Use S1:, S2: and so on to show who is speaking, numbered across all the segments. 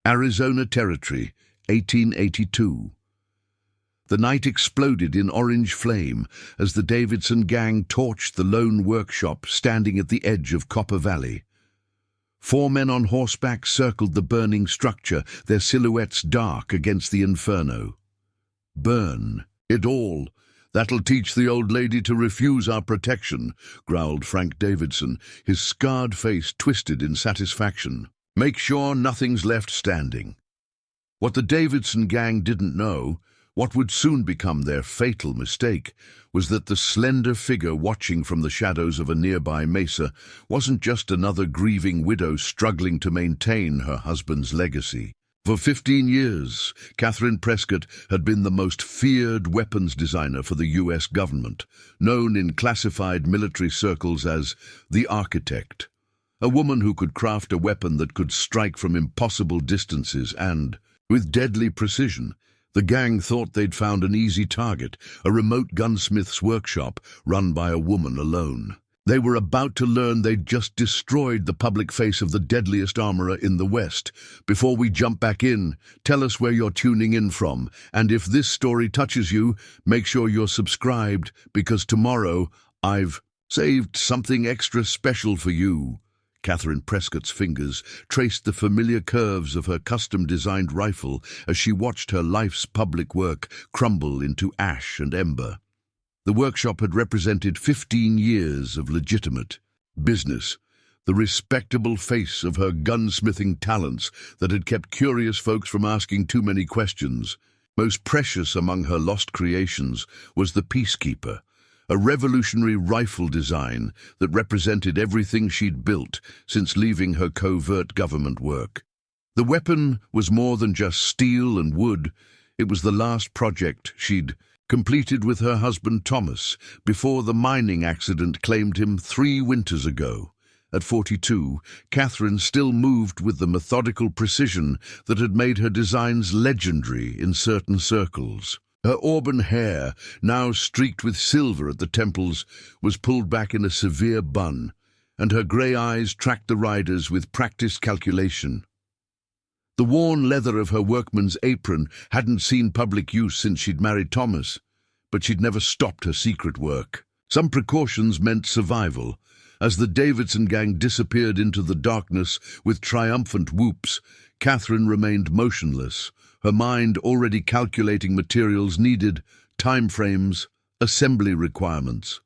S1: Arizona Territory, 1882. The night exploded in orange flame as the Davidson gang torched the lone workshop standing at the edge of Copper Valley. 4 men on horseback circled the burning structure, their silhouettes dark against the inferno. "Burn it all. That'll teach the old lady to refuse our protection," growled Frank Davidson, his scarred face twisted in satisfaction. "Make sure nothing's left standing." What the Davidson gang didn't know, what would soon become their fatal mistake, was that the slender figure watching from the shadows of a nearby mesa wasn't just another grieving widow struggling to maintain her husband's legacy. For 15 years, Catherine Prescott had been the most feared weapons designer for the U.S. government, known in classified military circles as the Architect. A woman who could craft a weapon that could strike from impossible distances and, with deadly precision. The gang thought they'd found an easy target, a remote gunsmith's workshop run by a woman alone. They were about to learn they'd just destroyed the public face of the deadliest armorer in the West. Before we jump back in, tell us where you're tuning in from, and if this story touches you, make sure you're subscribed, because tomorrow I've saved something extra special for you. Catherine Prescott's fingers traced the familiar curves of her custom-designed rifle as she watched her life's public work crumble into ash and ember. The workshop had represented 15 years of legitimate business, the respectable face of her gunsmithing talents that had kept curious folks from asking too many questions. Most precious among her lost creations was the Peacekeeper, a revolutionary rifle design that represented everything she'd built since leaving her covert government work. The weapon was more than just steel and wood. It was the last project she'd completed with her husband Thomas before the mining accident claimed him 3 winters ago. At 42, Catherine still moved with the methodical precision that had made her designs legendary in certain circles. Her auburn hair, now streaked with silver at the temples, was pulled back in a severe bun, and her grey eyes tracked the riders with practiced calculation. The worn leather of her workman's apron hadn't seen public use since she'd married Thomas, but she'd never stopped her secret work. Some precautions meant survival. As the Davidson gang disappeared into the darkness with triumphant whoops, Catherine remained motionless, her mind already calculating materials needed, time frames, assembly requirements.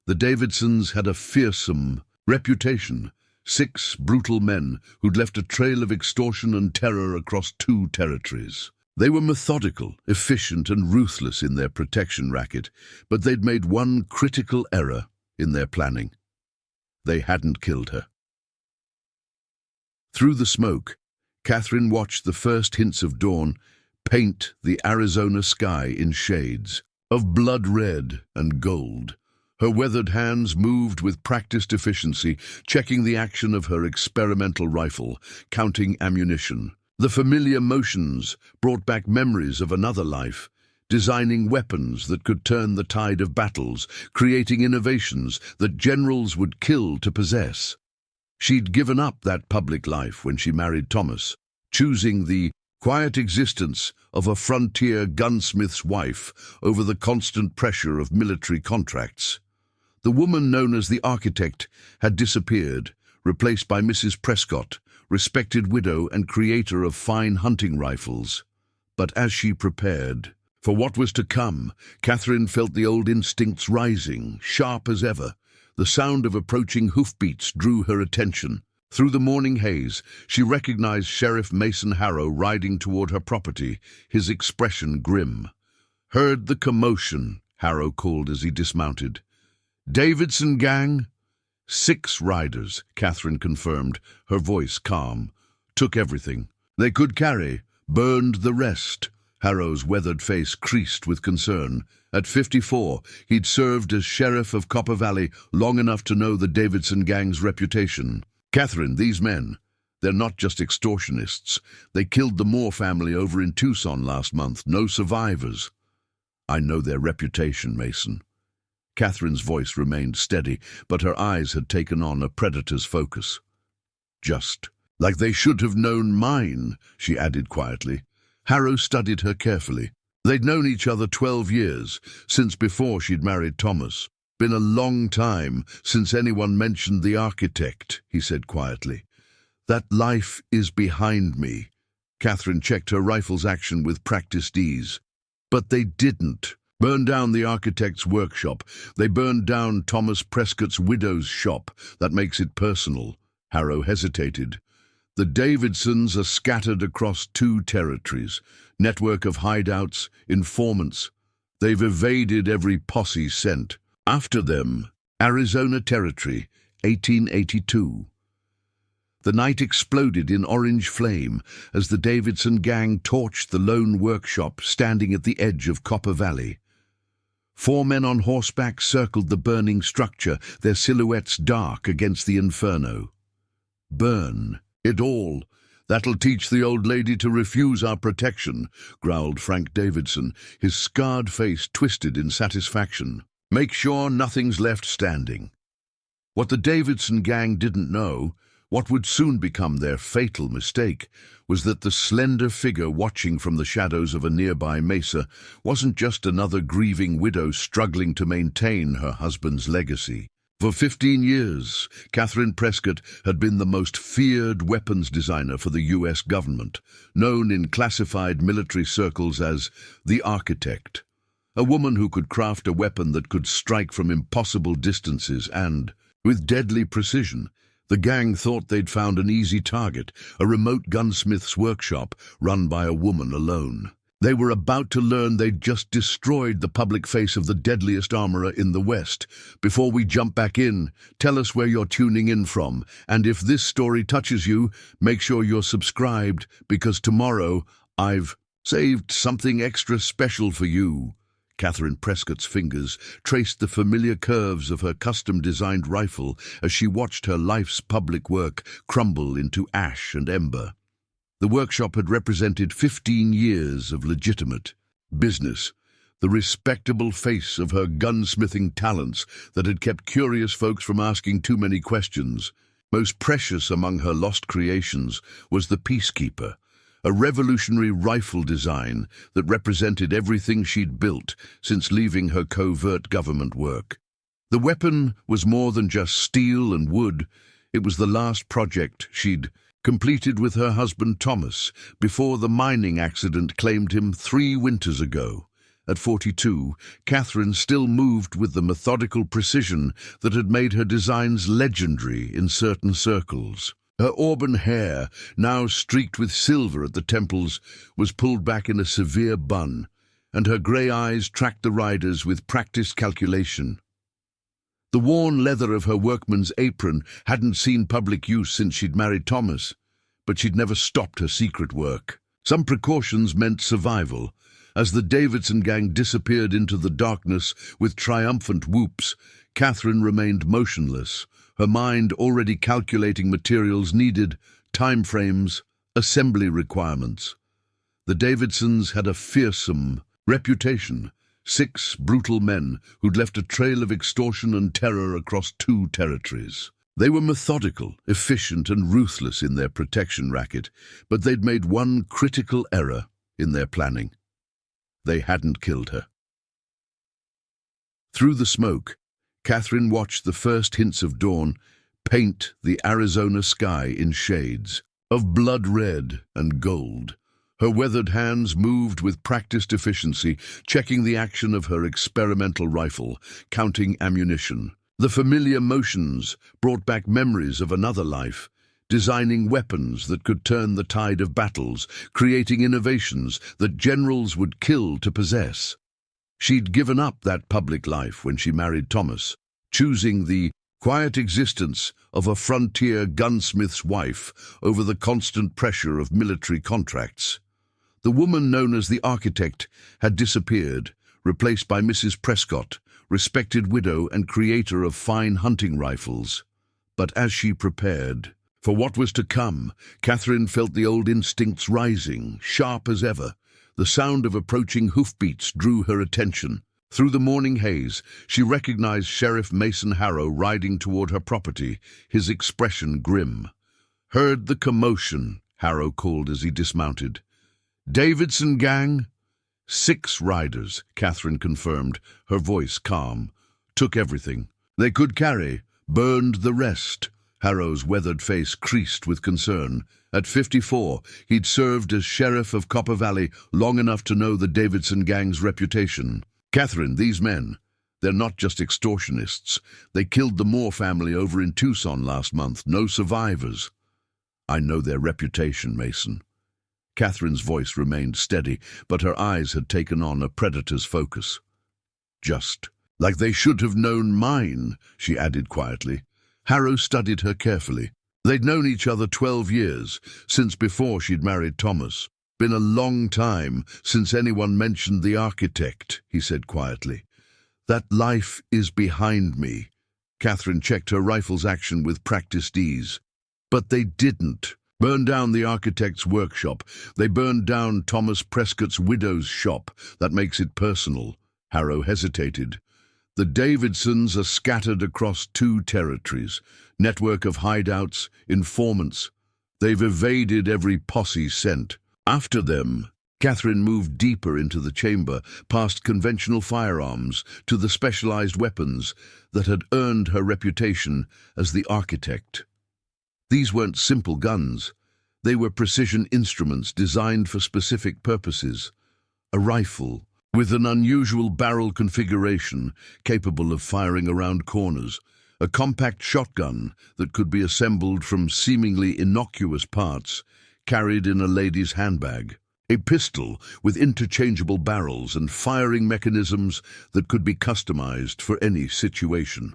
S1: The Davidsons had a fearsome reputation, 6 brutal men who'd left a trail of extortion and terror across 2 territories. They were methodical, efficient, and ruthless in their protection racket, but they'd made one critical error in their planning. They hadn't killed her. Through the smoke, Catherine watched the first hints of dawn paint the Arizona sky in shades of blood red and gold. Her weathered hands moved with practiced efficiency, checking the action of her experimental rifle, counting ammunition. The familiar motions brought back memories of another life, designing weapons that could turn the tide of battles, creating innovations that generals would kill to possess. She'd given up that public life when she married Thomas, choosing the quiet existence of a frontier gunsmith's wife over the constant pressure of military contracts. The woman known as the Architect had disappeared, replaced by Mrs. Prescott, respected widow and creator of fine hunting rifles. But as she prepared for what was to come, Catherine felt the old instincts rising, sharp as ever. The sound of approaching hoofbeats drew her attention. Through the morning haze, she recognized Sheriff Mason Harrow riding toward her property, his expression grim. "Heard the commotion," Harrow called as he dismounted. "Davidson gang?" 6 riders, Catherine confirmed, her voice calm. "Took everything they could carry, burned the rest." Harrow's weathered face creased with concern. At 54, he'd served as sheriff of Copper Valley long enough to know the Davidson gang's reputation. "Catherine, these men, they're not just extortionists. They killed the Moore family over in Tucson last month. No survivors." "I know their reputation, Mason." Catherine's voice remained steady, but her eyes had taken on a predator's focus. "Just Like they should have known mine, she added quietly. Harrow studied her carefully. They'd known each other 12 years, since before she'd married Thomas. Been a long time since anyone mentioned the architect, he said quietly. That life is behind me. Catherine checked her rifle's action with practiced ease. But they didn't. Burn down the architect's workshop. They burned down Thomas Prescott's widow's shop. That makes it personal. Harrow hesitated. The Davidsons are scattered across 2 territories. Network of hideouts, informants. They've evaded every posse sent. After them, Arizona Territory, 1882. The night exploded in orange flame as the Davidson gang torched the lone workshop standing at the edge of Copper Valley. 4 men on horseback circled the burning structure, their silhouettes dark against the inferno. Burn it all. That'll teach the old lady to refuse our protection, growled Frank Davidson, his scarred face twisted in satisfaction. Make sure nothing's left standing. What the Davidson gang didn't know, what would soon become their fatal mistake, was that the slender figure watching from the shadows of a nearby mesa wasn't just another grieving widow struggling to maintain her husband's legacy. For 15 years, Catherine Prescott had been the most feared weapons designer for the U.S. government, known in classified military circles as the architect. A woman who could craft a weapon that could strike from impossible distances and, with deadly precision. The gang thought they'd found an easy target, a remote gunsmith's workshop run by a woman alone. They were about to learn they'd just destroyed the public face of the deadliest armorer in the West. Before we jump back in, tell us where you're tuning in from, and if this story touches you, make sure you're subscribed, because tomorrow I've saved something extra special for you. Catherine Prescott's fingers traced the familiar curves of her custom-designed rifle as she watched her life's public work crumble into ash and ember. The workshop had represented 15 years of legitimate business, the respectable face of her gunsmithing talents that had kept curious folks from asking too many questions. Most precious among her lost creations was the Peacekeeper, a revolutionary rifle design that represented everything she'd built since leaving her covert government work. The weapon was more than just steel and wood. It was the last project she'd completed with her husband Thomas before the mining accident claimed him 3 winters ago. At 42, Catherine still moved with the methodical precision that had made her designs legendary in certain circles. Her auburn hair, now streaked with silver at the temples, was pulled back in a severe bun, and her grey eyes tracked the riders with practiced calculation. The worn leather of her workman's apron hadn't seen public use since she'd married Thomas, but she'd never stopped her secret work. Some precautions meant survival. As the Davidson gang disappeared into the darkness with triumphant whoops, Catherine remained motionless, her mind already calculating materials needed, time frames, assembly requirements. The Davidsons had a fearsome reputation, 6 brutal men who'd left a trail of extortion and terror across 2 territories. They were methodical, efficient, and ruthless in their protection racket, but they'd made one critical error in their planning. They hadn't killed her. Through the smoke, Catherine watched the first hints of dawn paint the Arizona sky in shades of blood red and gold. Her weathered hands moved with practiced efficiency, checking the action of her experimental rifle, counting ammunition. The familiar motions brought back memories of another life, designing weapons that could turn the tide of battles, creating innovations that generals would kill to possess. She'd given up that public life when she married Thomas, choosing the quiet existence of a frontier gunsmith's wife over the constant pressure of military contracts. The woman known as the architect had disappeared, replaced by Mrs. Prescott, respected widow and creator of fine hunting rifles. But as she prepared for what was to come, Catherine felt the old instincts rising, sharp as ever. The sound of approaching hoofbeats drew her attention. Through the morning haze, she recognized Sheriff Mason Harrow riding toward her property, his expression grim. Heard the commotion, Harrow called as he dismounted. Davidson gang? 6 riders, Catherine confirmed, her voice calm. Took everything. They could carry, burned the rest. Harrow's weathered face creased with concern. At 54, he'd served as sheriff of Copper Valley long enough to know the Davidson gang's reputation. Catherine, these men, they're not just extortionists. They killed the Moore family over in Tucson last month. No survivors. I know their reputation, Mason. Catherine's voice remained steady, but her eyes had taken on a predator's focus. Just like they should have known mine, she added quietly. Harrow studied her carefully. They'd known each other 12 years, since before she'd married Thomas. Been a long time since anyone mentioned the architect, he said quietly. That life is behind me. Catherine checked her rifle's action with practiced ease. But they didn't. Burn down the architect's workshop. They burned down Thomas Prescott's widow's shop. That makes it personal. Harrow hesitated. The Davidsons are scattered across 2 territories. Network of hideouts, informants. They've evaded every posse sent. After them, Catherine moved deeper into the chamber, past conventional firearms to the specialized weapons that had earned her reputation as the architect. These weren't simple guns. They were precision instruments designed for specific purposes. A rifle with an unusual barrel configuration capable of firing around corners. A compact shotgun that could be assembled from seemingly innocuous parts, carried in a lady's handbag. A pistol with interchangeable barrels and firing mechanisms that could be customized for any situation.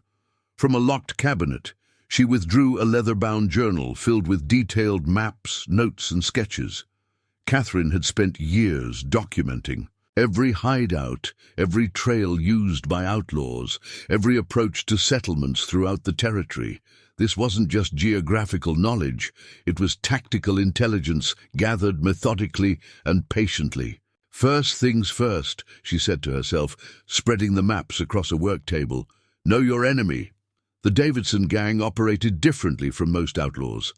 S1: From a locked cabinet, she withdrew a leather-bound journal filled with detailed maps, notes, and sketches. Catherine had spent years documenting every hideout, every trail used by outlaws, every approach to settlements throughout the territory. This wasn't just geographical knowledge, it was tactical intelligence gathered methodically and patiently. First things first, she said to herself, spreading the maps across a work table. Know your enemy. The Davidson gang operated differently from most outlaws.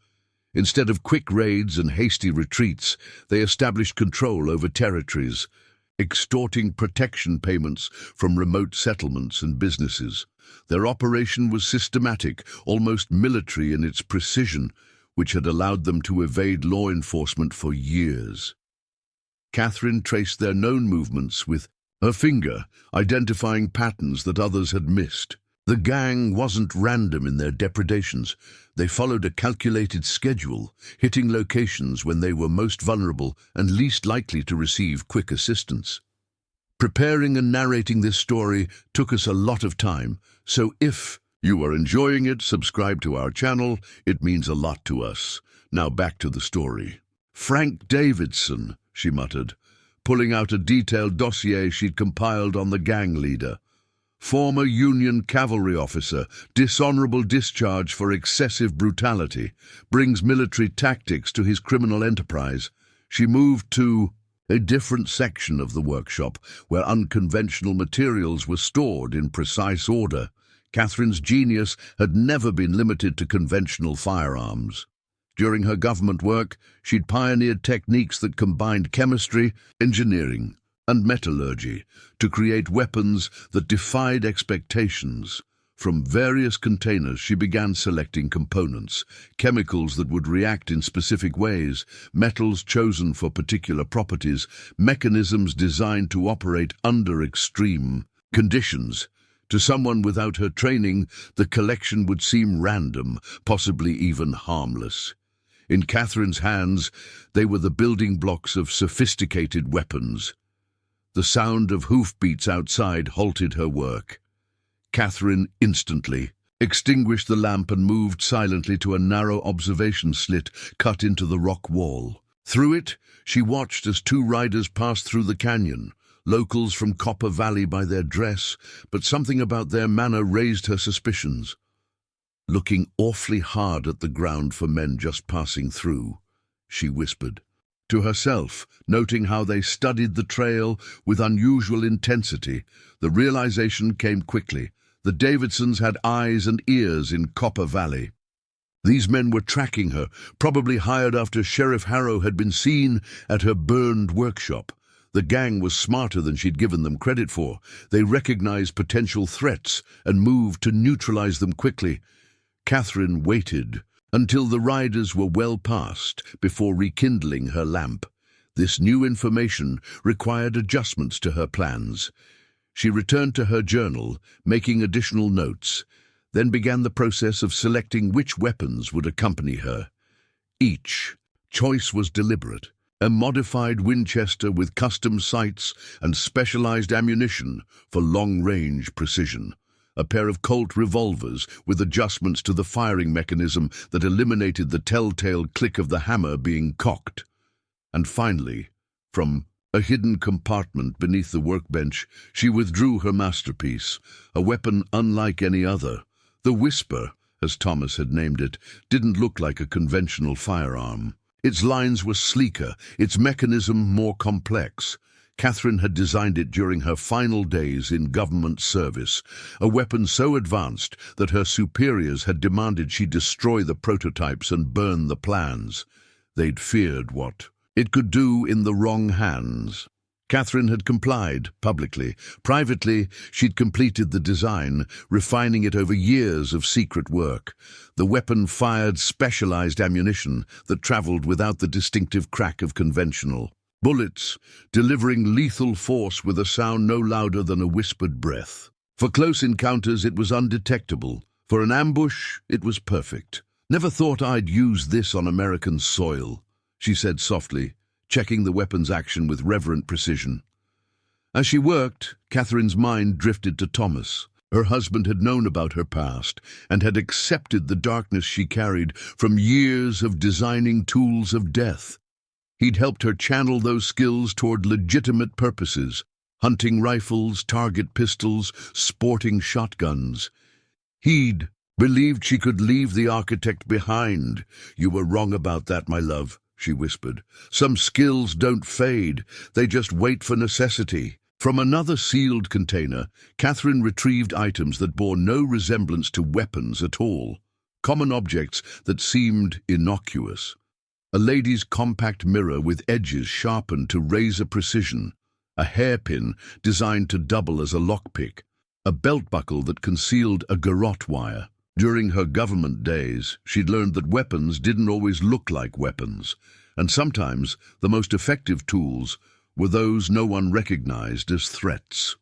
S1: Instead of quick raids and hasty retreats, they established control over territories, extorting protection payments from remote settlements and businesses. Their operation was systematic, almost military in its precision, which had allowed them to evade law enforcement for years. Catherine traced their known movements with her finger, identifying patterns that others had missed. The gang wasn't random in their depredations. They followed a calculated schedule, hitting locations when they were most vulnerable and least likely to receive quick assistance. Preparing and narrating this story took us a lot of time, so if you are enjoying it, subscribe to our channel. It means a lot to us. Now back to the story. Frank Davidson, she muttered, pulling out a detailed dossier she'd compiled on the gang leader. Former Union cavalry officer, dishonorable discharge for excessive brutality, brings military tactics to his criminal enterprise. She moved to a different section of the workshop where unconventional materials were stored in precise order. Catherine's genius had never been limited to conventional firearms. During her government work, she'd pioneered techniques that combined chemistry, engineering, and metallurgy to create weapons that defied expectations. From various containers, she began selecting components, chemicals that would react in specific ways, metals chosen for particular properties, mechanisms designed to operate under extreme conditions. To someone without her training, the collection would seem random, possibly even harmless. In Catherine's hands, they were the building blocks of sophisticated weapons. The sound of hoofbeats outside halted her work. Catherine instantly extinguished the lamp and moved silently to a narrow observation slit cut into the rock wall. Through it, she watched as 2 riders passed through the canyon, locals from Copper Valley by their dress, but something about their manner raised her suspicions. Looking awfully hard at the ground for men just passing through, she whispered to herself, noting how they studied the trail with unusual intensity. The realization came quickly. The Davidsons had eyes and ears in Copper Valley. These men were tracking her, probably hired after Sheriff Harrow had been seen at her burned workshop. The gang was smarter than she'd given them credit for. They recognized potential threats and moved to neutralize them quickly. Catherine waited until the riders were well past before rekindling her lamp. This new information required adjustments to her plans. She returned to her journal, making additional notes, then began the process of selecting which weapons would accompany her. Each choice was deliberate. A modified Winchester with custom sights and specialized ammunition for long-range precision. A pair of Colt revolvers with adjustments to the firing mechanism that eliminated the telltale click of the hammer being cocked. And finally, from a hidden compartment beneath the workbench, she withdrew her masterpiece, a weapon unlike any other. The Whisper, as Thomas had named it, didn't look like a conventional firearm. Its lines were sleeker, its mechanism more complex. Catherine had designed it during her final days in government service, a weapon so advanced that her superiors had demanded she destroy the prototypes and burn the plans. They'd feared what it could do in the wrong hands. Catherine had complied, publicly. Privately, she'd completed the design, refining it over years of secret work. The weapon fired specialized ammunition that traveled without the distinctive crack of conventional bullets, delivering lethal force with a sound no louder than a whispered breath. For close encounters, it was undetectable. For an ambush, it was perfect. "Never thought I'd use this on American soil," she said softly, checking the weapon's action with reverent precision. As she worked, Catherine's mind drifted to Thomas. Her husband had known about her past and had accepted the darkness she carried from years of designing tools of death. He'd helped her channel those skills toward legitimate purposes, hunting rifles, target pistols, sporting shotguns. He'd believed she could leave the architect behind. "You were wrong about that, my love," she whispered. "Some skills don't fade, they just wait for necessity." From another sealed container, Catherine retrieved items that bore no resemblance to weapons at all, common objects that seemed innocuous. A lady's compact mirror with edges sharpened to razor precision, a hairpin designed to double as a lockpick, a belt buckle that concealed a garrote wire. During her government days, she'd learned that weapons didn't always look like weapons, and sometimes the most effective tools were those no one recognized as threats.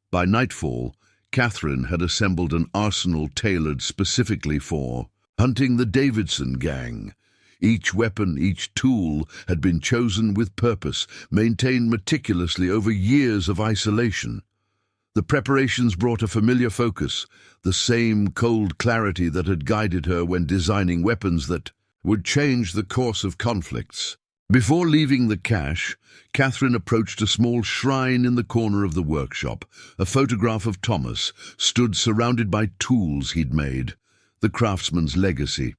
S1: By nightfall, Catherine had assembled an arsenal tailored specifically for hunting the Davidson gang. Each weapon, each tool had been chosen with purpose, maintained meticulously over years of isolation. The preparations brought a familiar focus, the same cold clarity that had guided her when designing weapons that would change the course of conflicts. Before leaving the cache, Catherine approached a small shrine in the corner of the workshop. A photograph of Thomas stood surrounded by tools he'd made, the craftsman's legacy.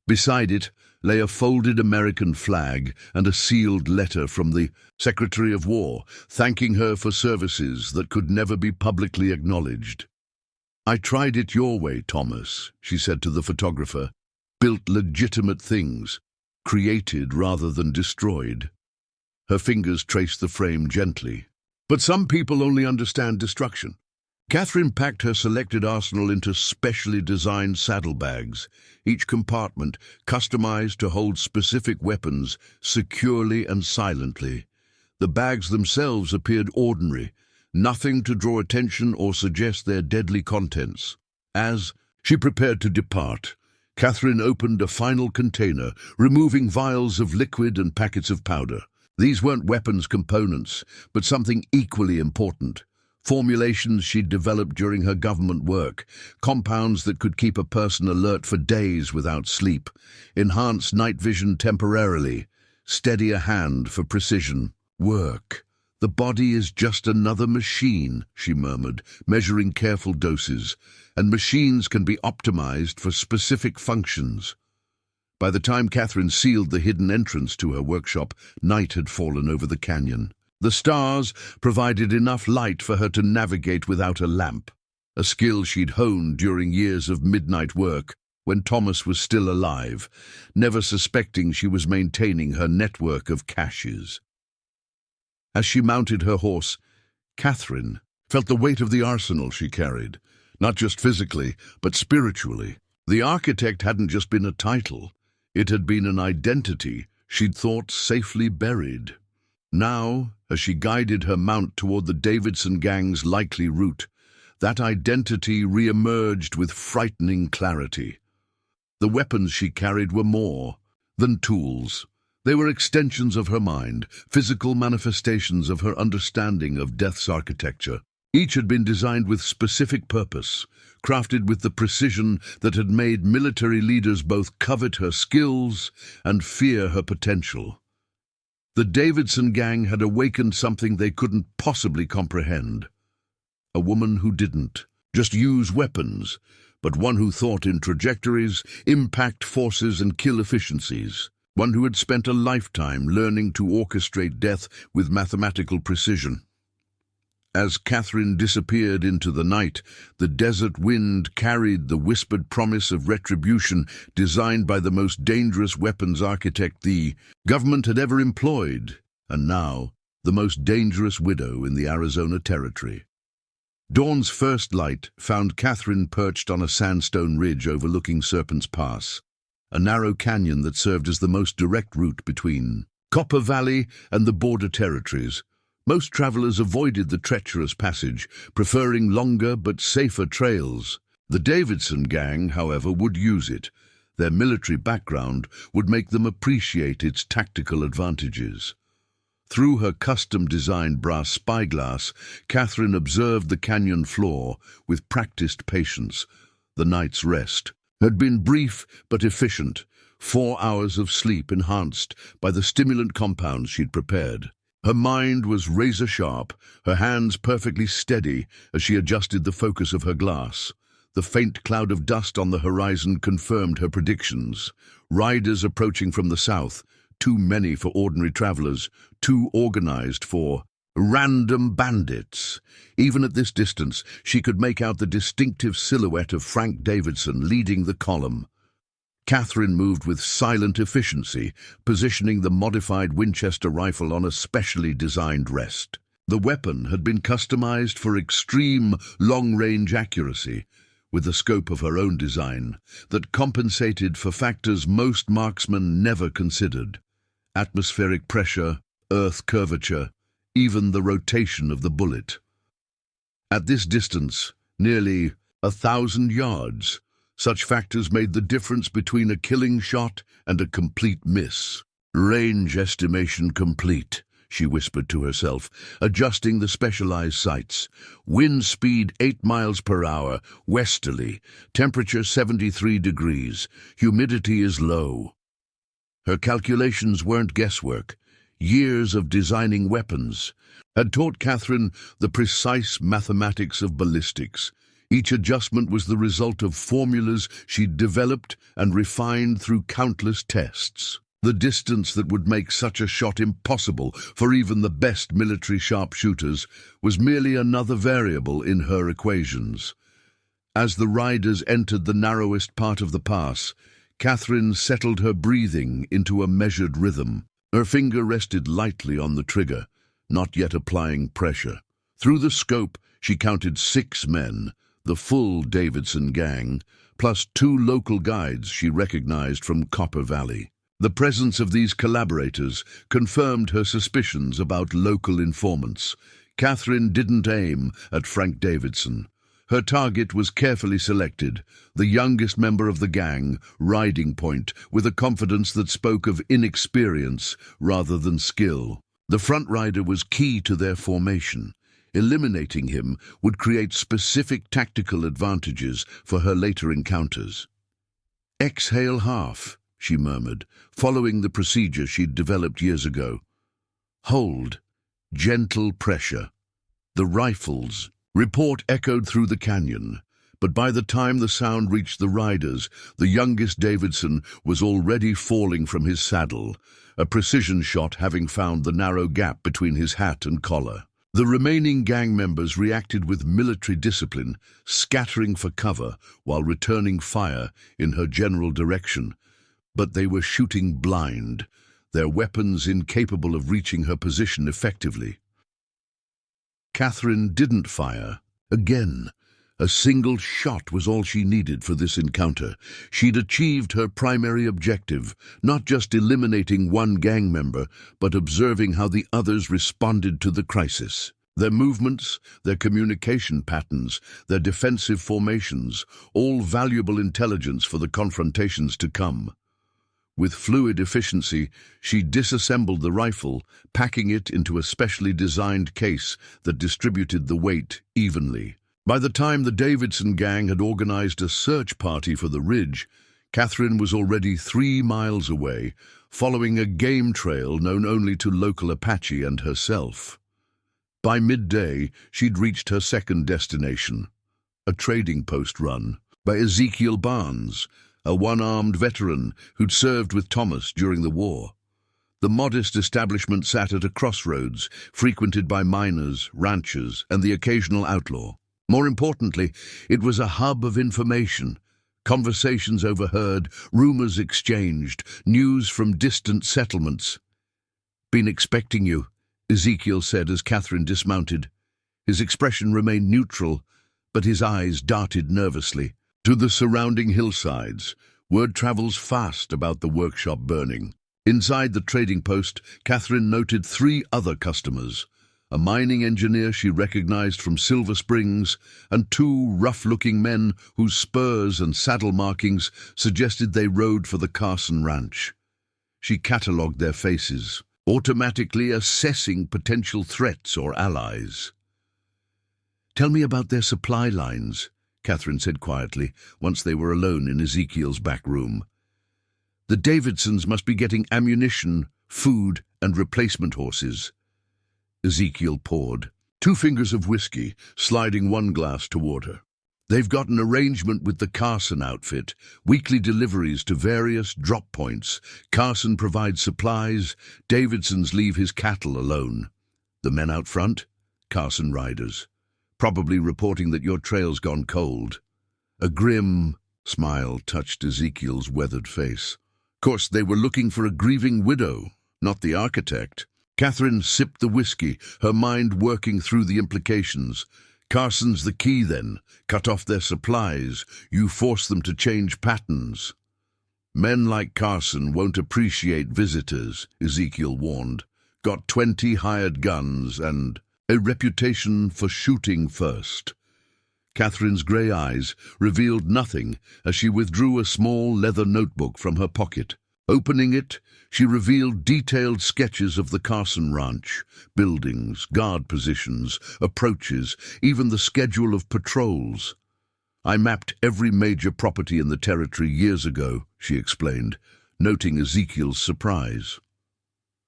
S1: Beside it lay a folded American flag and a sealed letter from the Secretary of War, thanking her for services that could never be publicly acknowledged. "I tried it your way, Thomas," she said to the photographer. "Built legitimate things, created rather than destroyed." Her fingers traced the frame gently. "But some people only understand destruction." Catherine packed her selected arsenal into specially designed saddlebags, each compartment customized to hold specific weapons securely and silently. The bags themselves appeared ordinary, nothing to draw attention or suggest their deadly contents. As she prepared to depart, Catherine opened a final container, removing vials of liquid and packets of powder. These weren't weapons components, but something equally important. Formulations she'd developed during her government work, compounds that could keep a person alert for days without sleep, enhance night vision temporarily, steady a hand for precision. "Work. The body is just another machine," she murmured, measuring careful doses, "and machines can be optimized for specific functions." By the time Catherine sealed the hidden entrance to her workshop, night had fallen over the canyon. The stars provided enough light for her to navigate without a lamp, a skill she'd honed during years of midnight work. when Thomas was still alive, never suspecting she was maintaining her network of caches. As she mounted her horse, Catherine felt the weight of the arsenal she carried, not just physically, but spiritually. The architect hadn't just been a title, it had been an identity she'd thought safely buried. Now, as she guided her mount toward the Davidson gang's likely route, that identity re-emerged with frightening clarity. The weapons she carried were more than tools. They were extensions of her mind, physical manifestations of her understanding of death's architecture. Each had been designed with specific purpose, crafted with the precision that had made military leaders both covet her skills and fear her potential. The Davidson gang had awakened something they couldn't possibly comprehend. A woman who didn't just use weapons, but one who thought in trajectories, impact forces, and kill efficiencies. One who had spent a lifetime learning to orchestrate death with mathematical precision. As Catherine disappeared into the night, the desert wind carried the whispered promise of retribution designed by the most dangerous weapons architect the government had ever employed, and now the most dangerous widow in the Arizona Territory. Dawn's first light found Catherine perched on a sandstone ridge overlooking Serpent's Pass, a narrow canyon that served as the most direct route between Copper Valley and the border territories. Most travelers avoided the treacherous passage, preferring longer but safer trails. The Davidson gang, however, would use it. Their military background would make them appreciate its tactical advantages. Through her custom-designed brass spyglass, Catherine observed the canyon floor with practiced patience. The night's rest had been brief but efficient, 4 hours of sleep enhanced by the stimulant compounds she'd prepared. Her mind was razor-sharp, her hands perfectly steady as she adjusted the focus of her glass. The faint cloud of dust on the horizon confirmed her predictions. Riders approaching from the south, too many for ordinary travelers, too organized for random bandits. Even at this distance, she could make out the distinctive silhouette of Frank Davidson leading the column. Catherine moved with silent efficiency, positioning the modified Winchester rifle on a specially designed rest. The weapon had been customized for extreme long-range accuracy, with the scope of her own design that compensated for factors most marksmen never considered: atmospheric pressure, earth curvature, even the rotation of the bullet. At this distance, nearly 1,000 yards, such factors made the difference between a killing shot and a complete miss. "Range estimation complete," she whispered to herself, adjusting the specialized sights. "Wind speed 8 miles per hour, westerly, temperature 73 degrees, humidity is low." Her calculations weren't guesswork. Years of designing weapons had taught Catherine the precise mathematics of ballistics. Each adjustment was the result of formulas she'd developed and refined through countless tests. The distance that would make such a shot impossible for even the best military sharpshooters was merely another variable in her equations. As the riders entered the narrowest part of the pass, Catherine settled her breathing into a measured rhythm. Her finger rested lightly on the trigger, not yet applying pressure. Through the scope, she counted 6 men, the full Davidson gang, plus 2 local guides she recognized from Copper Valley. The presence of these collaborators confirmed her suspicions about local informants. Catherine didn't aim at Frank Davidson. Her target was carefully selected, the youngest member of the gang, Riding Point, with a confidence that spoke of inexperience rather than skill. The front rider was key to their formation. Eliminating him would create specific tactical advantages for her later encounters. "Exhale half," she murmured, following the procedure she'd developed years ago. "Hold. Gentle pressure." The rifles' report echoed through the canyon, but by the time the sound reached the riders, the youngest Davidson was already falling from his saddle, a precision shot having found the narrow gap between his hat and collar. The remaining gang members reacted with military discipline, scattering for cover while returning fire in her general direction. But they were shooting blind, their weapons incapable of reaching her position effectively. Catherine didn't fire. Again, a single shot was all she needed for this encounter. She'd achieved her primary objective, not just eliminating one gang member, but observing how the others responded to the crisis. Their movements, their communication patterns, their defensive formations, all valuable intelligence for the confrontations to come. With fluid efficiency, she disassembled the rifle, packing it into a specially designed case that distributed the weight evenly. By the time the Davidson gang had organized a search party for the ridge, Catherine was already 3 miles away, following a game trail known only to local Apache and herself. By midday, she'd reached her second destination, a trading post run by Ezekiel Barnes, a one-armed veteran who'd served with Thomas during the war. The modest establishment sat at a crossroads, frequented by miners, ranchers, and the occasional outlaw. More importantly, it was a hub of information. Conversations overheard, rumors exchanged, news from distant settlements. "Been expecting you," Ezekiel said as Catherine dismounted. His expression remained neutral, but his eyes darted nervously. To the surrounding hillsides, word travels fast about the workshop burning. Inside the trading post, Catherine noted 3 other customers: a mining engineer she recognized from Silver Springs, and 2 rough-looking men whose spurs and saddle markings suggested they rode for the Carson Ranch. She catalogued their faces, automatically assessing potential threats or allies. "Tell me about their supply lines," Catherine said quietly, once they were alone in Ezekiel's back room. "The Davidsons must be getting ammunition, food, and replacement horses." Ezekiel poured 2 fingers of whiskey, sliding 1 glass toward her. "They've got an arrangement with the Carson outfit, weekly deliveries to various drop points. Carson provides supplies, Davidsons leave his cattle alone. The men out front? Carson riders. Probably reporting that your trail's gone cold." A grim smile touched Ezekiel's weathered face. "Of course, they were looking for a grieving widow, not the architect." Catherine sipped the whiskey, her mind working through the implications. "Carson's the key, then. Cut off their supplies. You force them to change patterns." "Men like Carson won't appreciate visitors," Ezekiel warned. "Got 20 hired guns and a reputation for shooting first." Catherine's grey eyes revealed nothing as she withdrew a small leather notebook from her pocket. Opening it, she revealed detailed sketches of the Carson Ranch, buildings, guard positions, approaches, even the schedule of patrols. "I mapped every major property in the territory years ago," she explained, noting Ezekiel's surprise.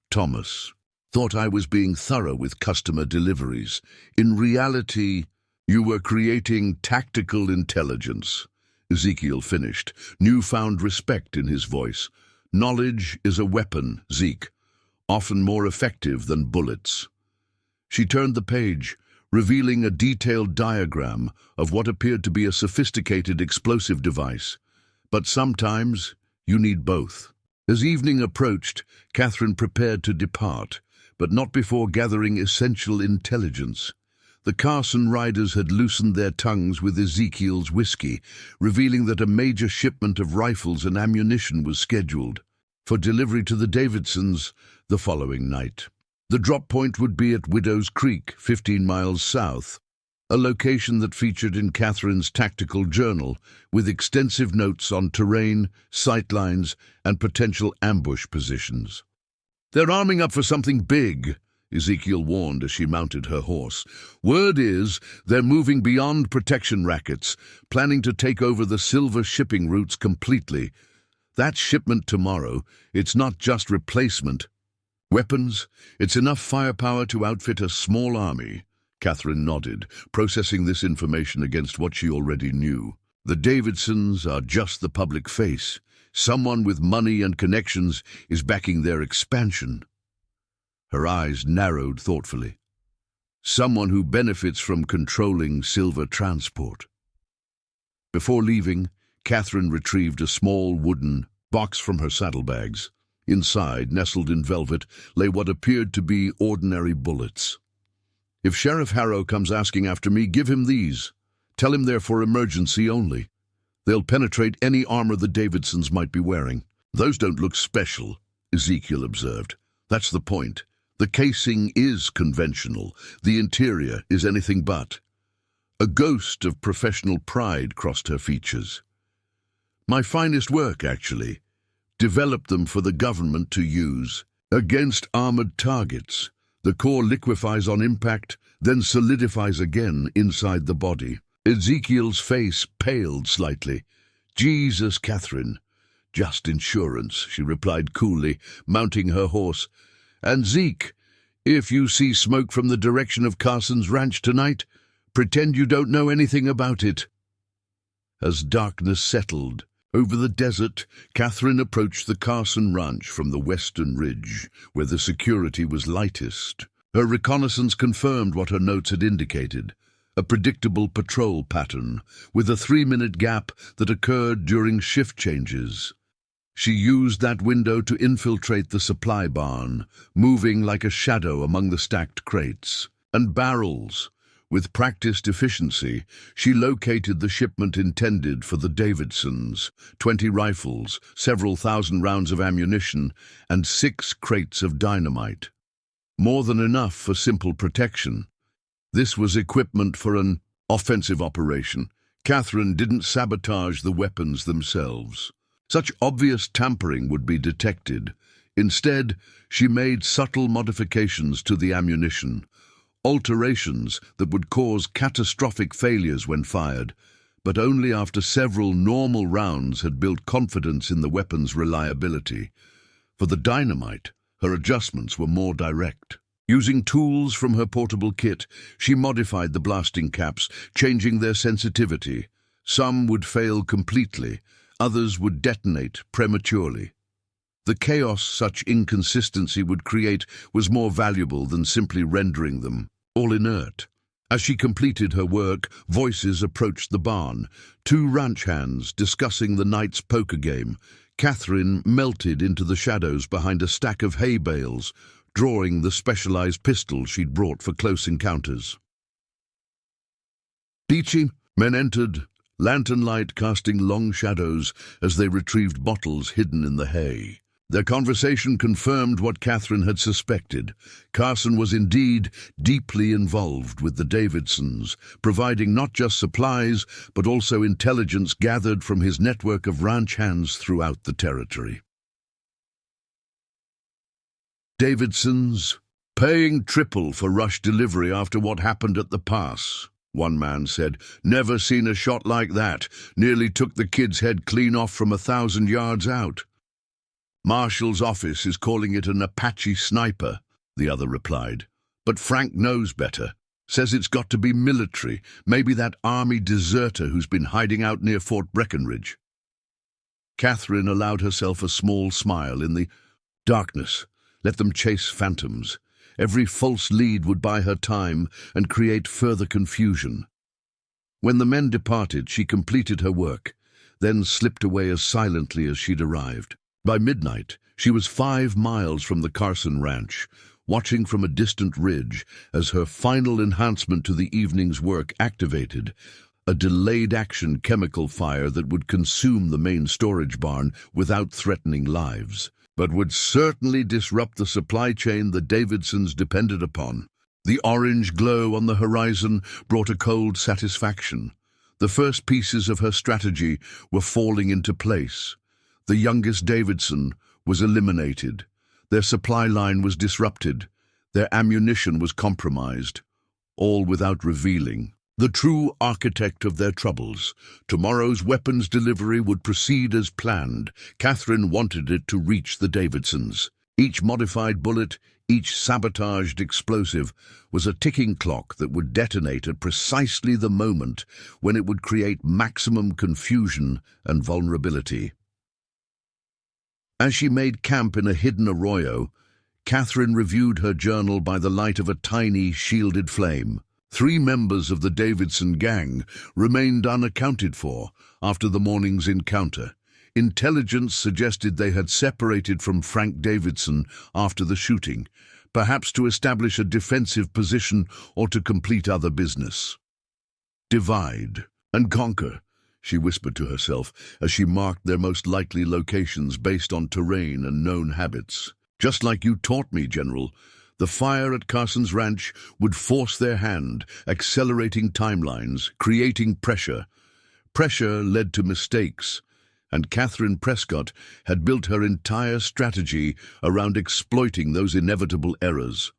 S1: "Thomas thought I was being thorough with customer deliveries. In reality, you were creating tactical intelligence," Ezekiel finished, newfound respect in his voice. "Knowledge is a weapon, Zeke, often more effective than bullets." She turned the page, revealing a detailed diagram of what appeared to be a sophisticated explosive device. But sometimes you need both. As evening approached, Catherine prepared to depart, but not before gathering essential intelligence. The Carson riders had loosened their tongues with Ezekiel's whiskey, revealing that a major shipment of rifles and ammunition was scheduled for delivery to the Davidsons the following night. The drop point would be at Widow's Creek, 15 miles south, a location that featured in Catherine's tactical journal with extensive notes on terrain, sightlines, and potential ambush positions. "They're arming up for something big," Ezekiel warned as she mounted her horse. "Word is they're moving beyond protection rackets, planning to take over the silver shipping routes completely. That shipment tomorrow, it's not just replacement. Weapons, it's enough firepower to outfit a small army." Catherine nodded, processing this information against what she already knew. The Davidsons are just the public face. Someone with money and connections is backing their expansion. Her eyes narrowed thoughtfully. someone who benefits from controlling silver transport. Before leaving, Catherine retrieved a small wooden box from her saddlebags. Inside, nestled in velvet, lay what appeared to be ordinary bullets. "If Sheriff Harrow comes asking after me, give him these. Tell him they're for emergency only. They'll penetrate any armor the Davidsons might be wearing." "Those don't look special," Ezekiel observed. "That's the point. The casing is conventional. The interior is anything but." A ghost of professional pride crossed her features. "My finest work, actually. Developed them for the government to use against armored targets. The core liquefies on impact, then solidifies again inside the body." Ezekiel's face paled slightly. "Jesus, Catherine." "Just insurance," she replied coolly, mounting her horse. "And Zeke, if you see smoke from the direction of Carson's ranch tonight, pretend you don't know anything about it." As darkness settled over the desert, Catherine approached the Carson ranch from the western ridge, where the security was lightest. Her reconnaissance confirmed what her notes had indicated: a predictable patrol pattern, with a 3-minute gap that occurred during shift changes. She used that window to infiltrate the supply barn, moving like a shadow among the stacked crates and barrels. With practiced efficiency, she located the shipment intended for the Davidsons: 20 rifles, several thousand rounds of ammunition, and 6 crates of dynamite. More than enough for simple protection. This was equipment for an offensive operation. Catherine didn't sabotage the weapons themselves. Such obvious tampering would be detected. Instead, she made subtle modifications to the ammunition, alterations that would cause catastrophic failures when fired, but only after several normal rounds had built confidence in the weapon's reliability. For the dynamite, her adjustments were more direct. Using tools from her portable kit, she modified the blasting caps, changing their sensitivity. Some would fail completely, others would detonate prematurely. The chaos such inconsistency would create was more valuable than simply rendering them all inert. As she completed her work, voices approached the barn. 2 ranch hands discussing the night's poker game. Catherine melted into the shadows behind a stack of hay bales, drawing the specialized pistol she'd brought for close encounters. "Peachy," men entered, lantern light casting long shadows as they retrieved bottles hidden in the hay. Their conversation confirmed what Catherine had suspected. Carson was indeed deeply involved with the Davidsons, providing not just supplies, but also intelligence gathered from his network of ranch hands throughout the territory. "Davidsons, paying triple for rush delivery after what happened at the pass," one man said. "Never seen a shot like that. Nearly took the kid's head clean off from 1,000 yards out." "Marshall's office is calling it an Apache sniper," the other replied. "But Frank knows better. Says it's got to be military, maybe that army deserter who's been hiding out near Fort Breckenridge." Catherine allowed herself a small smile. In the darkness, let them chase phantoms. Every false lead would buy her time and create further confusion. When the men departed, she completed her work, then slipped away as silently as she'd arrived. By midnight, she was 5 miles from the Carson ranch, watching from a distant ridge as her final enhancement to the evening's work activated, a delayed-action chemical fire that would consume the main storage barn without threatening lives, but would certainly disrupt the supply chain the Davidsons depended upon. The orange glow on the horizon brought a cold satisfaction. The first pieces of her strategy were falling into place. The youngest Davidson was eliminated. Their supply line was disrupted. Their ammunition was compromised, all without revealing the true architect of their troubles. Tomorrow's weapons delivery would proceed as planned. Catherine wanted it to reach the Davidsons. Each modified bullet, each sabotaged explosive, was a ticking clock that would detonate at precisely the moment when it would create maximum confusion and vulnerability. As she made camp in a hidden arroyo, Catherine reviewed her journal by the light of a tiny, shielded flame. 3 members of the Davidson gang remained unaccounted for after the morning's encounter. Intelligence suggested they had separated from Frank Davidson after the shooting, perhaps to establish a defensive position or to complete other business. Divide and conquer, she whispered to herself as she marked their most likely locations based on terrain and known habits. Just like you taught me, General, the fire at Carson's ranch would force their hand, accelerating timelines, creating pressure. Pressure led to mistakes, and Catherine Prescott had built her entire strategy around exploiting those inevitable errors.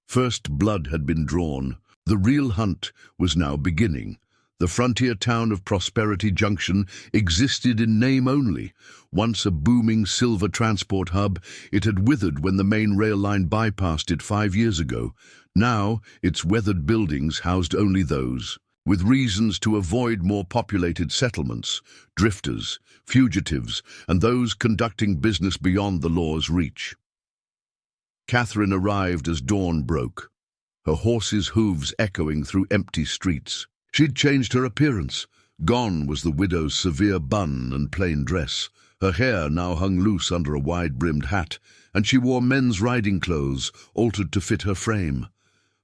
S1: First blood had been drawn. The real hunt was now beginning. The frontier town of Prosperity Junction existed in name only. Once a booming silver transport hub, it had withered when the main rail line bypassed it 5 years ago. Now, its weathered buildings housed only those, with reasons to avoid more populated settlements, drifters, fugitives, and those conducting business beyond the law's reach. Catherine arrived as dawn broke, her horse's hooves echoing through empty streets. She'd changed her appearance. Gone was the widow's severe bun and plain dress. Her hair now hung loose under a wide-brimmed hat, and she wore men's riding clothes, altered to fit her frame.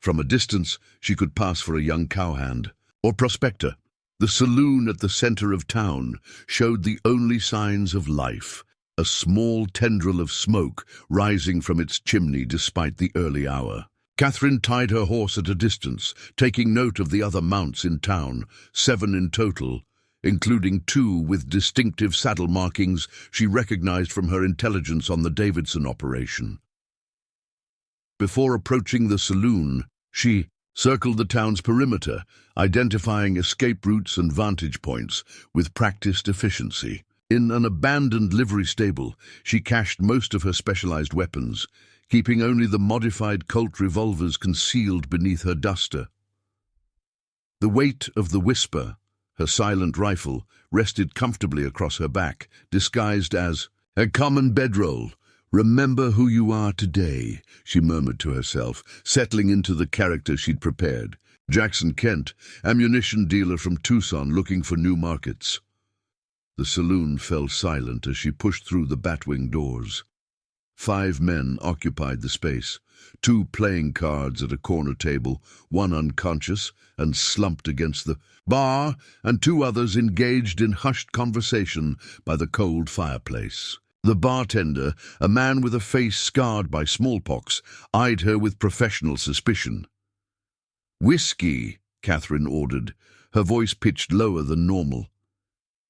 S1: From a distance, she could pass for a young cowhand or prospector. The saloon at the center of town showed the only signs of life, a small tendril of smoke rising from its chimney despite the early hour. Catherine tied her horse at a distance, taking note of the other mounts in town, 7 in total, including 2 with distinctive saddle markings she recognized from her intelligence on the Davidson operation. Before approaching the saloon, she circled the town's perimeter, identifying escape routes and vantage points with practiced efficiency. In an abandoned livery stable, she cached most of her specialized weapons, keeping only the modified Colt revolvers concealed beneath her duster. The weight of the Whisper, her silent rifle, rested comfortably across her back, disguised as a common bedroll. "Remember who you are today," she murmured to herself, settling into the character she'd prepared. Jackson Kent, ammunition dealer from Tucson looking for new markets. The saloon fell silent as she pushed through the batwing doors. 5 men occupied the space, 2 playing cards at a corner table, 1 unconscious and slumped against the bar, and 2 others engaged in hushed conversation by the cold fireplace. The bartender, a man with a face scarred by smallpox, eyed her with professional suspicion. "Whiskey," Catherine ordered, her voice pitched lower than normal.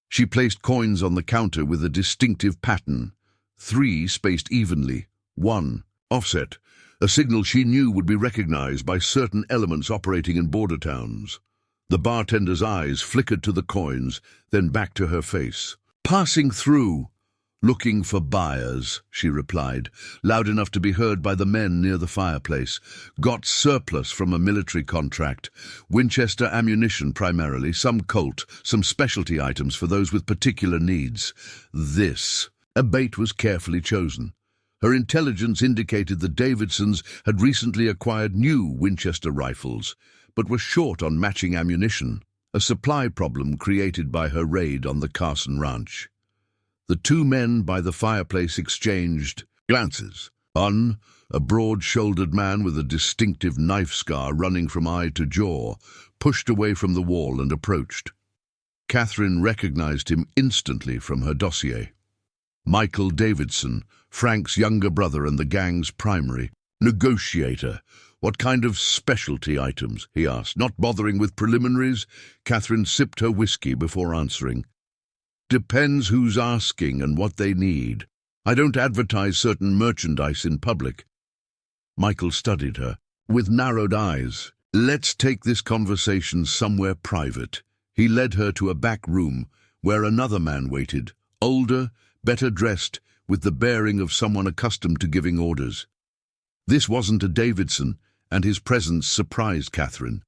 S1: She placed coins on the counter with a distinctive pattern. 3 spaced evenly, 1 offset, a signal she knew would be recognized by certain elements operating in border towns. The bartender's eyes flickered to the coins, then back to her face. "Passing through. Looking for buyers," she replied, loud enough to be heard by the men near the fireplace. "Got surplus from a military contract. Winchester ammunition primarily, some Colt, some specialty items for those with particular needs. This." A bait was carefully chosen. Her intelligence indicated the Davidsons had recently acquired new Winchester rifles, but were short on matching ammunition, a supply problem created by her raid on the Carson ranch. The 2 men by the fireplace exchanged glances. A broad-shouldered man with a distinctive knife scar running from eye to jaw, pushed away from the wall and approached. Catherine recognized him instantly from her dossier. Michael Davidson, Frank's younger brother and the gang's primary negotiator. "What kind of specialty items?" he asked. Not bothering with preliminaries, Catherine sipped her whiskey before answering. "Depends who's asking and what they need. I don't advertise certain merchandise in public." Michael studied her with narrowed eyes. "Let's take this conversation somewhere private." He led her to a back room where another man waited, older, better dressed, with the bearing of someone accustomed to giving orders. This wasn't a Davidson, and his presence surprised Catherine.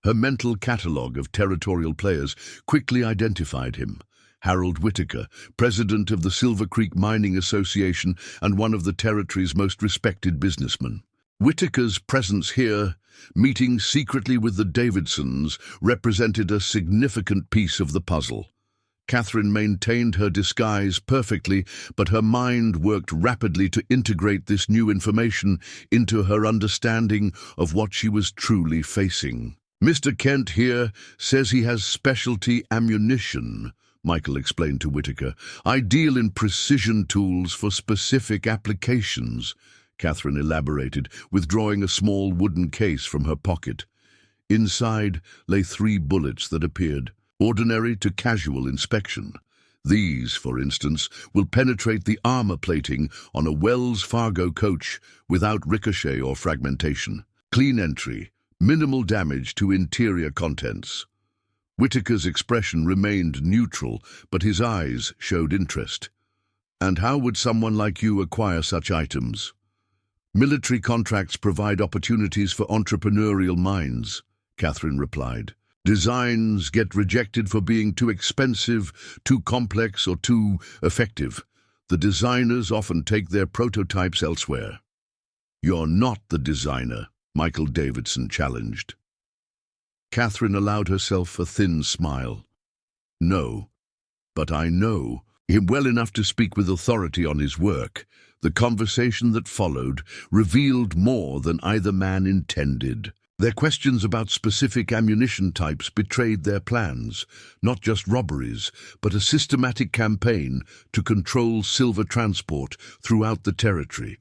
S1: Her mental catalogue of territorial players quickly identified him. Harold Whitaker, president of the Silver Creek Mining Association and one of the territory's most respected businessmen. Whitaker's presence here, meeting secretly with the Davidsons, represented a significant piece of the puzzle. Catherine maintained her disguise perfectly, but her mind worked rapidly to integrate this new information into her understanding of what she was truly facing. "Mr. Kent here says he has specialty ammunition," Michael explained to Whitaker. "I deal in precision tools for specific applications," Catherine elaborated, withdrawing a small wooden case from her pocket. Inside lay 3 bullets that appeared ordinary to casual inspection. These, for instance, will penetrate the armor plating on a Wells Fargo coach without ricochet or fragmentation. Clean entry, minimal damage to interior contents. Whitaker's expression remained neutral, but his eyes showed interest. "And how would someone like you acquire such items?" "Military contracts provide opportunities for entrepreneurial minds," Catherine replied. "Designs get rejected for being too expensive, too complex, or too effective. The designers often take their prototypes elsewhere." "You're not the designer," Michael Davidson challenged. Catherine allowed herself a thin smile. "No, but I know him well enough to speak with authority on his work." The conversation that followed revealed more than either man intended. Their questions about specific ammunition types betrayed their plans, not just robberies, but a systematic campaign to control silver transport throughout the territory.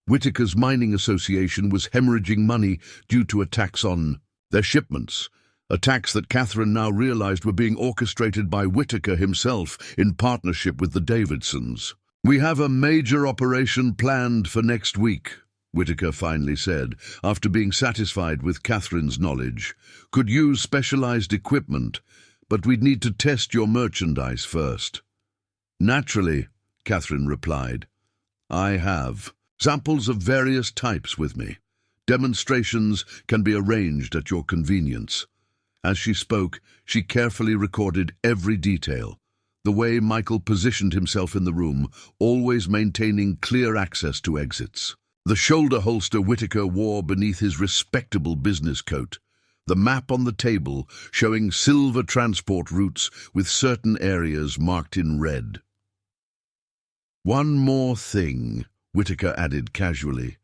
S1: Whitaker's mining association was hemorrhaging money due to attacks on their shipments, attacks that Catherine now realized were being orchestrated by Whitaker himself in partnership with the Davidsons. "We have a major operation planned for next week," Whitaker finally said, after being satisfied with Catherine's knowledge. "Could use specialized equipment, but we'd need to test your merchandise first." "Naturally," Catherine replied. "I have samples of various types with me. Demonstrations can be arranged at your convenience." As she spoke, she carefully recorded every detail. The way Michael positioned himself in the room, always maintaining clear access to exits. The shoulder holster Whitaker wore beneath his respectable business coat. The map on the table showing silver transport routes with certain areas marked in red. "One more thing," Whitaker added casually.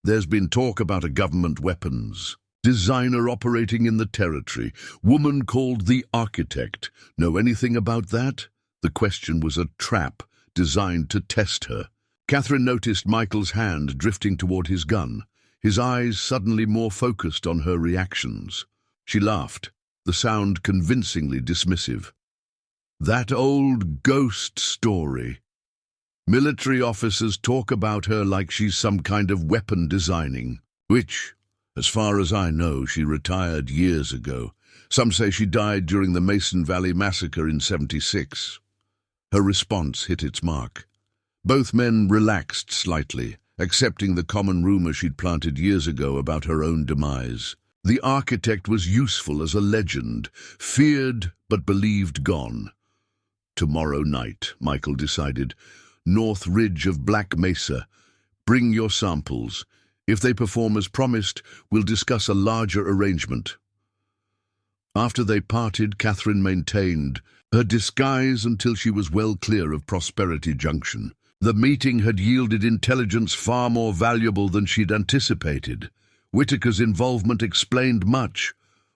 S1: "There's been talk about a government weapons designer operating in the territory, woman called the Architect. Know anything about that?" The question was a trap designed to test her. Catherine noticed Michael's hand drifting toward his gun, his eyes suddenly more focused on her reactions. She laughed, the sound convincingly dismissive. "That old ghost story. Military officers talk about her like she's some kind of weapon designing, which, as far as I know, she retired years ago. Some say she died during the Mason Valley Massacre in '76. Her response hit its mark. Both men relaxed slightly, accepting the common rumor she'd planted years ago about her own demise. The Architect was useful as a legend, feared but believed gone. "Tomorrow night," Michael decided. "North ridge of Black Mesa. Bring your samples. If they perform as promised, we'll discuss a larger arrangement." After they parted, Catherine maintained her disguise until she was well clear of Prosperity Junction. The meeting had yielded intelligence far more valuable than she'd anticipated. Whitaker's involvement explained much: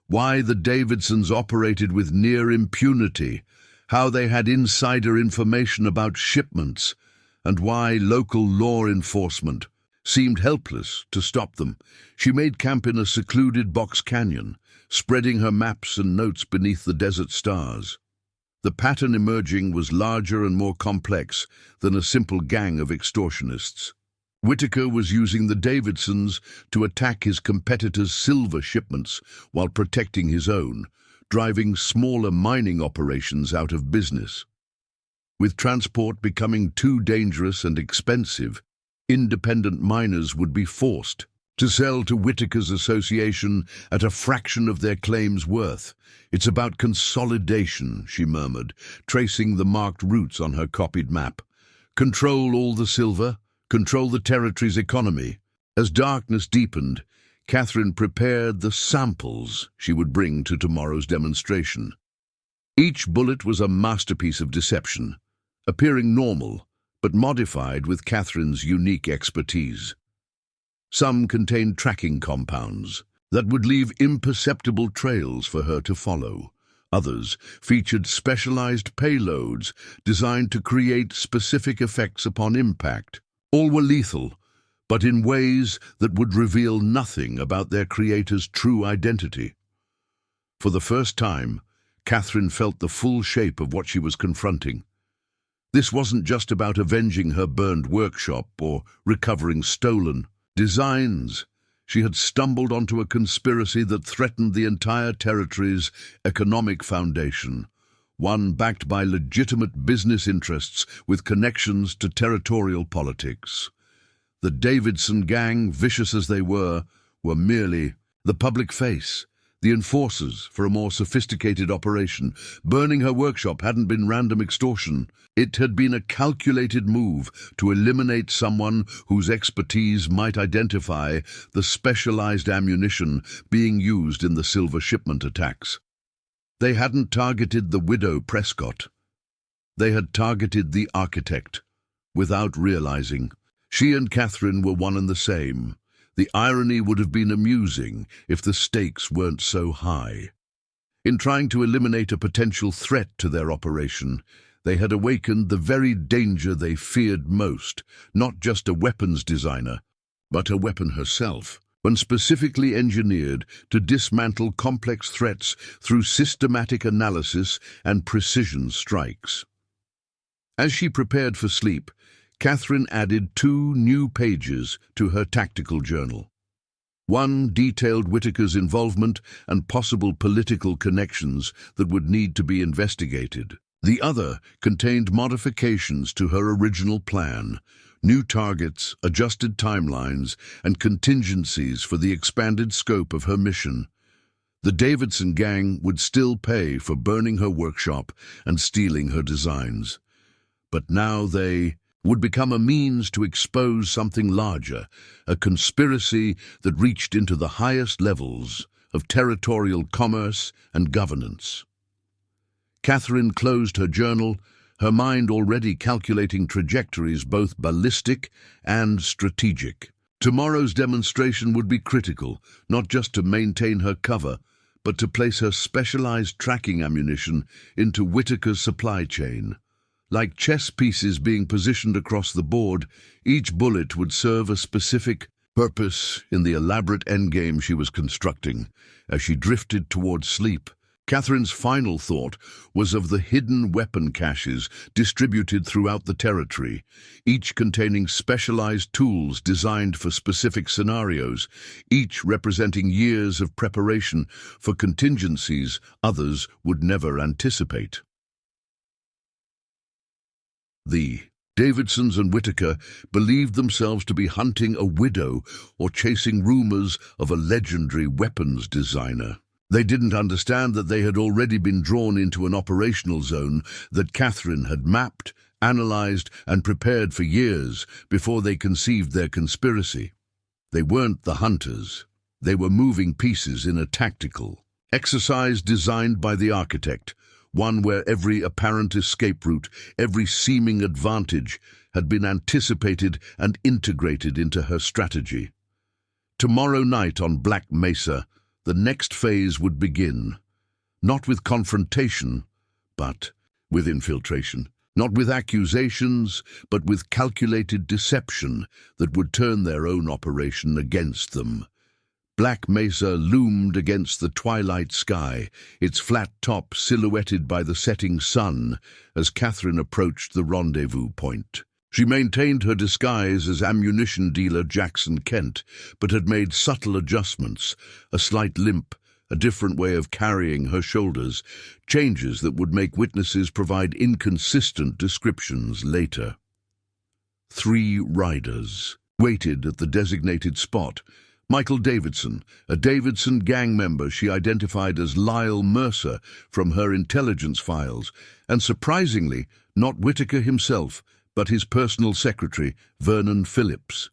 S1: why the Davidsons operated with near impunity, how they had insider information about shipments, and why local law enforcement seemed helpless to stop them. She made camp in a secluded box canyon, spreading her maps and notes beneath the desert stars. The pattern emerging was larger and more complex than a simple gang of extortionists. Whitaker was using the Davidsons to attack his competitors' silver shipments while protecting his own, driving smaller mining operations out of business. With transport becoming too dangerous and expensive, independent miners would be forced To sell to Whitaker's association at a fraction of their claim's worth. It's about consolidation, she murmured, tracing the marked routes on her copied map. Control all the silver, control the territory's economy. As darkness deepened, Catherine prepared the samples she would bring to tomorrow's demonstration. Each bullet was a masterpiece of deception, appearing normal, but modified with Catherine's unique expertise. Some contained tracking compounds that would leave imperceptible trails for her to follow. Others featured specialized payloads designed to create specific effects upon impact. All were lethal, but in ways that would reveal nothing about their creator's true identity. For the first time, Catherine felt the full shape of what she was confronting. This wasn't just about avenging her burned workshop or recovering stolen designs. She had stumbled onto a conspiracy that threatened the entire territory's economic foundation, one backed by legitimate business interests with connections to territorial politics. The Davidson gang, vicious as they were merely the public face, the enforcers for a more sophisticated operation. Burning her workshop hadn't been random extortion. It had been a calculated move to eliminate someone whose expertise might identify the specialized ammunition being used in the silver shipment attacks. They hadn't targeted the widow Prescott. They had targeted the architect, without realizing. She and Catherine were one and the same. The irony would have been amusing if the stakes weren't so high. In trying to eliminate a potential threat to their operation, they had awakened the very danger they feared most, not just a weapons designer, but a weapon herself, one specifically engineered to dismantle complex threats through systematic analysis and precision strikes. As she prepared for sleep, Catherine added 2 new pages to her tactical journal. One detailed Whitaker's involvement and possible political connections that would need to be investigated. The other contained modifications to her original plan, new targets, adjusted timelines, and contingencies for the expanded scope of her mission. The Davidson gang would still pay for burning her workshop and stealing her designs. But now they would become a means to expose something larger, a conspiracy that reached into the highest levels of territorial commerce and governance. Catherine closed her journal, her mind already calculating trajectories both ballistic and strategic. Tomorrow's demonstration would be critical, not just to maintain her cover, but to place her specialized tracking ammunition into Whitaker's supply chain. Like chess pieces being positioned across the board, each bullet would serve a specific purpose in the elaborate endgame she was constructing. As she drifted towards sleep, Catherine's final thought was of the hidden weapon caches distributed throughout the territory, each containing specialized tools designed for specific scenarios, each representing years of preparation for contingencies others would never anticipate. The Davidsons and Whitaker believed themselves to be hunting a widow or chasing rumors of a legendary weapons designer. They didn't understand that they had already been drawn into an operational zone that Catherine had mapped, analyzed, and prepared for years before they conceived their conspiracy. They weren't the hunters. They were moving pieces in a tactical exercise designed by the architect, one where every apparent escape route, every seeming advantage, had been anticipated and integrated into her strategy. Tomorrow night on Black Mesa, the next phase would begin, not with confrontation, but with infiltration. Not with accusations, but with calculated deception that would turn their own operation against them. Black Mesa loomed against the twilight sky, its flat top silhouetted by the setting sun as Catherine approached the rendezvous point. She maintained her disguise as ammunition dealer Jackson Kent, but had made subtle adjustments, a slight limp, a different way of carrying her shoulders, changes that would make witnesses provide inconsistent descriptions later. 3 riders waited at the designated spot, Michael Davidson, a Davidson gang member she identified as Lyle Mercer from her intelligence files, and surprisingly, not Whitaker himself, but his personal secretary, Vernon Phillips.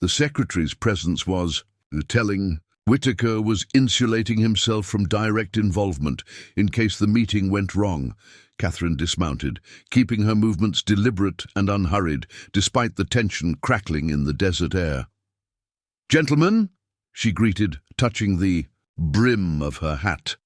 S1: The secretary's presence was telling. Whitaker was insulating himself from direct involvement in case the meeting went wrong. Catherine dismounted, keeping her movements deliberate and unhurried, despite the tension crackling in the desert air. "Gentlemen," she greeted, touching the brim of her hat.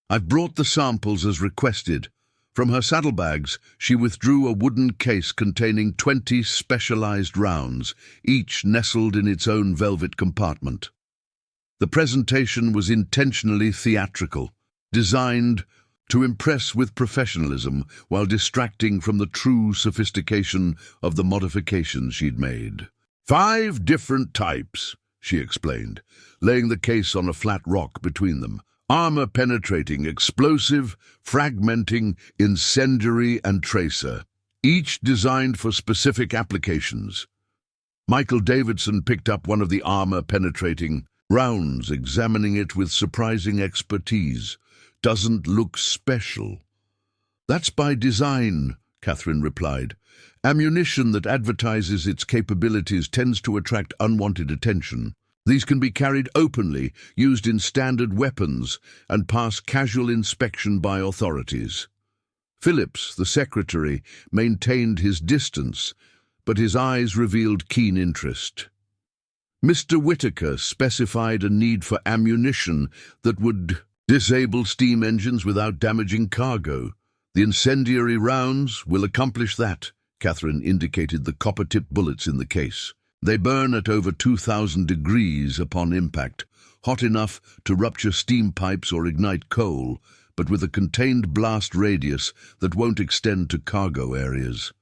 S1: "I've brought the samples as requested." From her saddlebags, she withdrew a wooden case containing 20 specialized rounds, each nestled in its own velvet compartment. The presentation was intentionally theatrical, designed to impress with professionalism while distracting from the true sophistication of the modifications she'd made. 5 different types, she explained, laying the case on a flat rock between them. Armor-penetrating, explosive, fragmenting, incendiary, and tracer, each designed for specific applications. Michael Davidson picked up one of the armor-penetrating rounds, examining it with surprising expertise. "Doesn't look special." "That's by design," Catherine replied. "Ammunition that advertises its capabilities tends to attract unwanted attention. These can be carried openly, used in standard weapons, and pass casual inspection by authorities." Phillips, the secretary, maintained his distance, but his eyes revealed keen interest. "Mr. Whitaker specified a need for ammunition that would disable steam engines without damaging cargo. The incendiary rounds will accomplish that." Catherine indicated the copper-tipped bullets in the case. "They burn at over 2,000 degrees upon impact, hot enough to rupture steam pipes or ignite coal, but with a contained blast radius that won't extend to cargo areas."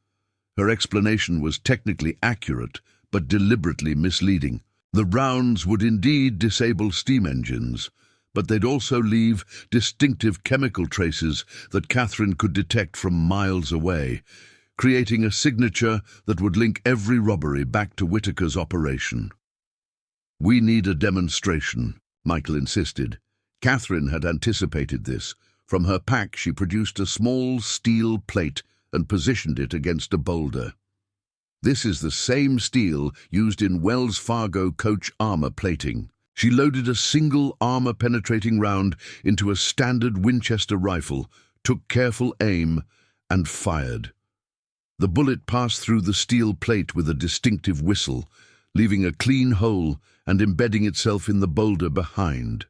S1: Her explanation was technically accurate, but deliberately misleading. The rounds would indeed disable steam engines, but they'd also leave distinctive chemical traces that Catherine could detect from miles away, creating a signature that would link every robbery back to Whitaker's operation. "We need a demonstration," Michael insisted. Catherine had anticipated this. From her pack, she produced a small steel plate and positioned it against a boulder. "This is the same steel used in Wells Fargo coach armor plating." She loaded a single armor-penetrating round into a standard Winchester rifle, took careful aim, and fired. The bullet passed through the steel plate with a distinctive whistle, leaving a clean hole and embedding itself in the boulder behind.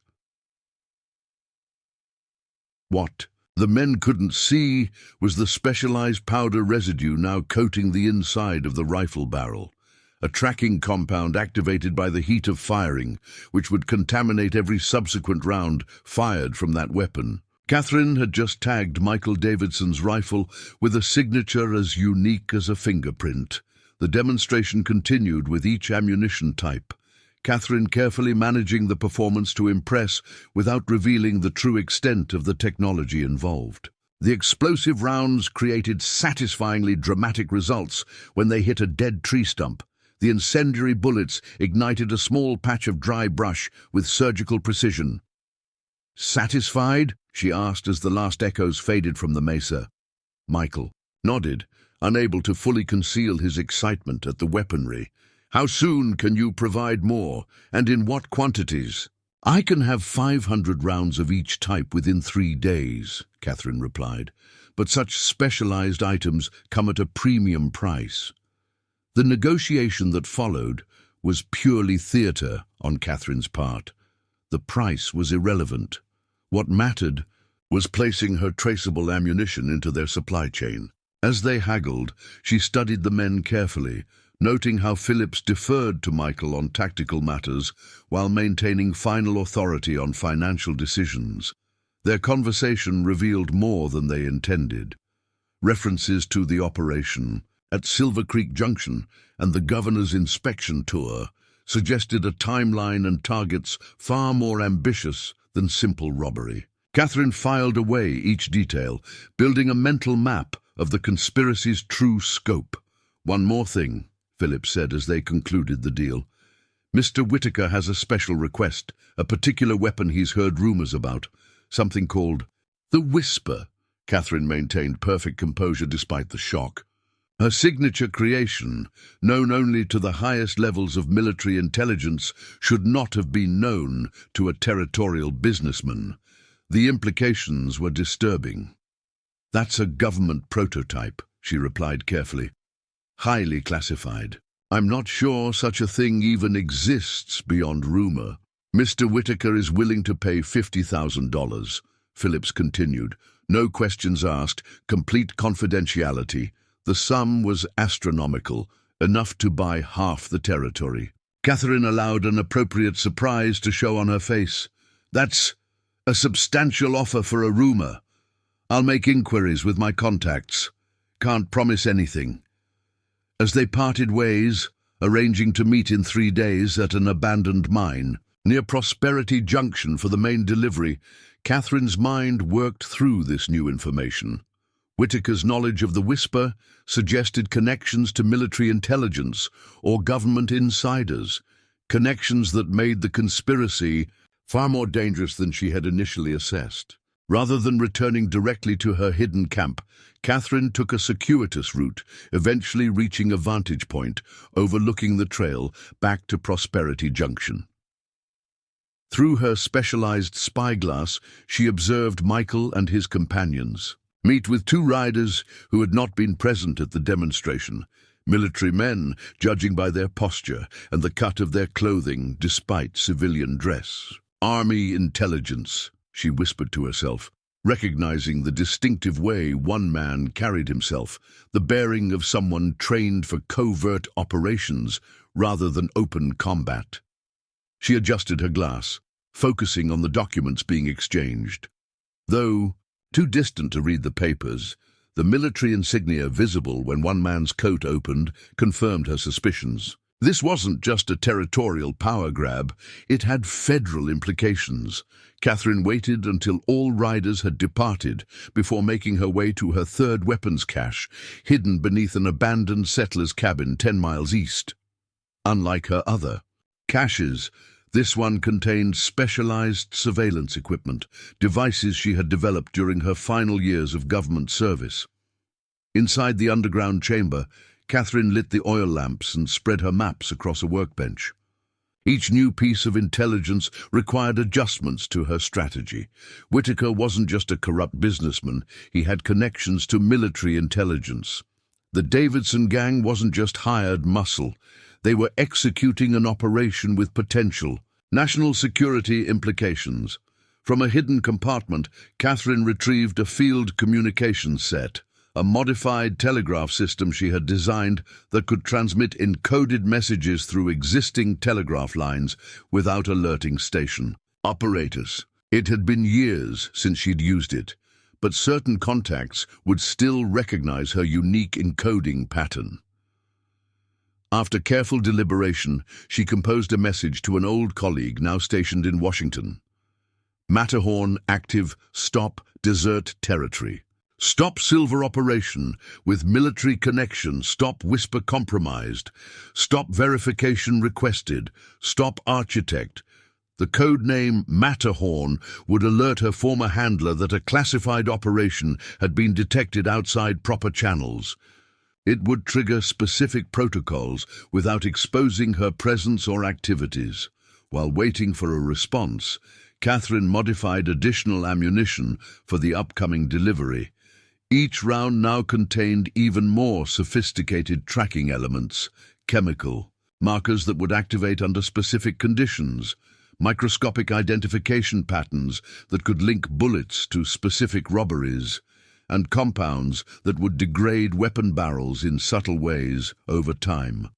S1: What the men couldn't see was the specialized powder residue now coating the inside of the rifle barrel, a tracking compound activated by the heat of firing, which would contaminate every subsequent round fired from that weapon. Catherine had just tagged Michael Davidson's rifle with a signature as unique as a fingerprint. The demonstration continued with each ammunition type, Catherine carefully managing the performance to impress without revealing the true extent of the technology involved. The explosive rounds created satisfyingly dramatic results when they hit a dead tree stump. The incendiary bullets ignited a small patch of dry brush with surgical precision. "Satisfied?" she asked as the last echoes faded from the mesa. Michael nodded, unable to fully conceal his excitement at the weaponry. "How soon can you provide more, and in what quantities?" "I can have 500 rounds of each type within 3 days," Catherine replied, "but such specialized items come at a premium price." The negotiation that followed was purely theater on Catherine's part. The price was irrelevant. What mattered was placing her traceable ammunition into their supply chain. As they haggled, she studied the men carefully, noting how Phillips deferred to Michael on tactical matters while maintaining final authority on financial decisions. Their conversation revealed more than they intended. References to the operation at Silver Creek Junction and the governor's inspection tour suggested a timeline and targets far more ambitious than simple robbery. Catherine filed away each detail, building a mental map of the conspiracy's true scope. "One more thing," Phillips said as they concluded the deal. Mr. Whitaker has a special request, a particular weapon he's heard rumors about, something called the Whisper. Catherine maintained perfect composure despite the shock. Her signature creation, known only to the highest levels of military intelligence, should not have been known to a territorial businessman. The implications were disturbing. "That's a government prototype," she replied carefully. "Highly classified. I'm not sure such a thing even exists beyond rumor." "Mr. Whitaker is willing to pay $50,000, Phillips continued. "No questions asked, complete confidentiality. The sum was astronomical, enough to buy half the territory." Catherine allowed an appropriate surprise to show on her face. "That's a substantial offer for a rumor. I'll make inquiries with my contacts. Can't promise anything." As they parted ways, arranging to meet in 3 days at an abandoned mine near Prosperity Junction for the main delivery, Catherine's mind worked through this new information. Whitaker's knowledge of the Whisper suggested connections to military intelligence or government insiders, connections that made the conspiracy far more dangerous than she had initially assessed. Rather than returning directly to her hidden camp, Catherine took a circuitous route, eventually reaching a vantage point overlooking the trail back to Prosperity Junction. Through her specialized spyglass, she observed Michael and his companions meet with 2 riders who had not been present at the demonstration, military men, judging by their posture and the cut of their clothing despite civilian dress. "Army intelligence," she whispered to herself, recognizing the distinctive way one man carried himself, the bearing of someone trained for covert operations rather than open combat. She adjusted her glass, focusing on the documents being exchanged. Though too distant to read the papers, the military insignia visible when one man's coat opened confirmed her suspicions. This wasn't just a territorial power grab, it had federal implications. Catherine waited until all riders had departed before making her way to her 3rd weapons cache, hidden beneath an abandoned settler's cabin 10 miles east. Unlike her other caches, this one contained specialized surveillance equipment, devices she had developed during her final years of government service. Inside the underground chamber, Catherine lit the oil lamps and spread her maps across a workbench. Each new piece of intelligence required adjustments to her strategy. Whitaker wasn't just a corrupt businessman, he had connections to military intelligence. The Davidson gang wasn't just hired muscle, they were executing an operation with potential national security implications. From a hidden compartment, Catherine retrieved a field communications set, a modified telegraph system she had designed that could transmit encoded messages through existing telegraph lines without alerting station operators. It had been years since she'd used it, but certain contacts would still recognize her unique encoding pattern. After careful deliberation, she composed a message to an old colleague now stationed in Washington. "Matterhorn active, stop desert territory. Stop Silver operation with military connection, stop Whisper compromised. Stop verification requested. Stop architect." The code name Matterhorn would alert her former handler that a classified operation had been detected outside proper channels. It would trigger specific protocols without exposing her presence or activities. While waiting for a response, Catherine modified additional ammunition for the upcoming delivery. Each round now contained even more sophisticated tracking elements, chemical markers that would activate under specific conditions, microscopic identification patterns that could link bullets to specific robberies, and compounds that would degrade weapon barrels in subtle ways over time.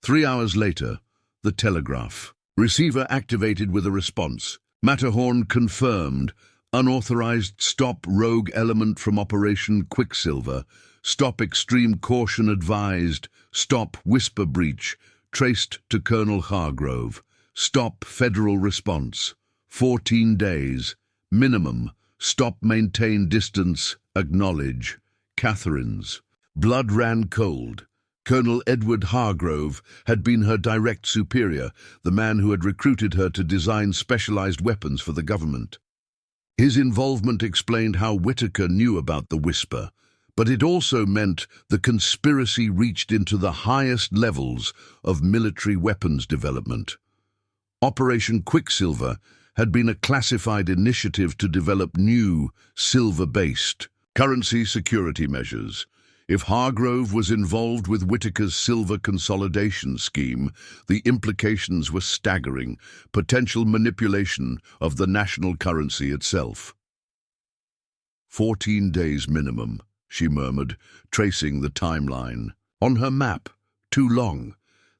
S1: 3 hours later, the telegraph. Receiver activated with a response. Matterhorn confirmed. Unauthorized stop rogue element from Operation Quicksilver. Stop extreme caution advised. Stop Whisper breach. Traced to Colonel Hargrove. Stop federal response. 14 days. Minimum. Stop maintain distance. Acknowledge. Catherine's blood ran cold. Colonel Edward Hargrove had been her direct superior, the man who had recruited her to design specialized weapons for the government. His involvement explained how Whitaker knew about the Whisper, but it also meant the conspiracy reached into the highest levels of military weapons development. Operation Quicksilver had been a classified initiative to develop new, silver-based currency security measures. If Hargrove was involved with Whitaker's silver consolidation scheme, the implications were staggering: potential manipulation of the national currency itself. 14 days minimum, she murmured, tracing the timeline. On her map, too long.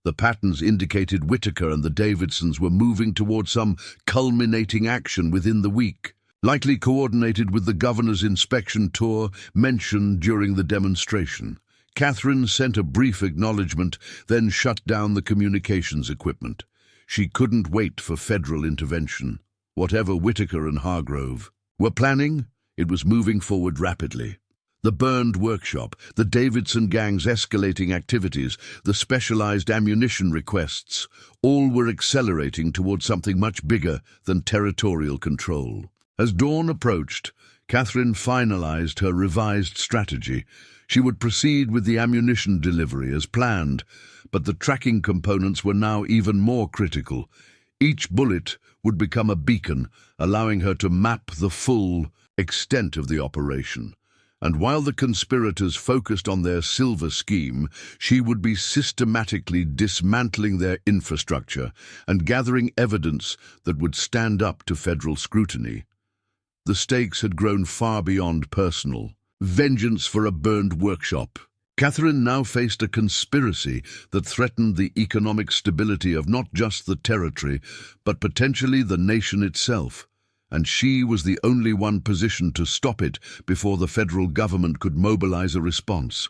S1: The patterns indicated Whitaker and the Davidsons were moving toward some culminating action within the week, likely coordinated with the governor's inspection tour mentioned during the demonstration. Catherine sent a brief acknowledgement, then shut down the communications equipment. She couldn't wait for federal intervention. Whatever Whitaker and Hargrove were planning, it was moving forward rapidly. The burned workshop, the Davidson gang's escalating activities, the specialized ammunition requests, all were accelerating toward something much bigger than territorial control. As dawn approached, Catherine finalized her revised strategy. She would proceed with the ammunition delivery as planned, but the tracking components were now even more critical. Each bullet would become a beacon, allowing her to map the full extent of the operation. And while the conspirators focused on their silver scheme, she would be systematically dismantling their infrastructure and gathering evidence that would stand up to federal scrutiny. The stakes had grown far beyond personal. Vengeance for a burned workshop. Catherine now faced a conspiracy that threatened the economic stability of not just the territory, but potentially the nation itself. And she was the only one positioned to stop it before the federal government could mobilize a response.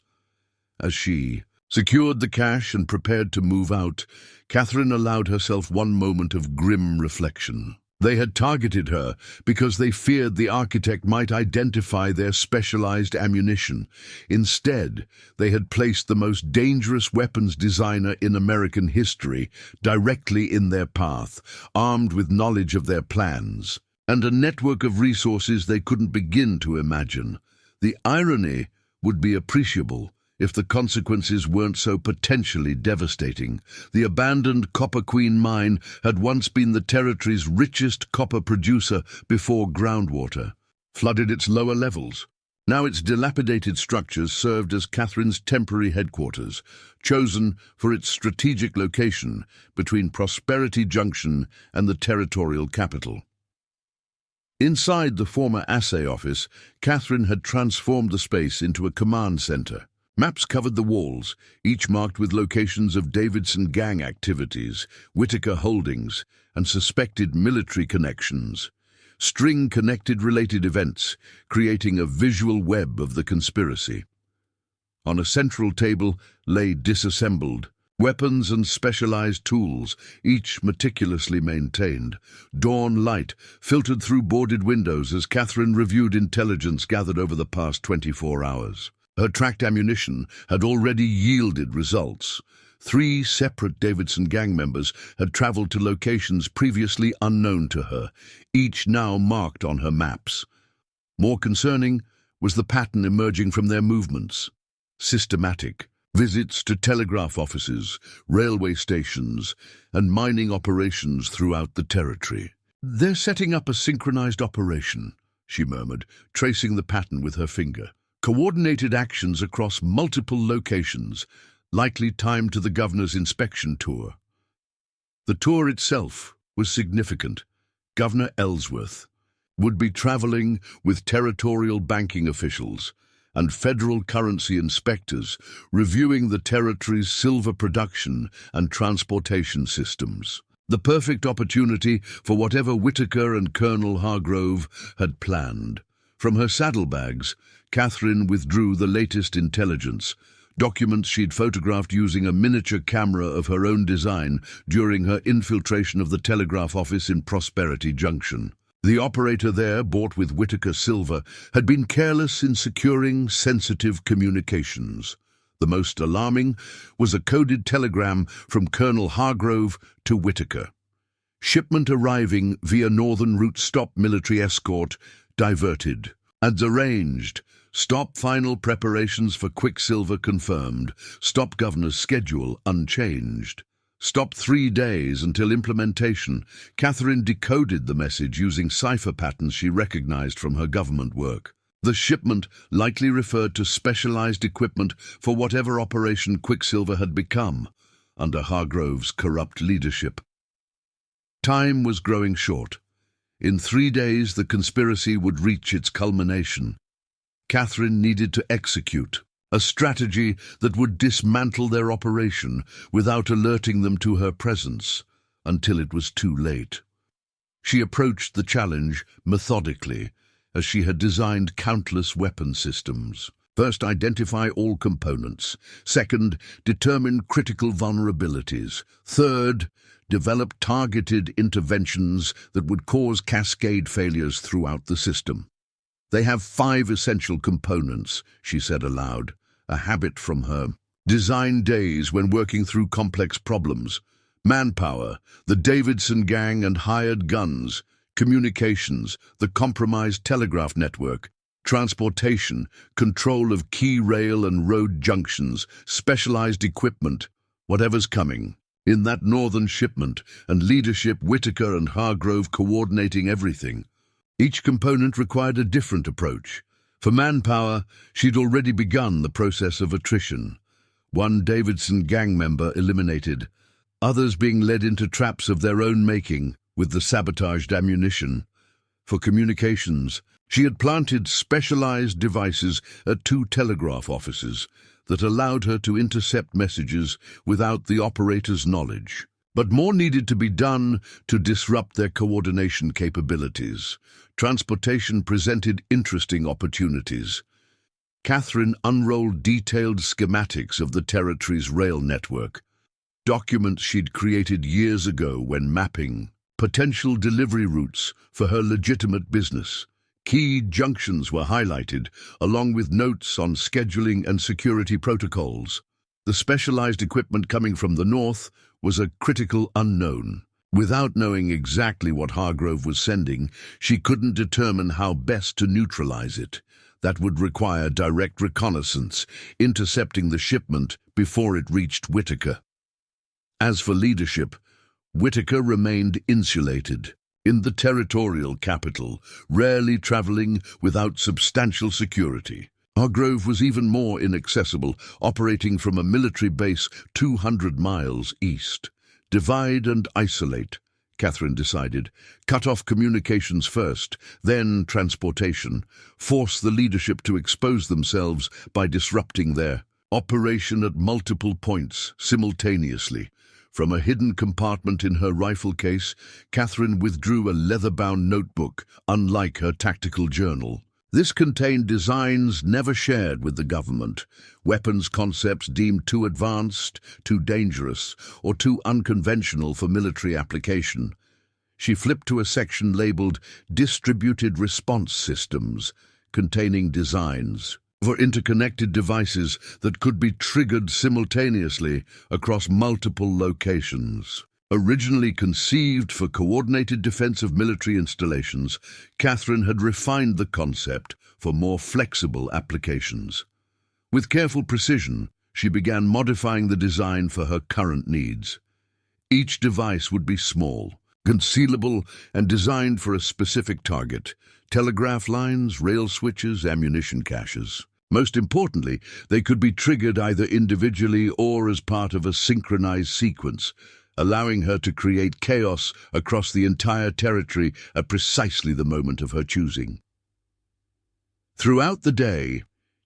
S1: As she secured the cash and prepared to move out, Catherine allowed herself one moment of grim reflection. They had targeted her because they feared the architect might identify their specialized ammunition. Instead, they had placed the most dangerous weapons designer in American history directly in their path, armed with knowledge of their plans, and a network of resources they couldn't begin to imagine. The irony would be appreciable if the consequences weren't so potentially devastating. The abandoned Copper Queen mine had once been the territory's richest copper producer before groundwater flooded its lower levels. Now its dilapidated structures served as Catherine's temporary headquarters, chosen for its strategic location between Prosperity Junction and the territorial capital. Inside the former assay office, Catherine had transformed the space into a command center. Maps covered the walls, each marked with locations of Davidson gang activities, Whitaker holdings, and suspected military connections. String connected related events, creating a visual web of the conspiracy. On a central table lay disassembled weapons and specialized tools, each meticulously maintained. Dawn light filtered through boarded windows as Catherine reviewed intelligence gathered over the past 24 hours. Her tracked ammunition had already yielded results. 3 separate Davidson gang members had traveled to locations previously unknown to her, each now marked on her maps. More concerning was the pattern emerging from their movements. Systematic. Visits to telegraph offices, railway stations, and mining operations throughout the territory. "They're setting up a synchronized operation," she murmured, tracing the pattern with her finger. "Coordinated actions across multiple locations, likely timed to the governor's inspection tour." The tour itself was significant. Governor Ellsworth would be traveling with territorial banking officials and federal currency inspectors, reviewing the territory's silver production and transportation systems. The perfect opportunity for whatever Whitaker and Colonel Hargrove had planned. From her saddlebags, Catherine withdrew the latest intelligence, documents she'd photographed using a miniature camera of her own design during her infiltration of the telegraph office in Prosperity Junction. The operator there, bought with Whitaker silver, had been careless in securing sensitive communications. The most alarming was a coded telegram from Colonel Hargrove to Whitaker. Shipment arriving via Northern Route stop military escort diverted. As arranged. Stop final preparations for Quicksilver confirmed. Stop governor's schedule unchanged. Stop 3 days until implementation. Catherine decoded the message using cipher patterns she recognized from her government work. The shipment likely referred to specialized equipment for whatever operation Quicksilver had become under Hargrove's corrupt leadership. Time was growing short. In 3 days, the conspiracy would reach its culmination. Catherine needed to execute a strategy that would dismantle their operation without alerting them to her presence until it was too late. She approached the challenge methodically, as she had designed countless weapon systems. First, identify all components. Second, determine critical vulnerabilities. Third, develop targeted interventions that would cause cascade failures throughout the system. They have 5 essential components, she said aloud, a habit from her design days when working through complex problems. Manpower, the Davidson gang and hired guns. Communications, the compromised telegraph network. Transportation, control of key rail and road junctions. Specialized equipment, whatever's coming. In that northern shipment, and leadership, Whitaker and Hargrove coordinating everything. Each component required a different approach. For manpower, she'd already begun the process of attrition. One Davidson gang member eliminated, others being led into traps of their own making with the sabotaged ammunition. For communications, she had planted specialized devices at 2 telegraph offices that allowed her to intercept messages without the operator's knowledge. But more needed to be done to disrupt their coordination capabilities. Transportation presented interesting opportunities. Catherine unrolled detailed schematics of the territory's rail network, documents she'd created years ago when mapping potential delivery routes for her legitimate business. Key junctions were highlighted, along with notes on scheduling and security protocols. The specialized equipment coming from the north was a critical unknown. Without knowing exactly what Hargrove was sending, she couldn't determine how best to neutralize it. That would require direct reconnaissance, intercepting the shipment before it reached Whitaker. As for leadership, Whitaker remained insulated. In the territorial capital, rarely traveling without substantial security. Hargrove was even more inaccessible, operating from a military base 200 miles east. Divide and isolate, Catherine decided. Cut off communications first, then transportation. Force the leadership to expose themselves by disrupting their operation at multiple points simultaneously. From a hidden compartment in her rifle case, Catherine withdrew a leather-bound notebook, unlike her tactical journal. This contained designs never shared with the government, weapons concepts deemed too advanced, too dangerous, or too unconventional for military application. She flipped to a section labeled Distributed Response Systems, containing designs for interconnected devices that could be triggered simultaneously across multiple locations. Originally conceived for coordinated defense of military installations, Catherine had refined the concept for more flexible applications. With careful precision, she began modifying the design for her current needs. Each device would be small, concealable, and designed for a specific target: telegraph lines, rail switches, ammunition caches. Most importantly, they could be triggered either individually or as part of a synchronized sequence, allowing her to create chaos across the entire territory at precisely the moment of her choosing. Throughout the day,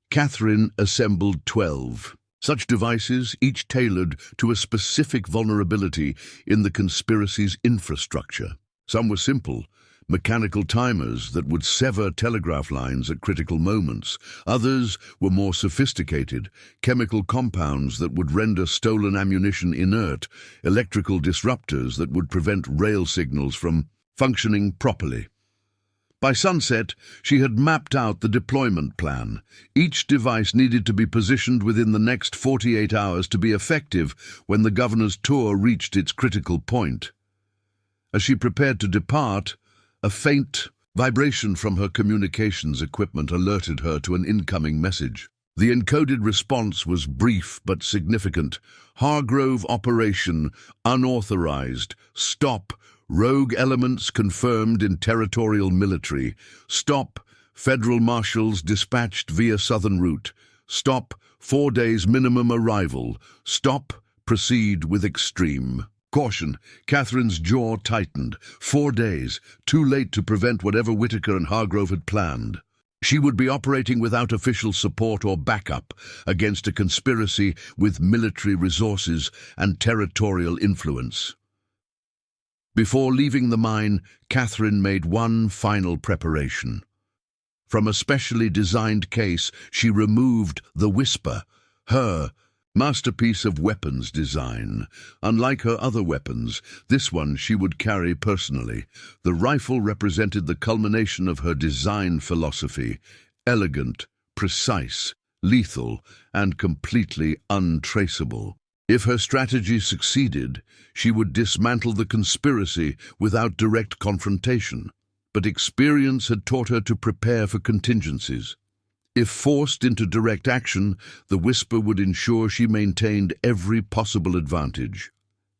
S1: Catherine assembled 12 such devices, each tailored to a specific vulnerability in the conspiracy's infrastructure. Some were simple, mechanical timers that would sever telegraph lines at critical moments. Others were more sophisticated, chemical compounds that would render stolen ammunition inert, electrical disruptors that would prevent rail signals from functioning properly. By sunset, she had mapped out the deployment plan. Each device needed to be positioned within the next 48 hours to be effective when the governor's tour reached its critical point. As she prepared to depart, a faint vibration from her communications equipment alerted her to an incoming message. The encoded response was brief but significant. Hargrove operation unauthorized. Stop. Rogue elements confirmed in territorial military. Stop. Federal marshals dispatched via southern route. Stop. 4 days minimum arrival. Stop. Proceed with extreme caution. Catherine's jaw tightened. 4 days. Too late to prevent whatever Whitaker and Hargrove had planned. She would be operating without official support or backup against a conspiracy with military resources and territorial influence. Before leaving the mine, Catherine made one final preparation. From a specially designed case, she removed the Whisper, her masterpiece of weapons design. Unlike her other weapons, this one she would carry personally. The rifle represented the culmination of her design philosophy: elegant, precise, lethal, and completely untraceable. If her strategy succeeded, she would dismantle the conspiracy without direct confrontation. But experience had taught her to prepare for contingencies. If forced into direct action, the Whisper would ensure she maintained every possible advantage.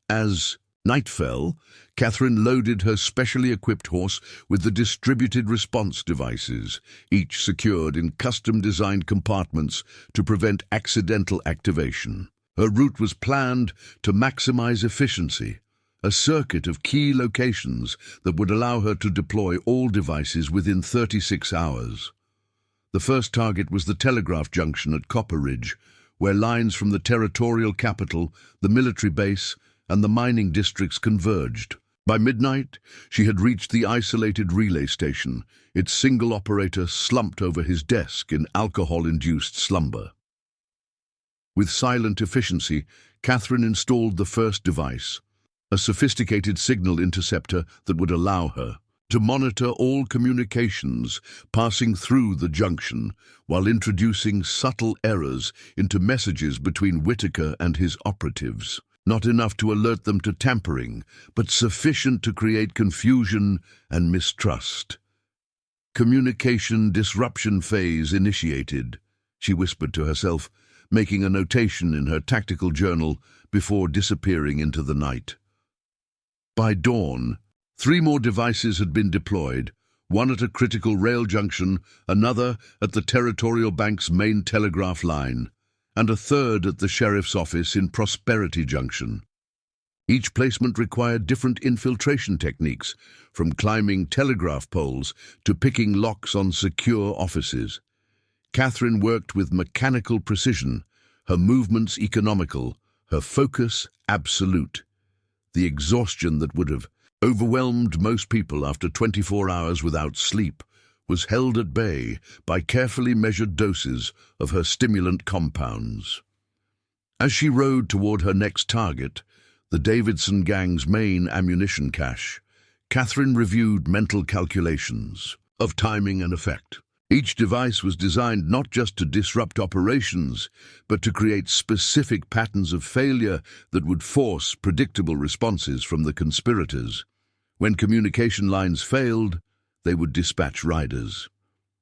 S1: As night fell, Catherine loaded her specially equipped horse with the distributed response devices, each secured in custom-designed compartments to prevent accidental activation. Her route was planned to maximize efficiency, a circuit of key locations that would allow her to deploy all devices within 36 hours. The first target was the telegraph junction at Copper Ridge, where lines from the territorial capital, the military base, and the mining districts converged. By midnight, she had reached the isolated relay station, its single operator slumped over his desk in alcohol-induced slumber. With silent efficiency, Catherine installed the first device, a sophisticated signal interceptor that would allow her to monitor all communications passing through the junction while introducing subtle errors into messages between Whitaker and his operatives. Not enough to alert them to tampering, but sufficient to create confusion and mistrust. Communication disruption phase initiated, she whispered to herself, making a notation in her tactical journal before disappearing into the night. By dawn, 3 more devices had been deployed, one at a critical rail junction, another at the Territorial Bank's main telegraph line, and a third at the sheriff's office in Prosperity Junction. Each placement required different infiltration techniques, from climbing telegraph poles to picking locks on secure offices. Catherine worked with mechanical precision, her movements economical, her focus absolute. The exhaustion that would have overwhelmed most people after 24 hours without sleep was held at bay by carefully measured doses of her stimulant compounds. As she rode toward her next target, the Davidson gang's main ammunition cache, Catherine reviewed mental calculations of timing and effect. Each device was designed not just to disrupt operations, but to create specific patterns of failure that would force predictable responses from the conspirators. When communication lines failed, they would dispatch riders.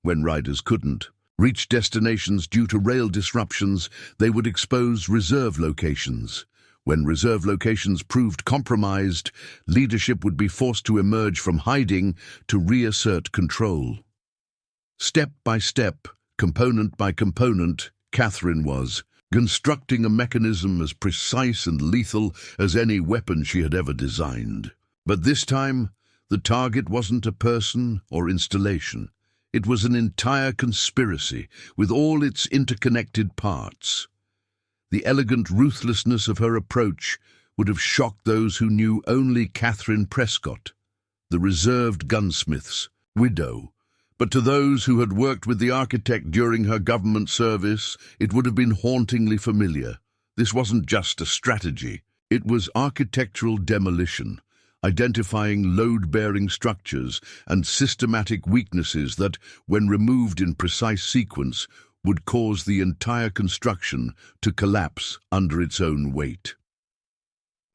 S1: When riders couldn't reach destinations due to rail disruptions, they would expose reserve locations. When reserve locations proved compromised, leadership would be forced to emerge from hiding to reassert control. Step by step, component by component, Catherine was constructing a mechanism as precise and lethal as any weapon she had ever designed. But this time, the target wasn't a person or installation. It was an entire conspiracy, with all its interconnected parts. The elegant ruthlessness of her approach would have shocked those who knew only Catherine Prescott, the reserved gunsmith's widow. But to those who had worked with the architect during her government service, it would have been hauntingly familiar. This wasn't just a strategy. It was architectural demolition, identifying load-bearing structures and systematic weaknesses that, when removed in precise sequence, would cause the entire construction to collapse under its own weight.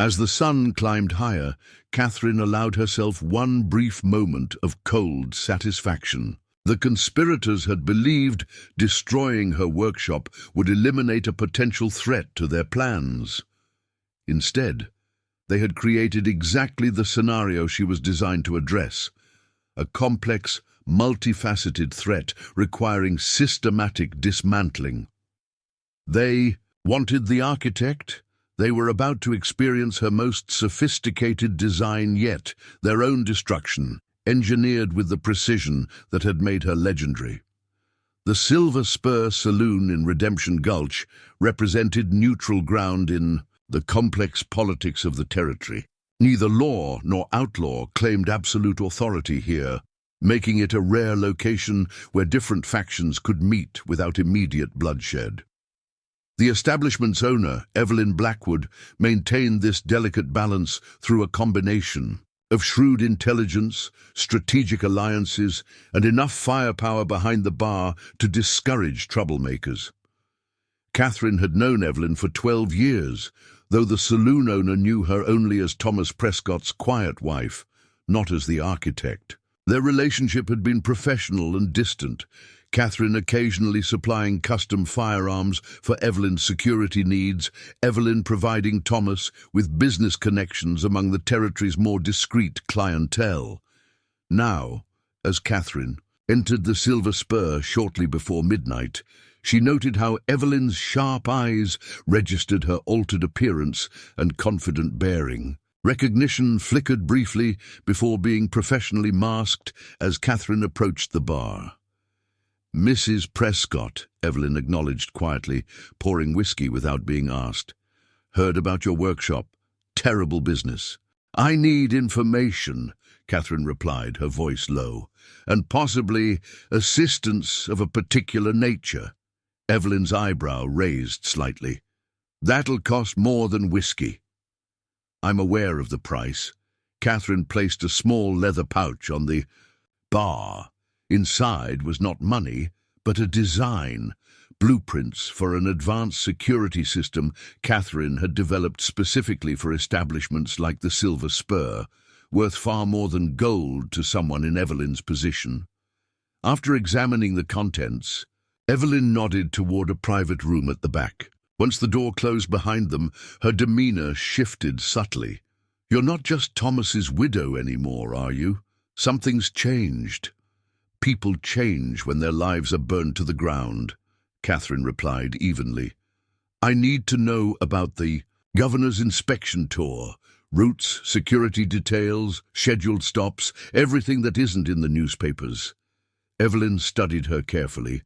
S1: As the sun climbed higher, Catherine allowed herself one brief moment of cold satisfaction. The conspirators had believed destroying her workshop would eliminate a potential threat to their plans. Instead, they had created exactly the scenario she was designed to address, a complex, multifaceted threat requiring systematic dismantling. They wanted the architect. They were about to experience her most sophisticated design yet, their own destruction, engineered with the precision that had made her legendary. The Silver Spur Saloon in Redemption Gulch represented neutral ground in the complex politics of the territory. Neither law nor outlaw claimed absolute authority here, making it a rare location where different factions could meet without immediate bloodshed. The establishment's owner, Evelyn Blackwood, maintained this delicate balance through a combination of shrewd intelligence, strategic alliances, and enough firepower behind the bar to discourage troublemakers. Catherine had known Evelyn for 12 years, though the saloon owner knew her only as Thomas Prescott's quiet wife, not as the architect. Their relationship had been professional and distant, Catherine occasionally supplying custom firearms for Evelyn's security needs, Evelyn providing Thomas with business connections among the territory's more discreet clientele. Now, as Catherine entered the Silver Spur shortly before midnight, she noted how Evelyn's sharp eyes registered her altered appearance and confident bearing. Recognition flickered briefly before being professionally masked as Catherine approached the bar. "Mrs. Prescott," Evelyn acknowledged quietly, pouring whiskey without being asked. "Heard about your workshop. Terrible business." "I need information," Catherine replied, her voice low, "and possibly assistance of a particular nature." Evelyn's eyebrow raised slightly. "That'll cost more than whiskey." "I'm aware of the price." Catherine placed a small leather pouch on the bar. Inside was not money, but a design, blueprints for an advanced security system Catherine had developed specifically for establishments like the Silver Spur, worth far more than gold to someone in Evelyn's position. After examining the contents, Evelyn nodded toward a private room at the back. Once the door closed behind them, her demeanor shifted subtly. "You're not just Thomas's widow anymore, are you? Something's changed." "People change when their lives are burned to the ground," Catherine replied evenly. "I need to know about the governor's inspection tour, routes, security details, scheduled stops, everything that isn't in the newspapers." Evelyn studied her carefully.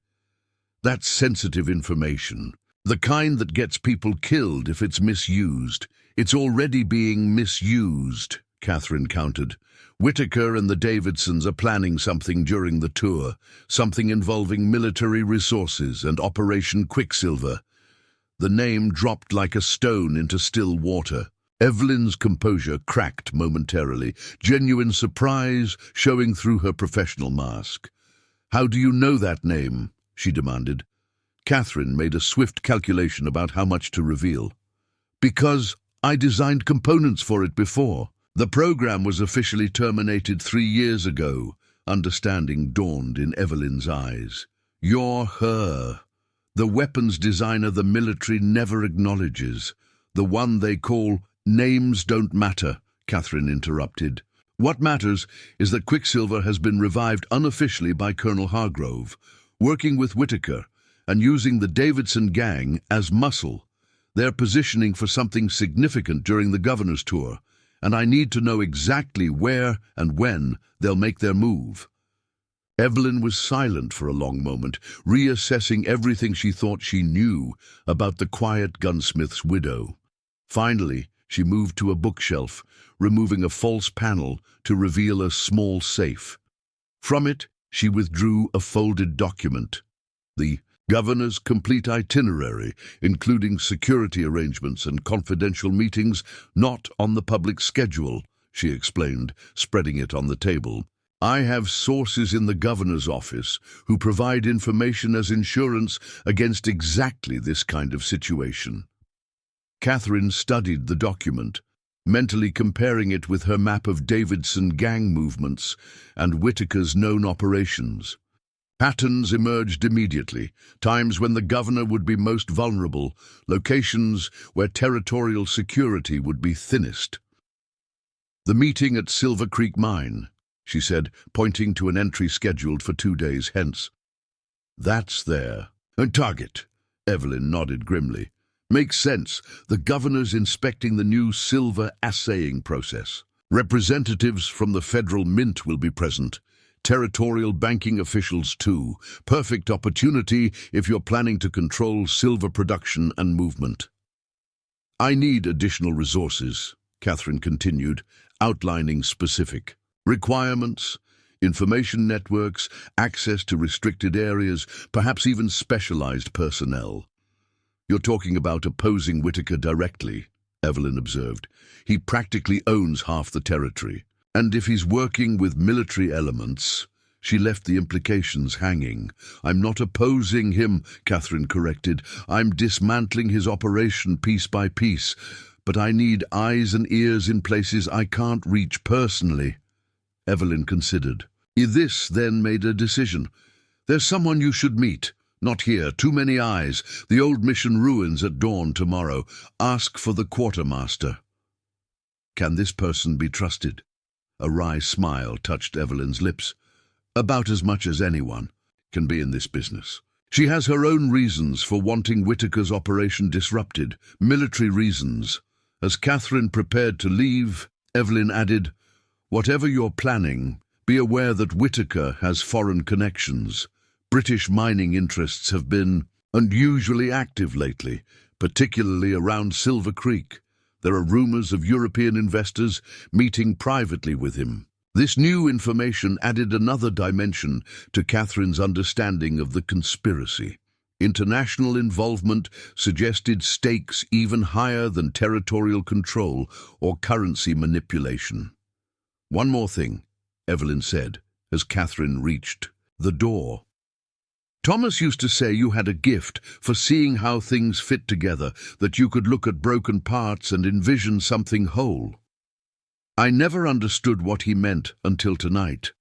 S1: "That's sensitive information. The kind that gets people killed if it's misused. It's already being misused," Catherine countered. "Whitaker and the Davidsons are planning something during the tour, something involving military resources and Operation Quicksilver." The name dropped like a stone into still water. Evelyn's composure cracked momentarily, genuine surprise showing through her professional mask. "How do you know that name?" she demanded. Catherine made a swift calculation about how much to reveal. "Because I designed components for it before. The program was officially terminated 3 years ago." Understanding dawned in Evelyn's eyes. "You're her. The weapons designer the military never acknowledges. The one they call names don't matter," Catherine interrupted. "What matters is that Quicksilver has been revived unofficially by Colonel Hargrove, working with Whitaker and using the Davidson gang as muscle. They're positioning for something significant during the governor's tour, and I need to know exactly where and when they'll make their move." Evelyn was silent for a long moment, reassessing everything she thought she knew about the quiet gunsmith's widow. Finally, she moved to a bookshelf, removing a false panel to reveal a small safe. From it, she withdrew a folded document. The governor's complete itinerary, including security arrangements and confidential meetings not on the public schedule, she explained, spreading it on the table. I have sources in the governor's office who provide information as insurance against exactly this kind of situation. Catherine studied the document, mentally comparing it with her map of Davidson gang movements and Whitaker's known operations. Patterns emerged immediately, times when the governor would be most vulnerable, locations where territorial security would be thinnest. The meeting at Silver Creek Mine, she said, pointing to an entry scheduled for 2 days hence. That's there. Target. Evelyn nodded grimly. Makes sense. The governor's inspecting the new silver assaying process. Representatives from the federal mint will be present. Territorial banking officials too. Perfect opportunity if you're planning to control silver production and movement. I need additional resources, Catherine continued, outlining specific requirements, information networks, access to restricted areas, perhaps even specialized personnel. You're talking about opposing Whitaker directly, Evelyn observed. He practically owns half the territory. And if he's working with military elements, she left the implications hanging. I'm not opposing him, Catherine corrected. I'm dismantling his operation piece by piece. But I need eyes and ears in places I can't reach personally. Evelyn considered. This then made a decision. There's someone you should meet. Not here, too many eyes. The old mission ruins at dawn tomorrow. Ask for the quartermaster. Can this person be trusted? A wry smile touched Evelyn's lips. About as much as anyone can be in this business. She has her own reasons for wanting Whitaker's operation disrupted, military reasons. As Catherine prepared to leave, Evelyn added, whatever you're planning, be aware that Whitaker has foreign connections. British mining interests have been unusually active lately, particularly around Silver Creek. There are rumors of European investors meeting privately with him. This new information added another dimension to Catherine's understanding of the conspiracy. International involvement suggested stakes even higher than territorial control or currency manipulation. One more thing, Evelyn said, as Catherine reached the door. Thomas used to say you had a gift for seeing how things fit together, that you could look at broken parts and envision something whole. I never understood what he meant until tonight.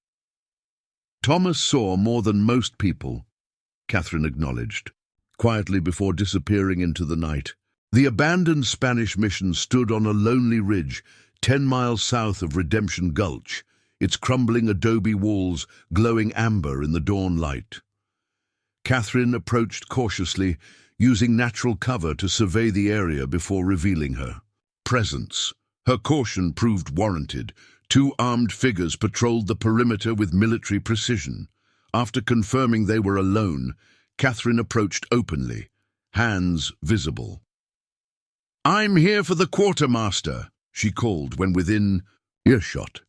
S1: Thomas saw more than most people, Catherine acknowledged, quietly before disappearing into the night. The abandoned Spanish mission stood on a lonely ridge, 10 miles south of Redemption Gulch, its crumbling adobe walls glowing amber in the dawn light. Catherine approached cautiously, using natural cover to survey the area before revealing her presence. Her caution proved warranted. 2 armed figures patrolled the perimeter with military precision. After confirming they were alone, Catherine approached openly, hands visible. I'm here for the quartermaster, she called when within earshot.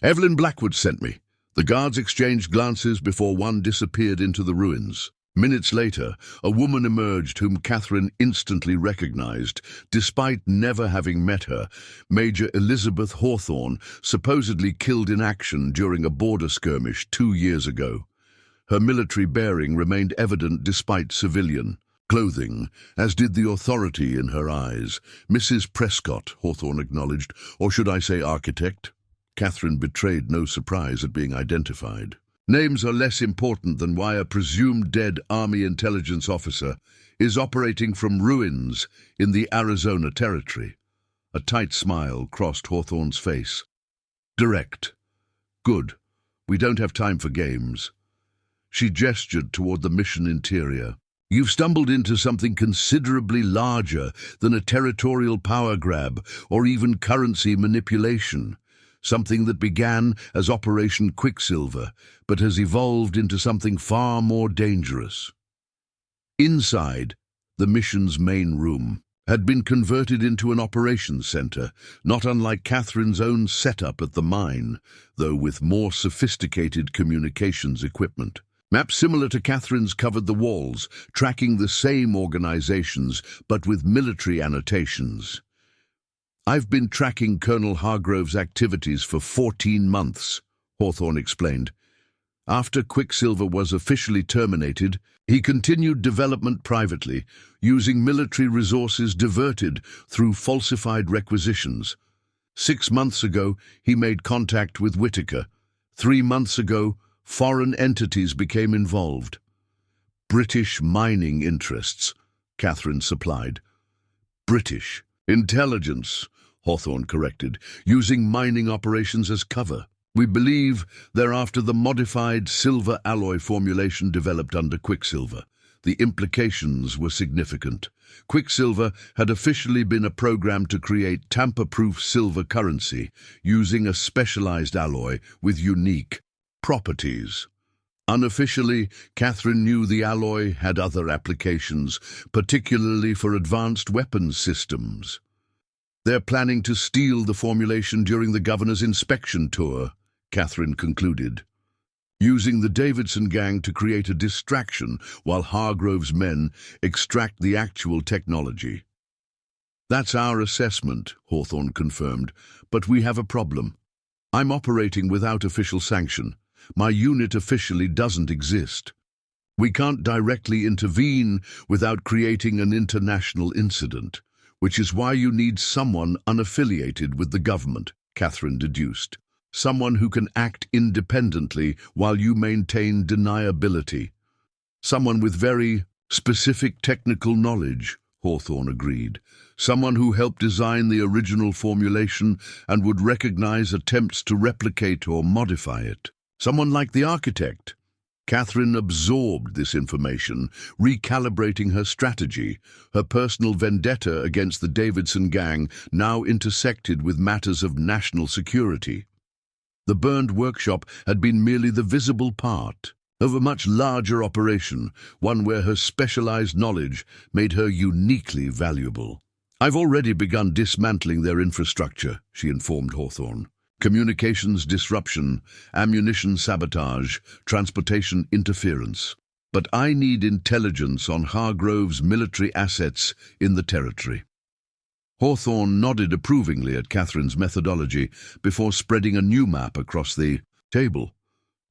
S1: Evelyn Blackwood sent me. The guards exchanged glances before one disappeared into the ruins. Minutes later, a woman emerged whom Catherine instantly recognized, despite never having met her, Major Elizabeth Hawthorne, supposedly killed in action during a border skirmish 2 years ago. Her military bearing remained evident despite civilian clothing, as did the authority in her eyes. Mrs. Prescott, Hawthorne acknowledged, or should I say architect? Catherine betrayed no surprise at being identified. Names are less important than why a presumed dead Army intelligence officer is operating from ruins in the Arizona Territory. A tight smile crossed Hawthorne's face. Direct. Good. We don't have time for games. She gestured toward the mission interior. You've stumbled into something considerably larger than a territorial power grab or even currency manipulation. Something that began as Operation Quicksilver, but has evolved into something far more dangerous. Inside, the mission's main room had been converted into an operations center, not unlike Catherine's own setup at the mine, though with more sophisticated communications equipment. Maps similar to Catherine's covered the walls, tracking the same organizations, but with military annotations. I've been tracking Colonel Hargrove's activities for 14 months, Hawthorne explained. After Quicksilver was officially terminated, he continued development privately, using military resources diverted through falsified requisitions. 6 months ago, he made contact with Whitaker. 3 months ago, foreign entities became involved. British mining interests, Catherine supplied. British intelligence, Hawthorne corrected, using mining operations as cover. We believe they're after the modified silver alloy formulation developed under Quicksilver. The implications were significant. Quicksilver had officially been a program to create tamper-proof silver currency using a specialized alloy with unique properties. Unofficially, Catherine knew the alloy had other applications, particularly for advanced weapons systems. They're planning to steal the formulation during the governor's inspection tour, Catherine concluded, using the Davidson gang to create a distraction while Hargrove's men extract the actual technology. That's our assessment, Hawthorne confirmed, but we have a problem. I'm operating without official sanction. My unit officially doesn't exist. We can't directly intervene without creating an international incident, which is why you need someone unaffiliated with the government, Catherine deduced. Someone who can act independently while you maintain deniability. Someone with very specific technical knowledge, Hawthorne agreed. Someone who helped design the original formulation and would recognize attempts to replicate or modify it. Someone like the architect. Catherine absorbed this information, recalibrating her strategy. Her personal vendetta against the Davidson gang now intersected with matters of national security. The burned workshop had been merely the visible part of a much larger operation, one where her specialized knowledge made her uniquely valuable. I've already begun dismantling their infrastructure, she informed Hawthorne. Communications disruption, ammunition sabotage, transportation interference. But I need intelligence on Hargrove's military assets in the territory. Hawthorne nodded approvingly at Catherine's methodology before spreading a new map across the table.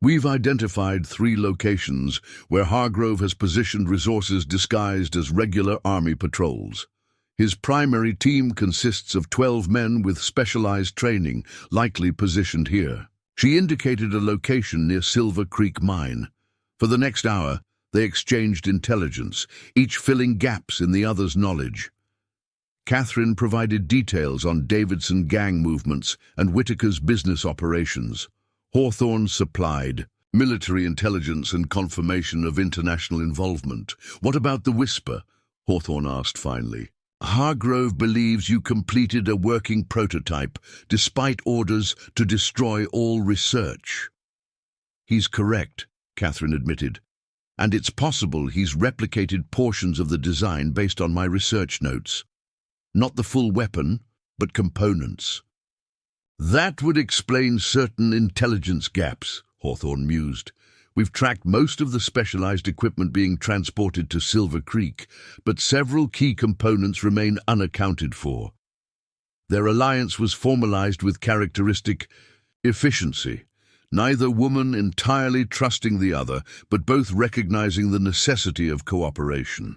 S1: We've identified 3 locations where Hargrove has positioned resources disguised as regular army patrols. His primary team consists of 12 men with specialized training, likely positioned here. She indicated a location near Silver Creek Mine. For the next hour, they exchanged intelligence, each filling gaps in the other's knowledge. Catherine provided details on Davidson gang movements and Whitaker's business operations. Hawthorne supplied military intelligence and confirmation of international involvement. What about the Whisper? Hawthorne asked finally. Hargrove believes you completed a working prototype despite orders to destroy all research. He's correct, Catherine admitted, and it's possible he's replicated portions of the design based on my research notes. Not the full weapon, but components. That would explain certain intelligence gaps, Hawthorne mused. We've tracked most of the specialized equipment being transported to Silver Creek, but several key components remain unaccounted for. Their alliance was formalized with characteristic efficiency, neither woman entirely trusting the other, but both recognizing the necessity of cooperation.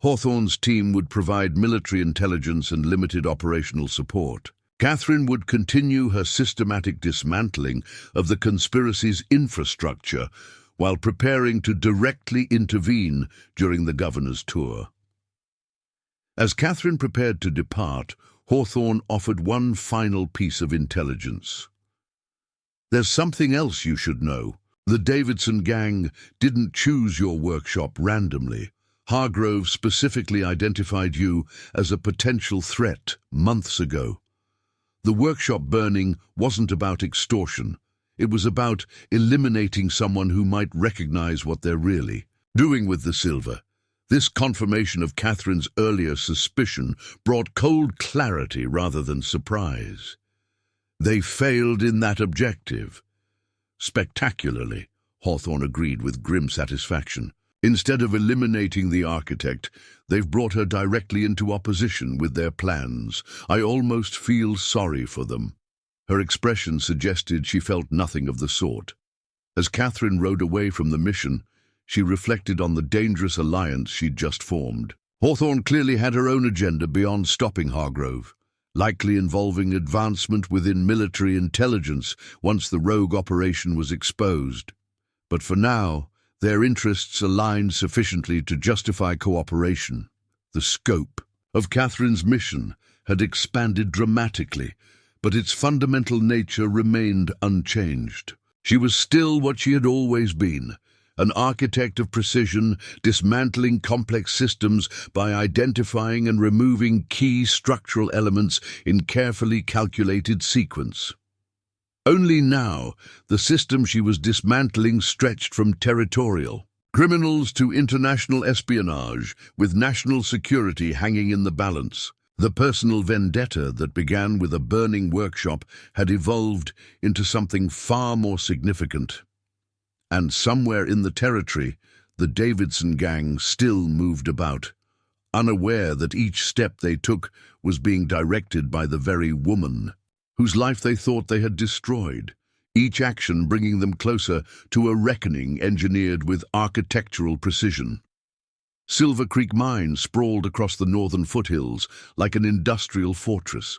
S1: Hawthorne's team would provide military intelligence and limited operational support. Catherine would continue her systematic dismantling of the conspiracy's infrastructure while preparing to directly intervene during the governor's tour. As Catherine prepared to depart, Hawthorne offered one final piece of intelligence. There's something else you should know. The Davidson gang didn't choose your workshop randomly. Hargrove specifically identified you as a potential threat months ago. The workshop burning wasn't about extortion. It was about eliminating someone who might recognize what they're really doing with the silver. This confirmation of Catherine's earlier suspicion brought cold clarity rather than surprise. They failed in that objective. Spectacularly, Hawthorne agreed with grim satisfaction. Instead of eliminating the architect, they've brought her directly into opposition with their plans. I almost feel sorry for them." Her expression suggested she felt nothing of the sort. As Catherine rode away from the mission, she reflected on the dangerous alliance she'd just formed. Hawthorne clearly had her own agenda beyond stopping Hargrove, likely involving advancement within military intelligence once the rogue operation was exposed. But for now, their interests aligned sufficiently to justify cooperation. The scope of Catherine's mission had expanded dramatically, but its fundamental nature remained unchanged. She was still what she had always been, an architect of precision, dismantling complex systems by identifying and removing key structural elements in carefully calculated sequence. Only now, the system she was dismantling stretched from territorial criminals to international espionage, with national security hanging in the balance. The personal vendetta that began with a burning workshop had evolved into something far more significant. And somewhere in the territory, the Davidson gang still moved about, unaware that each step they took was being directed by the very woman whose life they thought they had destroyed, each action bringing them closer to a reckoning engineered with architectural precision. Silver Creek Mine sprawled across the northern foothills like an industrial fortress.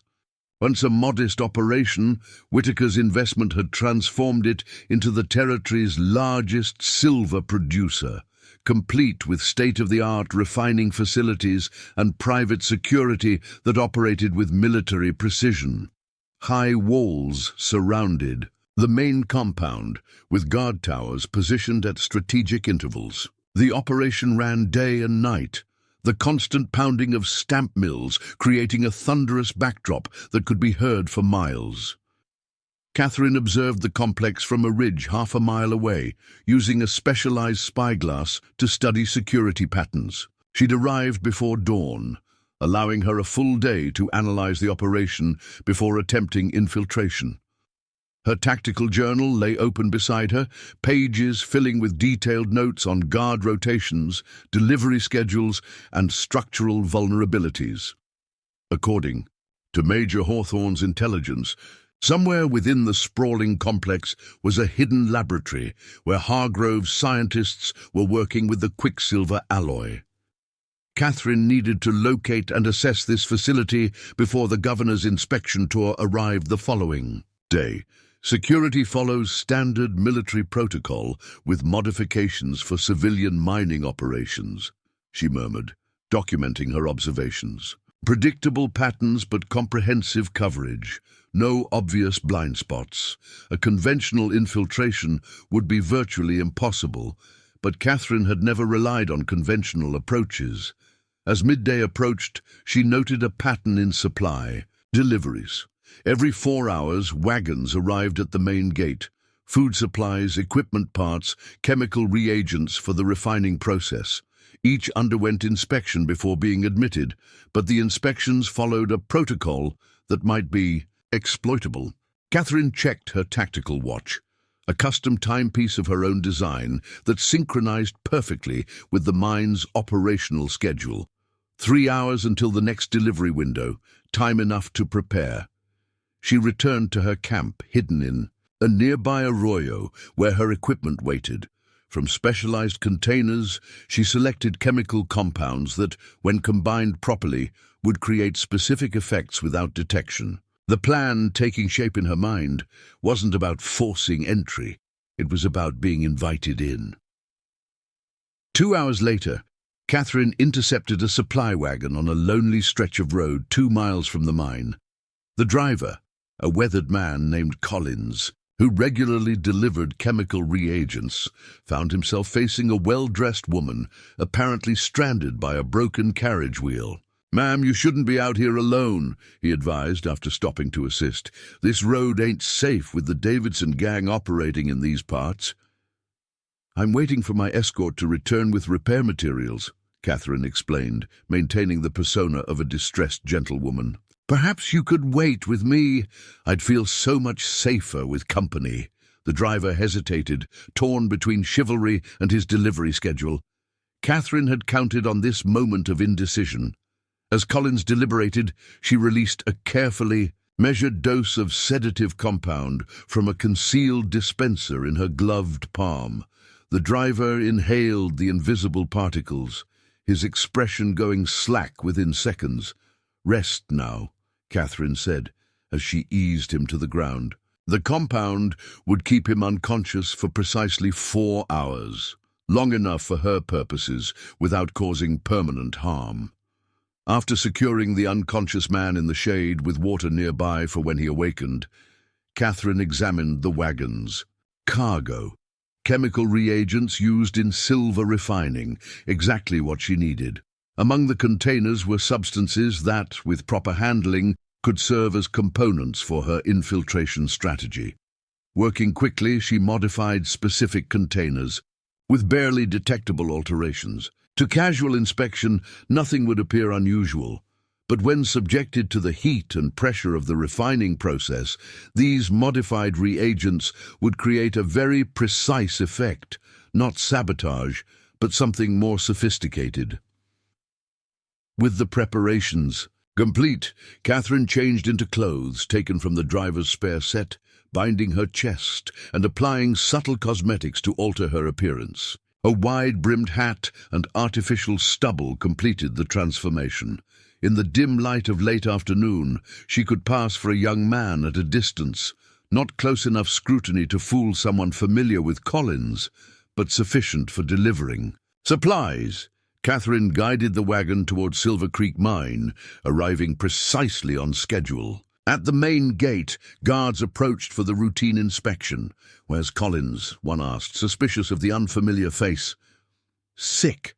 S1: Once a modest operation, Whitaker's investment had transformed it into the territory's largest silver producer, complete with state-of-the-art refining facilities and private security that operated with military precision. High walls surrounded the main compound, with guard towers positioned at strategic intervals. The operation ran day and night, the constant pounding of stamp mills creating a thunderous backdrop that could be heard for miles. Catherine observed the complex from a ridge half a mile away, using a specialized spyglass to study security patterns. She'd arrived before dawn, allowing her a full day to analyze the operation before attempting infiltration. Her tactical journal lay open beside her, pages filling with detailed notes on guard rotations, delivery schedules, and structural vulnerabilities. According to Major Hawthorne's intelligence, somewhere within the sprawling complex was a hidden laboratory where Hargrove's scientists were working with the quicksilver alloy. Catherine needed to locate and assess this facility before the governor's inspection tour arrived the following day. Security follows standard military protocol with modifications for civilian mining operations, she murmured, documenting her observations. Predictable patterns but comprehensive coverage. No obvious blind spots. A conventional infiltration would be virtually impossible, but Catherine had never relied on conventional approaches. As midday approached, she noted a pattern in supply. Deliveries. Every 4 hours, wagons arrived at the main gate. Food supplies, equipment parts, chemical reagents for the refining process. Each underwent inspection before being admitted, but the inspections followed a protocol that might be exploitable. Catherine checked her tactical watch, a custom timepiece of her own design that synchronized perfectly with the mine's operational schedule. 3 hours until the next delivery window, time enough to prepare. She returned to her camp, hidden in a nearby arroyo where her equipment waited. From specialized containers, she selected chemical compounds that, when combined properly, would create specific effects without detection. The plan, taking shape in her mind, wasn't about forcing entry. It was about being invited in. 2 hours later, Catherine intercepted a supply wagon on a lonely stretch of road 2 miles from the mine. The driver, a weathered man named Collins, who regularly delivered chemical reagents, found himself facing a well-dressed woman, apparently stranded by a broken carriage wheel. "Ma'am, you shouldn't be out here alone," he advised after stopping to assist. "This road ain't safe with the Davidson gang operating in these parts." "I'm waiting for my escort to return with repair materials," Catherine explained, maintaining the persona of a distressed gentlewoman. "Perhaps you could wait with me. I'd feel so much safer with company." The driver hesitated, torn between chivalry and his delivery schedule. Catherine had counted on this moment of indecision. As Collins deliberated, she released a carefully measured dose of sedative compound from a concealed dispenser in her gloved palm. The driver inhaled the invisible particles, his expression going slack within seconds. "Rest now," Catherine said, as she eased him to the ground. The compound would keep him unconscious for precisely 4 hours, long enough for her purposes without causing permanent harm. After securing the unconscious man in the shade with water nearby for when he awakened, Catherine examined the wagons. Cargo. Chemical reagents used in silver refining, exactly what she needed. Among the containers were substances that, with proper handling, could serve as components for her infiltration strategy. Working quickly, she modified specific containers, with barely detectable alterations. To casual inspection, nothing would appear unusual, but when subjected to the heat and pressure of the refining process, these modified reagents would create a very precise effect, not sabotage, but something more sophisticated. With the preparations complete, Catherine changed into clothes taken from the driver's spare set, binding her chest and applying subtle cosmetics to alter her appearance. A wide-brimmed hat and artificial stubble completed the transformation. In the dim light of late afternoon, she could pass for a young man at a distance, not close enough scrutiny to fool someone familiar with Collins, but sufficient for delivering supplies. Catherine guided the wagon toward Silver Creek Mine, arriving precisely on schedule. At the main gate, guards approached for the routine inspection. "Where's Collins?" one asked, suspicious of the unfamiliar face. "Sick,"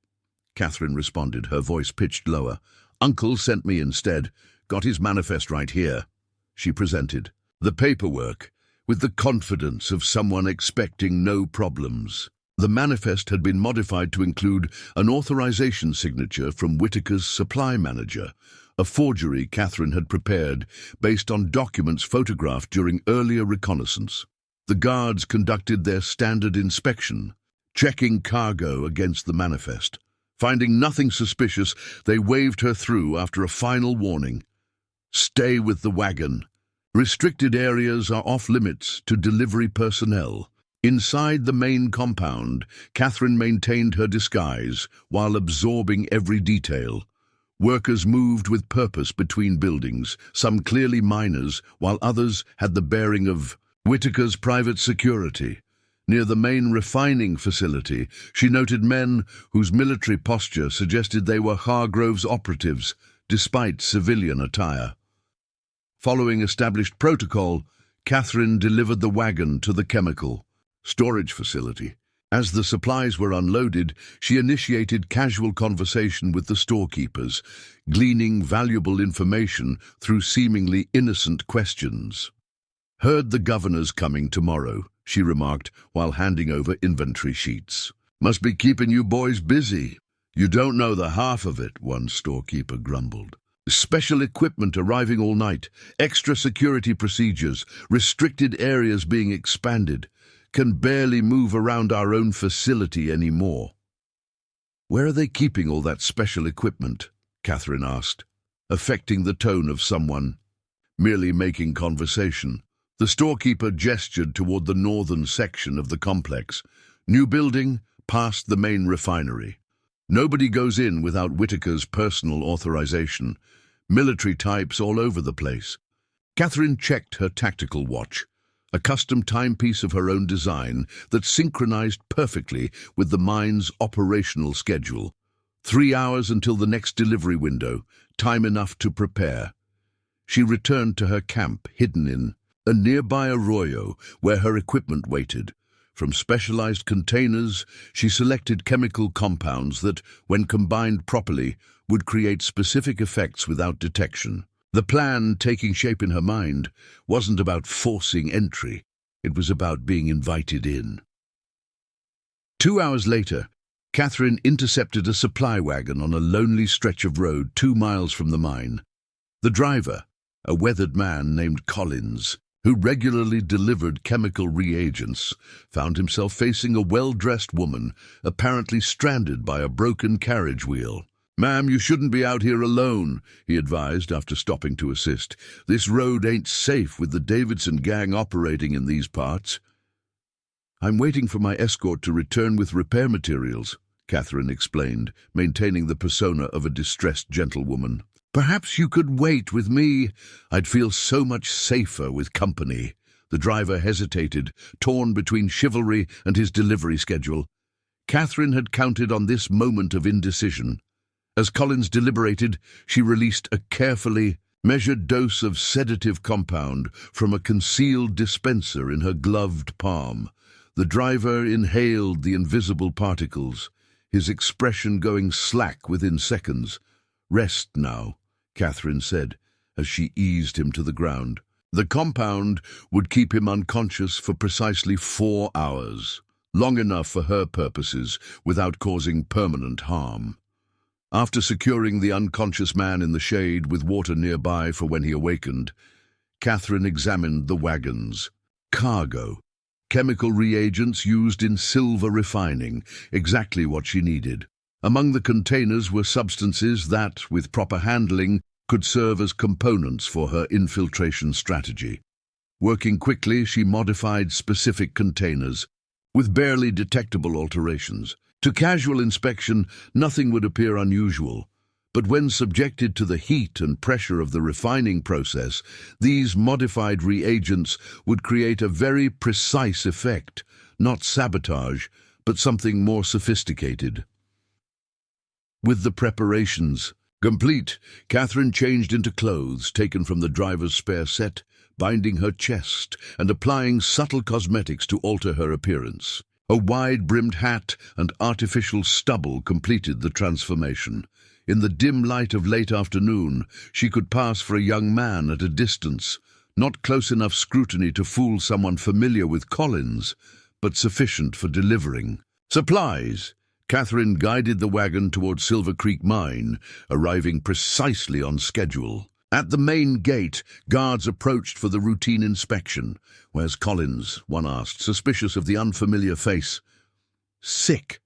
S1: Catherine responded, her voice pitched lower. "Uncle sent me instead. Got his manifest right here." She presented the paperwork with the confidence of someone expecting no problems. The manifest had been modified to include an authorization signature from Whitaker's supply manager, a forgery Catherine had prepared based on documents photographed during earlier reconnaissance. The guards conducted their standard inspection, checking cargo against the manifest. Finding nothing suspicious, they waved her through after a final warning. "Stay with the wagon. Restricted areas are off-limits to delivery personnel." Inside the main compound, Catherine maintained her disguise while absorbing every detail. Workers moved with purpose between buildings, some clearly miners, while others had the bearing of Whitaker's private security. Near the main refining facility, she noted men whose military posture suggested they were Hargrove's operatives, despite civilian attire. Following established protocol, Catherine delivered the wagon to the chemical storage facility. As the supplies were unloaded, she initiated casual conversation with the storekeepers, gleaning valuable information through seemingly innocent questions. "Heard the governor's coming tomorrow," she remarked while handing over inventory sheets. "Must be keeping you boys busy." "You don't know the half of it," one storekeeper grumbled. "Special equipment arriving all night, extra security procedures, restricted areas being expanded. Can barely move around our own facility anymore." "Where are they keeping all that special equipment?" Catherine asked, affecting the tone of someone merely making conversation. The storekeeper gestured toward the northern section of the complex. "New building, past the main refinery. Nobody goes in without Whitaker's personal authorization. Military types all over the place." Catherine checked her tactical watch, a custom timepiece of her own design that synchronized perfectly with the mine's operational schedule. 3 hours until the next delivery window, time enough to prepare. She returned to her camp, hidden in a nearby arroyo where her equipment waited. From specialized containers, she selected chemical compounds that, when combined properly, would create specific effects without detection. The plan, taking shape in her mind, wasn't about forcing entry. It was about being invited in. 2 hours later, Catherine intercepted a supply wagon on a lonely stretch of road 2 miles from the mine. The driver, a weathered man named Collins, who regularly delivered chemical reagents, found himself facing a well-dressed woman, apparently stranded by a broken carriage wheel. "Ma'am, you shouldn't be out here alone," he advised after stopping to assist. "This road ain't safe with the Davidson gang operating in these parts." "I'm waiting for my escort to return with repair materials," Catherine explained, maintaining the persona of a distressed gentlewoman. "Perhaps you could wait with me. I'd feel so much safer with company." The driver hesitated, torn between chivalry and his delivery schedule. Catherine had counted on this moment of indecision. As Collins deliberated, she released a carefully measured dose of sedative compound from a concealed dispenser in her gloved palm. The driver inhaled the invisible particles, his expression going slack within seconds. "Rest now," Catherine said, as she eased him to the ground. The compound would keep him unconscious for precisely 4 hours, long enough for her purposes without causing permanent harm. After securing the unconscious man in the shade with water nearby for when he awakened, Catherine examined the wagons. Cargo. Chemical reagents used in silver refining, exactly what she needed. Among the containers were substances that, with proper handling, could serve as components for her infiltration strategy. Working quickly, she modified specific containers, with barely detectable alterations. To casual inspection, nothing would appear unusual, but when subjected to the heat and pressure of the refining process, these modified reagents would create a very precise effect, not sabotage, but something more sophisticated. With the preparations complete, Catherine changed into clothes taken from the driver's spare set, binding her chest and applying subtle cosmetics to alter her appearance. A wide-brimmed hat and artificial stubble completed the transformation. In the dim light of late afternoon, she could pass for a young man at a distance, not close enough scrutiny to fool someone familiar with Collins, but sufficient for delivering supplies. Catherine guided the wagon toward Silver Creek Mine, arriving precisely on schedule. At the main gate, guards approached for the routine inspection. "Where's Collins?" one asked, suspicious of the unfamiliar face. "Sick,"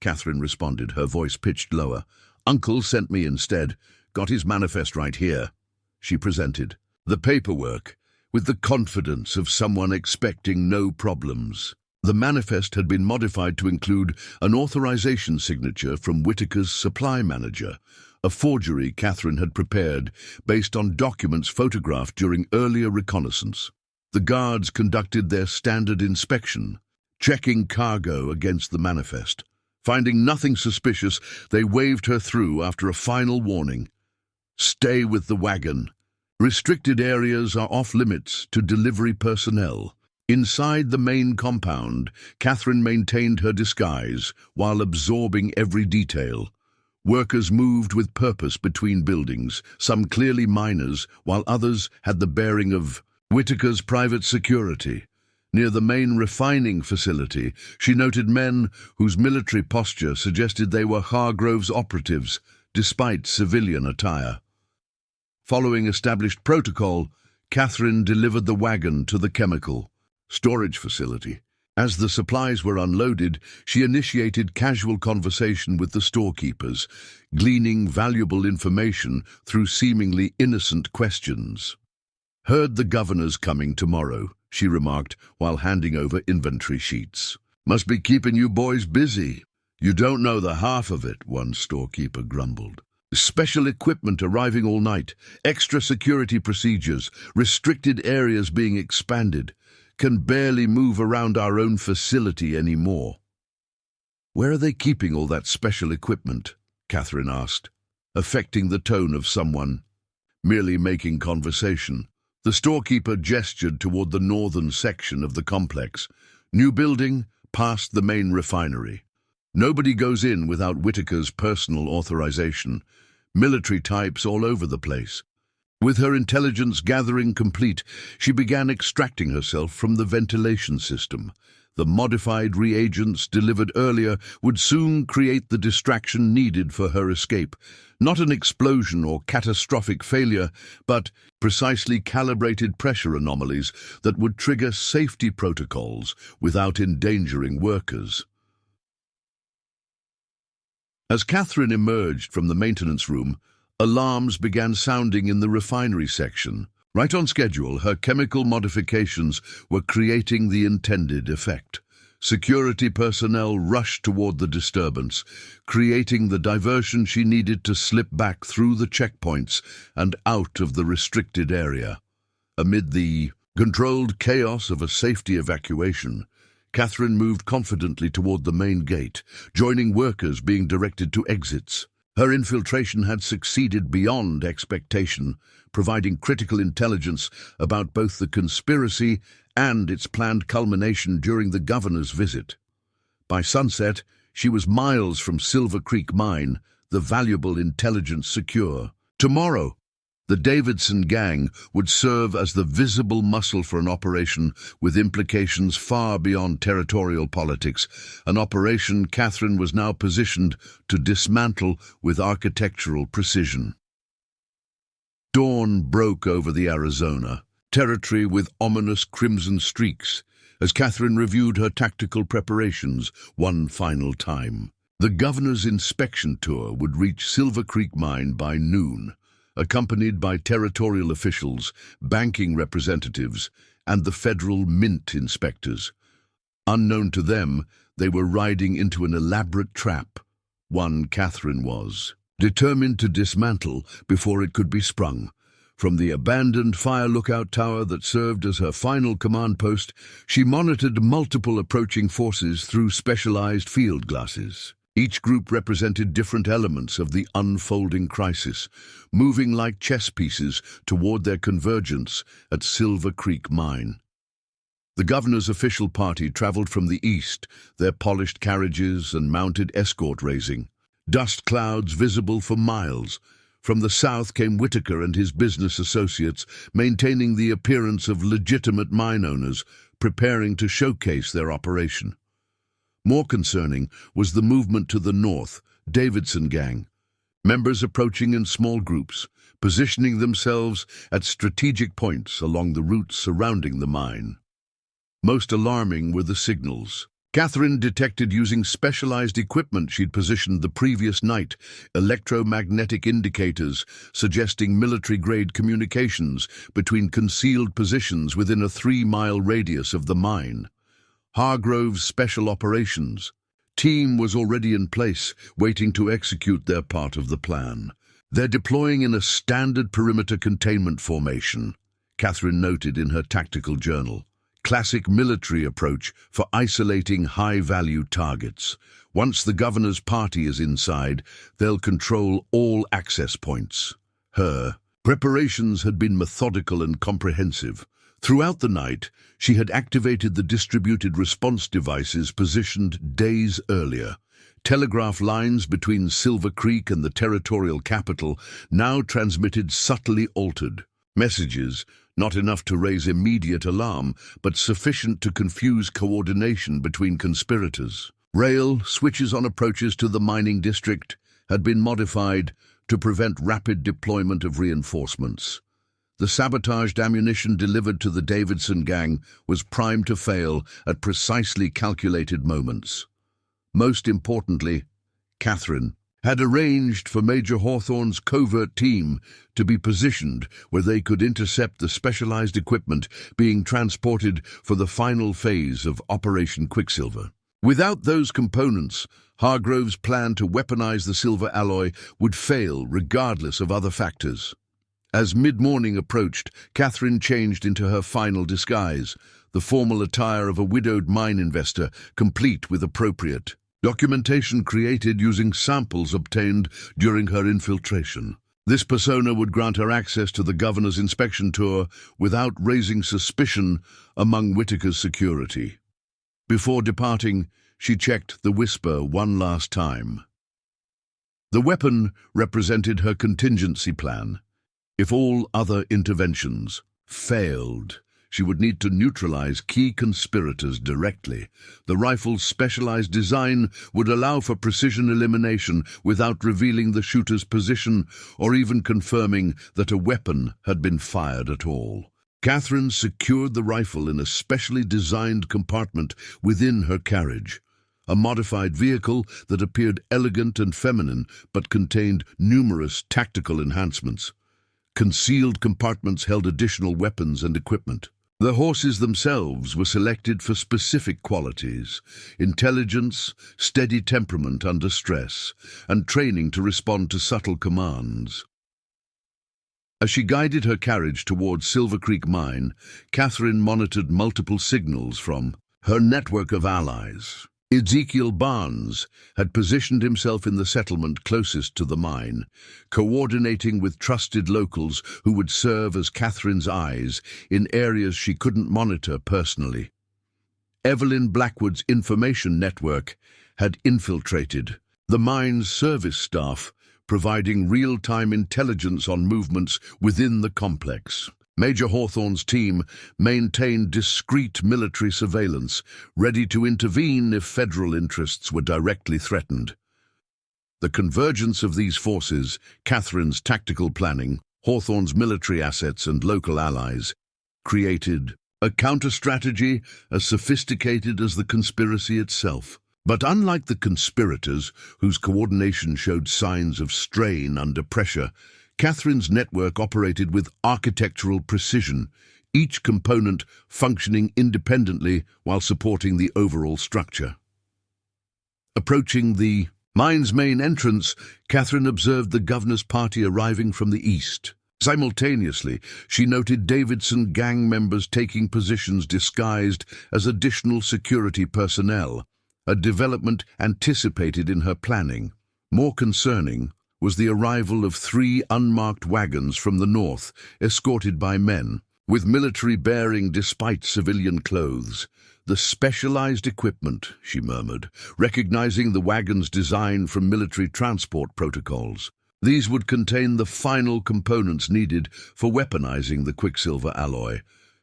S1: Catherine responded, her voice pitched lower. "Uncle sent me instead. Got his manifest right here." She presented the paperwork with the confidence of someone expecting no problems. The manifest had been modified to include an authorization signature from Whitaker's supply manager, a forgery Catherine had prepared based on documents photographed during earlier reconnaissance. The guards conducted their standard inspection, checking cargo against the manifest. Finding nothing suspicious, they waved her through after a final warning. "Stay with the wagon. Restricted areas are off-limits to delivery personnel." Inside the main compound, Catherine maintained her disguise while absorbing every detail. Workers moved with purpose between buildings, some clearly miners, while others had the bearing of Whitaker's private security. Near the main refining facility, she noted men whose military posture suggested they were Hargrove's operatives, despite civilian attire. Following established protocol, Catherine delivered the wagon to the chemical storage facility. As the supplies were unloaded, she initiated casual conversation with the storekeepers, gleaning valuable information through seemingly innocent questions. "Heard the governor's coming tomorrow," she remarked while handing over inventory sheets. "Must be keeping you boys busy." "You don't know the half of it," one storekeeper grumbled. "Special equipment arriving all night, extra security procedures, restricted areas being expanded. Can barely move around our own facility anymore." "Where are they keeping all that special equipment?" Catherine asked, affecting the tone of someone merely making conversation. The storekeeper gestured toward the northern section of the complex. "New building, past the main refinery. Nobody goes in without Whitaker's personal authorization. Military types all over the place." With her intelligence gathering complete, she began extracting herself from the ventilation system. The modified reagents delivered earlier would soon create the distraction needed for her escape. Not an explosion or catastrophic failure, but precisely calibrated pressure anomalies that would trigger safety protocols without endangering workers. As Catherine emerged from the maintenance room, alarms began sounding in the refinery section. Right on schedule, her chemical modifications were creating the intended effect. Security personnel rushed toward the disturbance, creating the diversion she needed to slip back through the checkpoints and out of the restricted area. Amid the controlled chaos of a safety evacuation, Catherine moved confidently toward the main gate, joining workers being directed to exits. Her infiltration had succeeded beyond expectation, providing critical intelligence about both the conspiracy and its planned culmination during the governor's visit. By sunset, she was miles from Silver Creek Mine, the valuable intelligence secure. Tomorrow, the Davidson gang would serve as the visible muscle for an operation with implications far beyond territorial politics, an operation Catherine was now positioned to dismantle with architectural precision. Dawn broke over the Arizona, territory with ominous crimson streaks, as Catherine reviewed her tactical preparations one final time. The governor's inspection tour would reach Silver Creek Mine by noon, accompanied by territorial officials, banking representatives, and the federal mint inspectors. Unknown to them, they were riding into an elaborate trap. One Catherine was determined to dismantle before it could be sprung. From the abandoned fire lookout tower that served as her final command post, she monitored multiple approaching forces through specialized field glasses. Each group represented different elements of the unfolding crisis, moving like chess pieces toward their convergence at Silver Creek Mine. The governor's official party traveled from the east, their polished carriages and mounted escort raising, dust clouds visible for miles. From the south came Whitaker and his business associates, maintaining the appearance of legitimate mine owners, preparing to showcase their operation. More concerning was the movement to the north, Davidson gang, members approaching in small groups, positioning themselves at strategic points along the routes surrounding the mine. Most alarming were the signals. Catherine detected using specialized equipment she'd positioned the previous night, electromagnetic indicators suggesting military-grade communications between concealed positions within a 3-mile radius of the mine. Hargrove's Special Operations team was already in place, waiting to execute their part of the plan. They're deploying in a standard perimeter containment formation, Catherine noted in her tactical journal. Classic military approach for isolating high-value targets. Once the governor's party is inside, they'll control all access points. Her preparations had been methodical and comprehensive. Throughout the night, she had activated the distributed response devices positioned days earlier. Telegraph lines between Silver Creek and the territorial capital now transmitted subtly altered messages, not enough to raise immediate alarm, but sufficient to confuse coordination between conspirators. Rail switches on approaches to the mining district had been modified to prevent rapid deployment of reinforcements. The sabotaged ammunition delivered to the Davidson gang was primed to fail at precisely calculated moments. Most importantly, Catherine had arranged for Major Hawthorne's covert team to be positioned where they could intercept the specialized equipment being transported for the final phase of Operation Quicksilver. Without those components, Hargrove's plan to weaponize the silver alloy would fail regardless of other factors. As mid-morning approached, Catherine changed into her final disguise, the formal attire of a widowed mine investor, complete with appropriate documentation created using samples obtained during her infiltration. This persona would grant her access to the governor's inspection tour without raising suspicion among Whitaker's security. Before departing, she checked the whisper one last time. The weapon represented her contingency plan. If all other interventions failed, She would need to neutralize key conspirators directly. The rifle's specialized design would allow for precision elimination without revealing the shooter's position or even confirming that a weapon had been fired at all. Catherine secured the rifle in a specially designed compartment within her carriage, a modified vehicle that appeared elegant and feminine but contained numerous tactical enhancements. Concealed compartments held additional weapons and equipment. The horses themselves were selected for specific qualities: intelligence, steady temperament under stress, and training to respond to subtle commands. As she guided her carriage towards Silver Creek Mine, Catherine monitored multiple signals from her network of allies. Ezekiel Barnes had positioned himself in the settlement closest to the mine, coordinating with trusted locals who would serve as Catherine's eyes in areas she couldn't monitor personally. Evelyn Blackwood's information network had infiltrated the mine's service staff, providing real-time intelligence on movements within the complex. Major Hawthorne's team maintained discreet military surveillance, ready to intervene if federal interests were directly threatened. The convergence of these forces, Catherine's tactical planning, Hawthorne's military assets and local allies, created a counter-strategy as sophisticated as the conspiracy itself. But unlike the conspirators, whose coordination showed signs of strain under pressure, Catherine's network operated with architectural precision, each component functioning independently while supporting the overall structure. Approaching the mine's main entrance, Catherine observed the governor's party arriving from the east. Simultaneously, she noted Davidson gang members taking positions disguised as additional security personnel, a development anticipated in her planning. More concerning was the arrival of 3 unmarked wagons from the north, escorted by men, with military bearing despite civilian clothes. "The specialized equipment," she murmured, recognizing the wagon's design from military transport protocols. These would contain the final components needed for weaponizing the quicksilver alloy,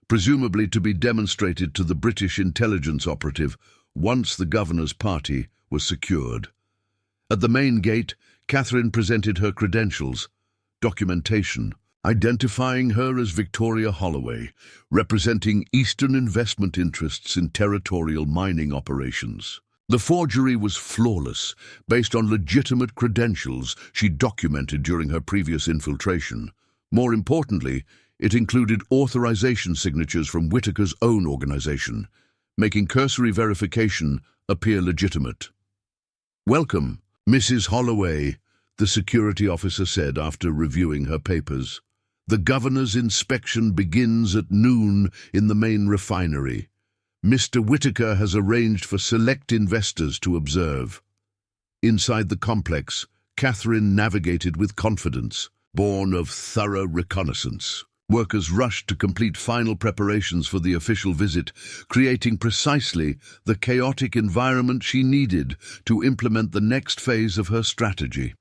S1: presumably to be demonstrated to the British intelligence operative once the governor's party was secured. At the main gate, Catherine presented her credentials, documentation, identifying her as Victoria Holloway, representing Eastern investment interests in territorial mining operations. The forgery was flawless, based on legitimate credentials she documented during her previous infiltration. More importantly, it included authorization signatures from Whitaker's own organization, making cursory verification appear legitimate. "Welcome, Mrs. Holloway," the security officer said after reviewing her papers. "The governor's inspection begins at noon in the main refinery. Mr. Whitaker has arranged for select investors to observe." Inside the complex, Catherine navigated with confidence, born of thorough reconnaissance. Workers rushed to complete final preparations for the official visit, creating precisely the chaotic environment she needed to implement the next phase of her strategy.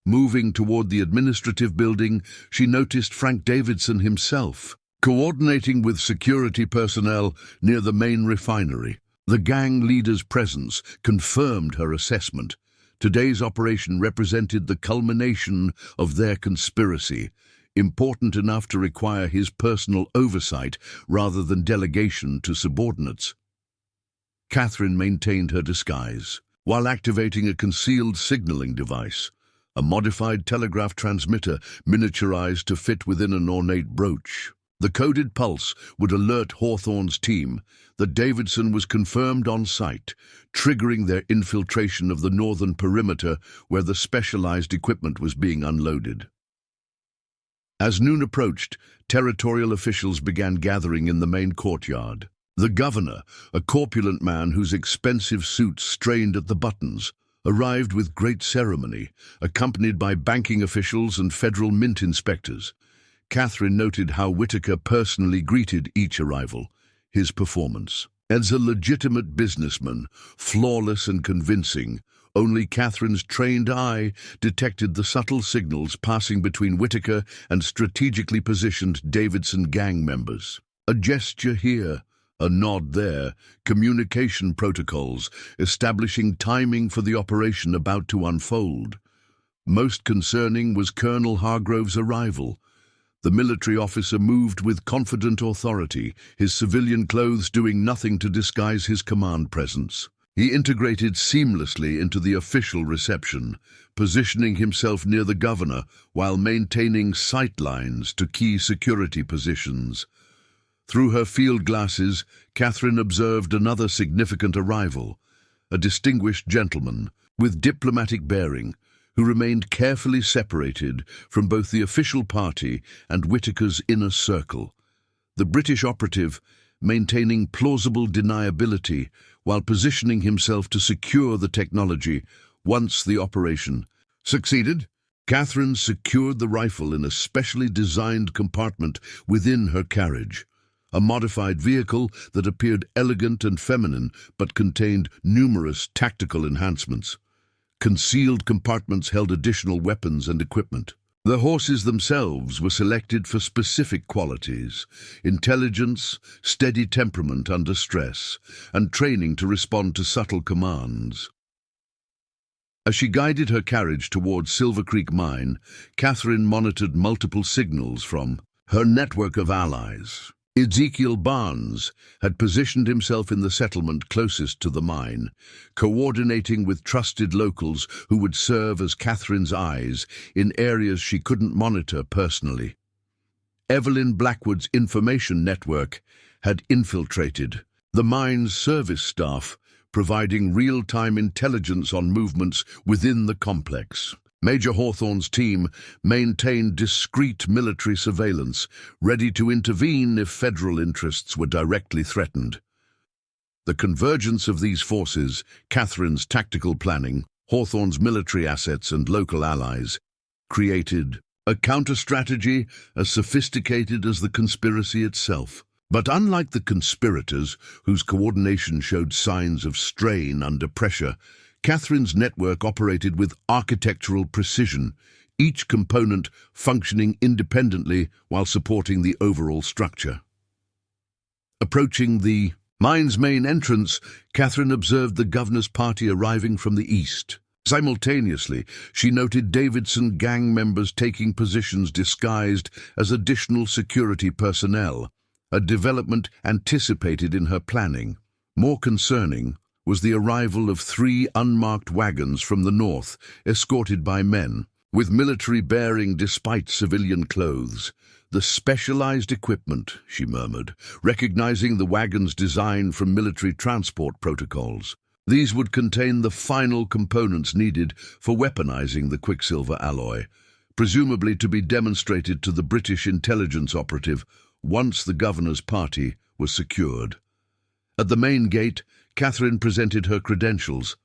S1: Moving toward the administrative building, she noticed Frank Davidson himself, coordinating with security personnel near the main refinery. The gang leader's presence confirmed her assessment. Today's operation represented the culmination of their conspiracy, important enough to require his personal oversight rather than delegation to subordinates. Catherine maintained her disguise, while activating a concealed signaling device, a modified telegraph transmitter miniaturized to fit within an ornate brooch. The coded pulse would alert Hawthorne's team that Davidson was confirmed on site, triggering their infiltration of the northern perimeter where the specialized equipment was being unloaded. As noon approached, territorial officials began gathering in the main courtyard. The governor, a corpulent man whose expensive suit strained at the buttons, arrived with great ceremony, accompanied by banking officials and federal mint inspectors. Catherine noted how Whitaker personally greeted each arrival, his performance. As a legitimate businessman, flawless and convincing, Only Catherine's trained eye detected the subtle signals passing between Whitaker and strategically positioned Davidson gang members. A gesture here, a nod there, communication protocols establishing timing for the operation about to unfold. Most concerning was Colonel Hargrove's arrival. The military officer moved with confident authority, his civilian clothes doing nothing to disguise his command presence. He integrated seamlessly into the official reception, positioning himself near the governor while maintaining sight lines to key security positions. Through her field glasses, Catherine observed another significant arrival, a distinguished gentleman with diplomatic bearing, who remained carefully separated from both the official party and Whitaker's inner circle. The British operative maintaining plausible deniability while positioning himself to secure the technology once the operation succeeded. Catherine secured the rifle in a specially designed compartment within her carriage, a modified vehicle that appeared elegant and feminine but contained numerous tactical enhancements. Concealed compartments held additional weapons and equipment. The horses themselves were selected for specific qualities: intelligence, steady temperament under stress, and training to respond to subtle commands. As she guided her carriage towards Silver Creek Mine, Catherine monitored multiple signals from her network of allies. Ezekiel Barnes had positioned himself in the settlement closest to the mine, coordinating with trusted locals who would serve as Catherine's eyes in areas she couldn't monitor personally. Evelyn Blackwood's information network had infiltrated the mine's service staff, providing real-time intelligence on movements within the complex. Major Hawthorne's team maintained discreet military surveillance, ready to intervene if federal interests were directly threatened. The convergence of these forces, Catherine's tactical planning, Hawthorne's military assets and local allies, created a counter-strategy as sophisticated as the conspiracy itself. But unlike the conspirators, whose coordination showed signs of strain under pressure, Catherine's network operated with architectural precision, each component functioning independently while supporting the overall structure. Approaching the mine's main entrance, Catherine observed the governor's party arriving from the east. Simultaneously, she noted Davidson gang members taking positions disguised as additional security personnel, a development anticipated in her planning. More concerning was the arrival of 3 unmarked wagons from the north, escorted by men, with military bearing despite civilian clothes. "The specialized equipment," she murmured, recognizing the wagon's design from military transport protocols. These would contain the final components needed for weaponizing the quicksilver alloy, presumably to be demonstrated to the British intelligence operative once the governor's party was secured. At the main gate, Catherine presented her credentials,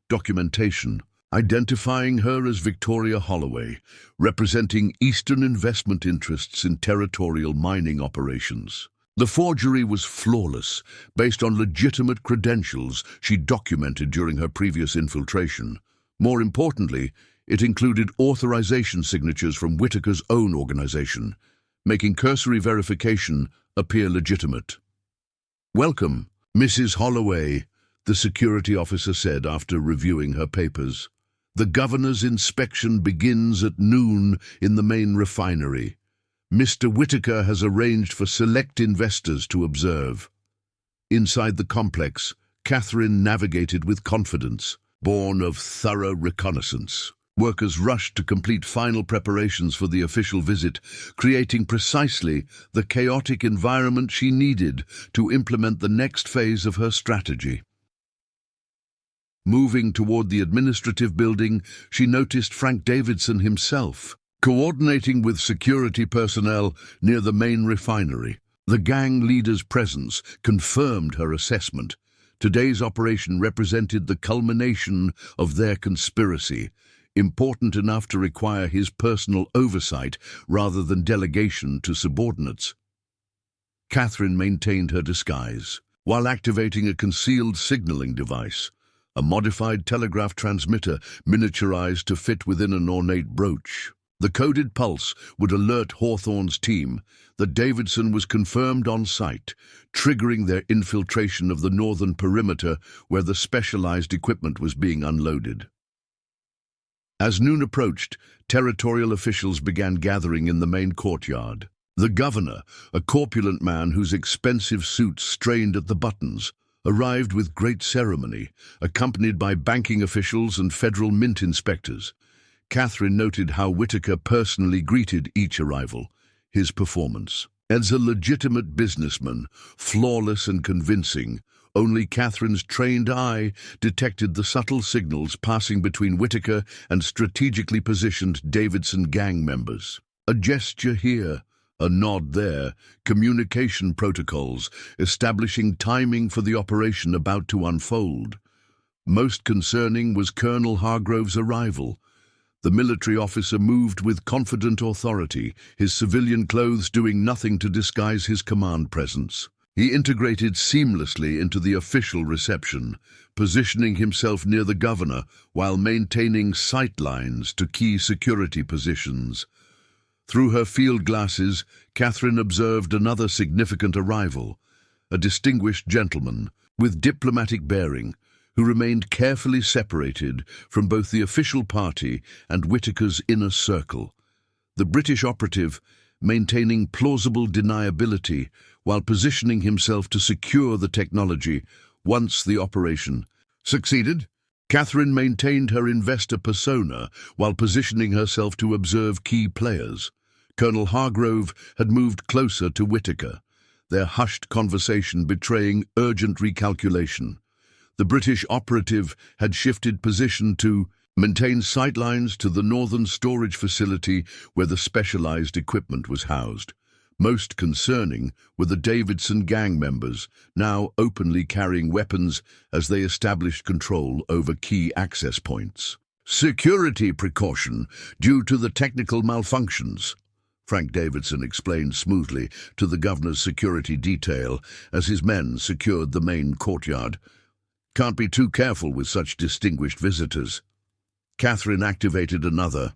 S1: documentation, identifying her as Victoria Holloway, representing Eastern investment interests in territorial mining operations. The forgery was flawless, based on legitimate credentials she documented during her previous infiltration. More importantly, it included authorization signatures from Whitaker's own organization, making cursory verification appear legitimate. "Welcome, Mrs. Holloway," the security officer said after reviewing her papers. "The governor's inspection begins at noon in the main refinery. Mr. Whitaker has arranged for select investors to observe." Inside the complex, Catherine navigated with confidence, born of thorough reconnaissance. Workers rushed to complete final preparations for the official visit, creating precisely the chaotic environment she needed to implement the next phase of her strategy. Moving toward the administrative building, she noticed Frank Davidson himself, coordinating with security personnel near the main refinery. The gang leader's presence confirmed her assessment. Today's operation represented the culmination of their conspiracy, important enough to require his personal oversight rather than delegation to subordinates. Catherine maintained her disguise, while activating a concealed signaling device, a modified telegraph transmitter miniaturized to fit within an ornate brooch. The coded pulse would alert Hawthorne's team that Davidson was confirmed on site, triggering their infiltration of the northern perimeter where the specialized equipment was being unloaded. As noon approached, territorial officials began gathering in the main courtyard. The governor, a corpulent man whose expensive suit strained at the buttons, arrived with great ceremony, accompanied by banking officials and federal mint inspectors. Catherine noted how Whitaker personally greeted each arrival, his performance. As a legitimate businessman, flawless and convincing, only Catherine's trained eye detected the subtle signals passing between Whitaker and strategically positioned Davidson gang members. A gesture here, a nod there, communication protocols establishing timing for the operation about to unfold. Most concerning was Colonel Hargrove's arrival. The military officer moved with confident authority, his civilian clothes doing nothing to disguise his command presence. He integrated seamlessly into the official reception, positioning himself near the governor while maintaining sight lines to key security positions. Through her field glasses, Catherine observed another significant arrival, a distinguished gentleman with diplomatic bearing, who remained carefully separated from both the official party and Whitaker's inner circle. The British operative maintaining plausible deniability while positioning himself to secure the technology once the operation succeeded. Catherine maintained her investor persona while positioning herself to observe key players. Colonel Hargrove had moved closer to Whitaker, their hushed conversation betraying urgent recalculation. The British operative had shifted position to maintain sightlines to the northern storage facility where the specialized equipment was housed. Most concerning were the Davidson gang members, now openly carrying weapons as they established control over key access points. Security precaution due to the technical malfunctions, Frank Davidson explained smoothly to the governor's security detail as his men secured the main courtyard. Can't be too careful with such distinguished visitors. Catherine activated another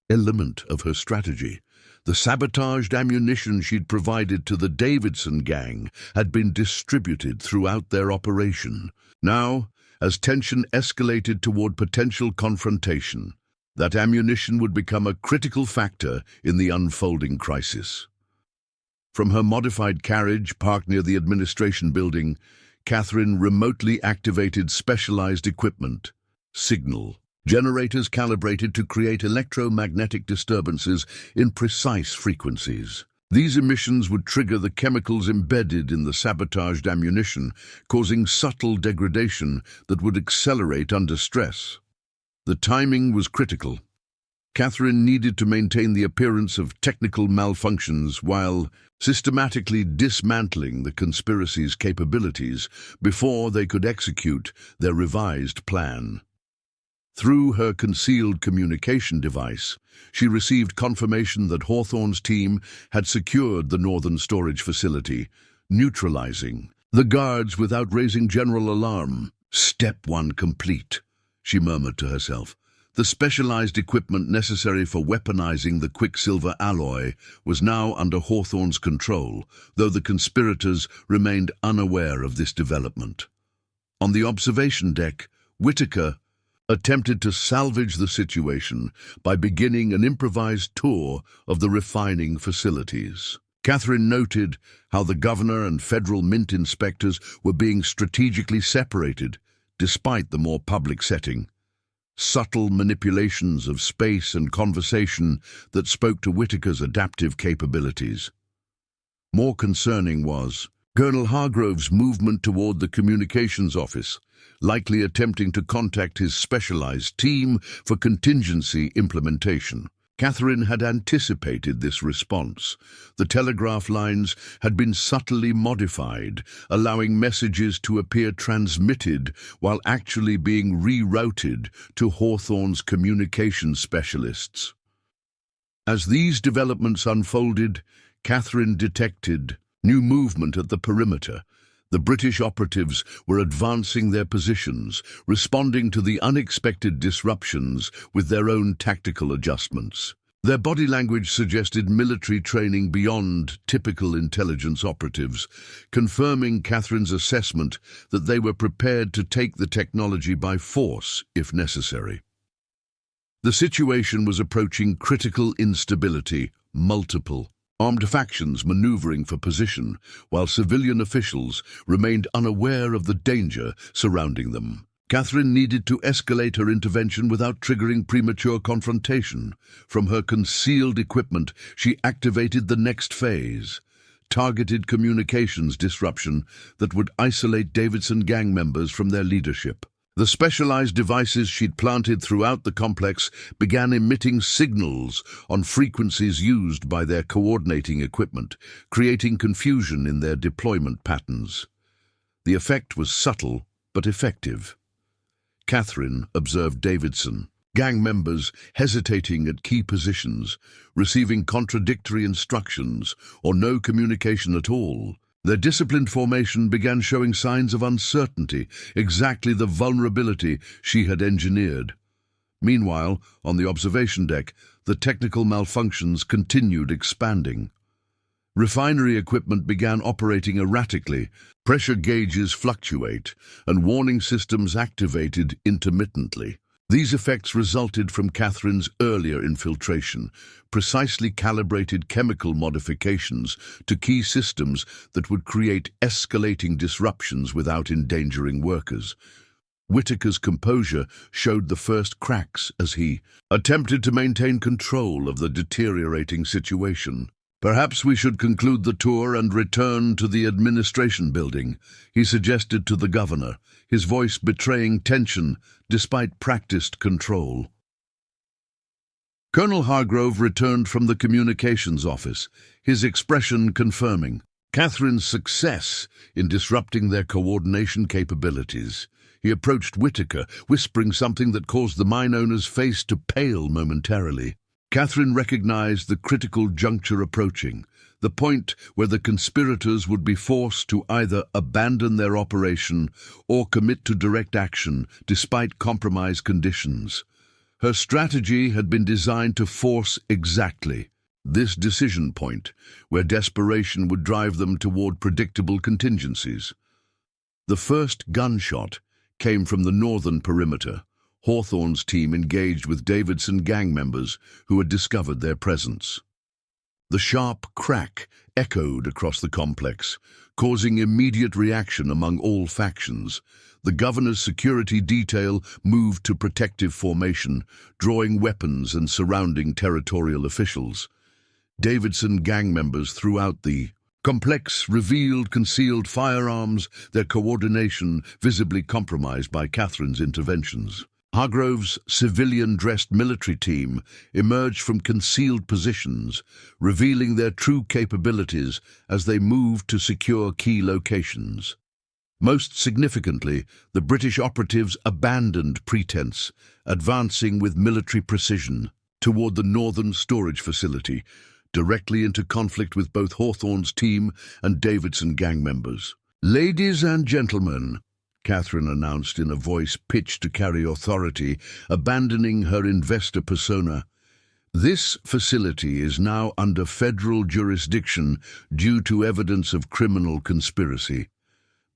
S1: element of her strategy. The sabotaged ammunition she'd provided to the Davidson gang had been distributed throughout their operation. Now, as tension escalated toward potential confrontation, that ammunition would become a critical factor in the unfolding crisis. From her modified carriage parked near the administration building, Catherine remotely activated specialized equipment, signal generators calibrated to create electromagnetic disturbances in precise frequencies. These emissions would trigger the chemicals embedded in the sabotaged ammunition, causing subtle degradation that would accelerate under stress. The timing was critical. Catherine needed to maintain the appearance of technical malfunctions while systematically dismantling the conspiracy's capabilities before they could execute their revised plan. Through her concealed communication device, she received confirmation that Hawthorne's team had secured the northern storage facility, neutralizing the guards without raising general alarm. "Step 1 complete," she murmured to herself. The specialized equipment necessary for weaponizing the quicksilver alloy was now under Hawthorne's control, though the conspirators remained unaware of this development. On the observation deck, Whitaker attempted to salvage the situation by beginning an improvised tour of the refining facilities. Catherine noted how the governor and federal mint inspectors were being strategically separated, despite the more public setting. Subtle manipulations of space and conversation that spoke to Whitaker's adaptive capabilities. More concerning was Colonel Hargrove's movement toward the communications office, likely attempting to contact his specialized team for contingency implementation. Catherine had anticipated this response. The telegraph lines had been subtly modified, allowing messages to appear transmitted while actually being rerouted to Hawthorne's communication specialists. As these developments unfolded, Catherine detected new movement at the perimeter. The British operatives were advancing their positions, responding to the unexpected disruptions with their own tactical adjustments. Their body language suggested military training beyond typical intelligence operatives, confirming Catherine's assessment that they were prepared to take the technology by force if necessary. The situation was approaching critical instability, multiple armed factions maneuvering for position, while civilian officials remained unaware of the danger surrounding them. Catherine needed to escalate her intervention without triggering premature confrontation. From her concealed equipment, she activated the next phase, targeted communications disruption that would isolate Davidson gang members from their leadership. The specialized devices she'd planted throughout the complex began emitting signals on frequencies used by their coordinating equipment, creating confusion in their deployment patterns. The effect was subtle but effective. Catherine observed Davidson, gang members hesitating at key positions, receiving contradictory instructions or no communication at all. Their disciplined formation began showing signs of uncertainty, exactly the vulnerability she had engineered. Meanwhile, on the observation deck, the technical malfunctions continued expanding. Refinery equipment began operating erratically, pressure gauges fluctuate, and warning systems activated intermittently. These effects resulted from Catherine's earlier infiltration, precisely calibrated chemical modifications to key systems that would create escalating disruptions without endangering workers. Whitaker's composure showed the first cracks as he attempted to maintain control of the deteriorating situation. "Perhaps we should conclude the tour and return to the administration building," he suggested to the governor, his voice betraying tension despite practiced control. Colonel Hargrove returned from the communications office, his expression confirming Catherine's success in disrupting their coordination capabilities. He approached Whitaker, whispering something that caused the mine owner's face to pale momentarily. Catherine recognized the critical juncture approaching, the point where the conspirators would be forced to either abandon their operation or commit to direct action despite compromised conditions. Her strategy had been designed to force exactly this decision point, where desperation would drive them toward predictable contingencies. The first gunshot came from the northern perimeter. Hawthorne's team engaged with Davidson gang members who had discovered their presence. The sharp crack echoed across the complex, causing immediate reaction among all factions. The governor's security detail moved to protective formation, drawing weapons and surrounding territorial officials. Davidson gang members throughout the complex revealed concealed firearms, their coordination visibly compromised by Catherine's interventions. Hargrove's civilian-dressed military team emerged from concealed positions, revealing their true capabilities as they moved to secure key locations. Most significantly, the British operatives abandoned pretense, advancing with military precision toward the northern storage facility, directly into conflict with both Hawthorne's team and Davidson gang members. "Ladies and gentlemen," Catherine announced in a voice pitched to carry authority, abandoning her investor persona, "this facility is now under federal jurisdiction due to evidence of criminal conspiracy.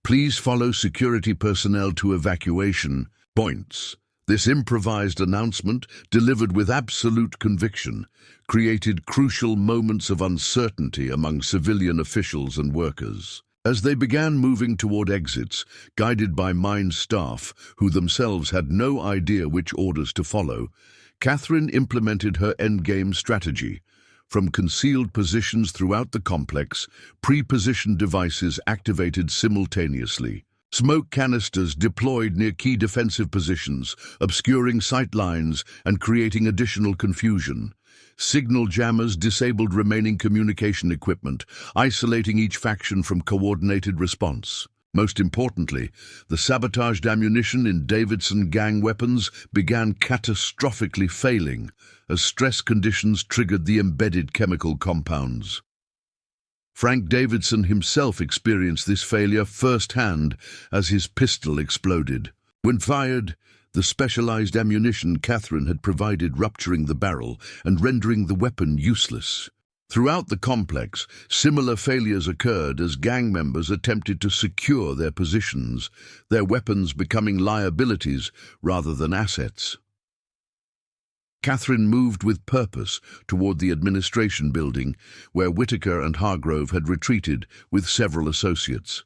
S1: Please follow security personnel to evacuation points." This improvised announcement, delivered with absolute conviction, created crucial moments of uncertainty among civilian officials and workers. As they began moving toward exits, guided by mine staff who themselves had no idea which orders to follow, Catherine implemented her endgame strategy. From concealed positions throughout the complex, pre-positioned devices activated simultaneously. Smoke canisters deployed near key defensive positions, obscuring sight lines and creating additional confusion. Signal jammers disabled remaining communication equipment, isolating each faction from coordinated response. Most importantly, the sabotaged ammunition in Davidson gang weapons began catastrophically failing as stress conditions triggered the embedded chemical compounds. Frank Davidson himself experienced this failure firsthand as his pistol exploded. When fired, the specialized ammunition Catherine had provided rupturing the barrel and rendering the weapon useless. Throughout the complex, similar failures occurred as gang members attempted to secure their positions, their weapons becoming liabilities rather than assets. Catherine moved with purpose toward the administration building, where Whitaker and Hargrove had retreated with several associates.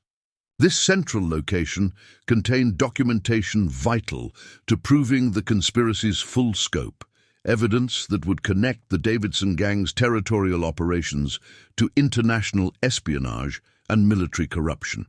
S1: This central location contained documentation vital to proving the conspiracy's full scope, evidence that would connect the Davidson gang's territorial operations to international espionage and military corruption.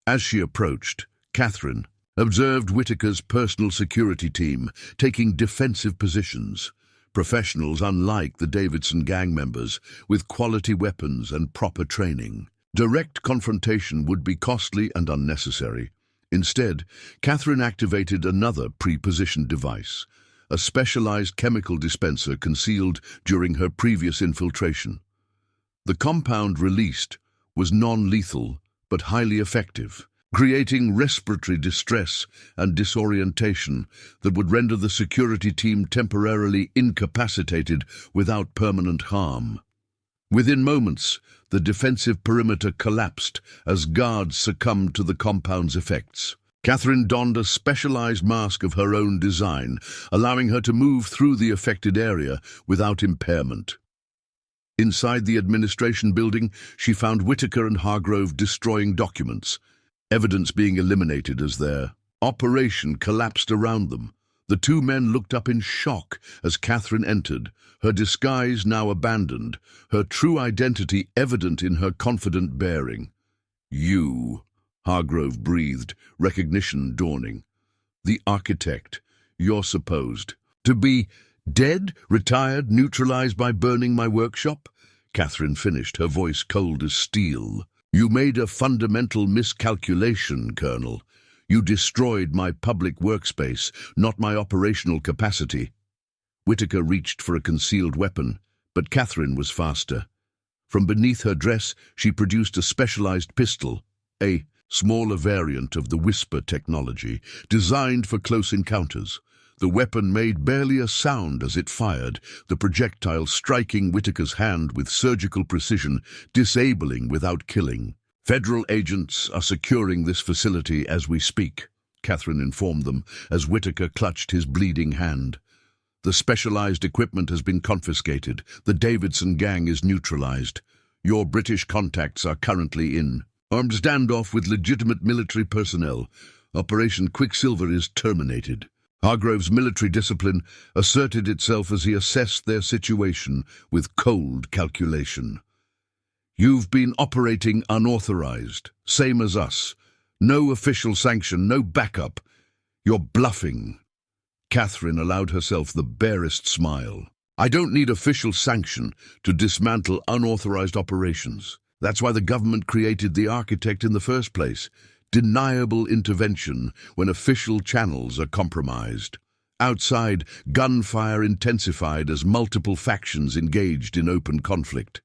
S1: As she approached, Catherine observed Whitaker's personal security team taking defensive positions, professionals unlike the Davidson gang members, with quality weapons and proper training. Direct confrontation would be costly and unnecessary. Instead, Catherine activated another pre-positioned device, a specialized chemical dispenser concealed during her previous infiltration. The compound released was non-lethal but highly effective, creating respiratory distress and disorientation that would render the security team temporarily incapacitated without permanent harm. Within moments, the defensive perimeter collapsed as guards succumbed to the compound's effects. Catherine donned a specialized mask of her own design, allowing her to move through the affected area without impairment. Inside the administration building, she found Whitaker and Hargrove destroying documents, evidence being eliminated as their operation collapsed around them. The two men looked up in shock as Catherine entered, her disguise now abandoned, her true identity evident in her confident bearing. "You," Hargrove breathed, recognition dawning. "The architect, you're supposed to be dead, retired, neutralized by burning my workshop?" Catherine finished, her voice cold as steel. "You made a fundamental miscalculation, Colonel. You destroyed my public workspace, not my operational capacity." Whitaker reached for a concealed weapon, but Catherine was faster. From beneath her dress, she produced a specialized pistol, a smaller variant of the Whisper technology, designed for close encounters. The weapon made barely a sound as it fired, the projectile striking Whitaker's hand with surgical precision, disabling without killing. "Federal agents are securing this facility as we speak," Catherine informed them as Whitaker clutched his bleeding hand. "The specialized equipment has been confiscated. The Davidson gang is neutralized. Your British contacts are currently in armed standoff with legitimate military personnel. Operation Quicksilver is terminated." Hargrove's military discipline asserted itself as he assessed their situation with cold calculation. "You've been operating unauthorized, same as us. No official sanction, no backup. You're bluffing." Catherine allowed herself the barest smile. "I don't need official sanction to dismantle unauthorized operations. That's why the government created the architect in the first place. Deniable intervention when official channels are compromised." Outside, gunfire intensified as multiple factions engaged in open conflict.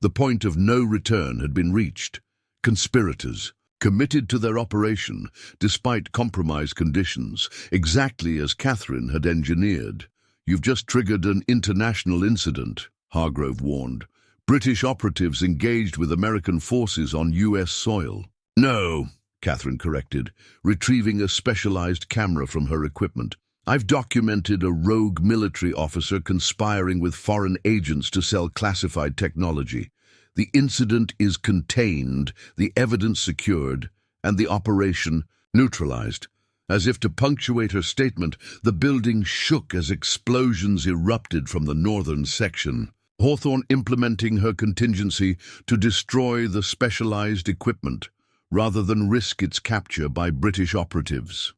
S1: The point of no return had been reached. Conspirators, committed to their operation despite compromised conditions, exactly as Catherine had engineered. "You've just triggered an international incident," Hargrove warned. "British operatives engaged with American forces on U.S. soil." "No," Catherine corrected, retrieving a specialized camera from her equipment. "I've documented a rogue military officer conspiring with foreign agents to sell classified technology. The incident is contained, the evidence secured, and the operation neutralized." As if to punctuate her statement, the building shook as explosions erupted from the northern section. Hawthorne implementing her contingency to destroy the specialized equipment, rather than risk its capture by British operatives.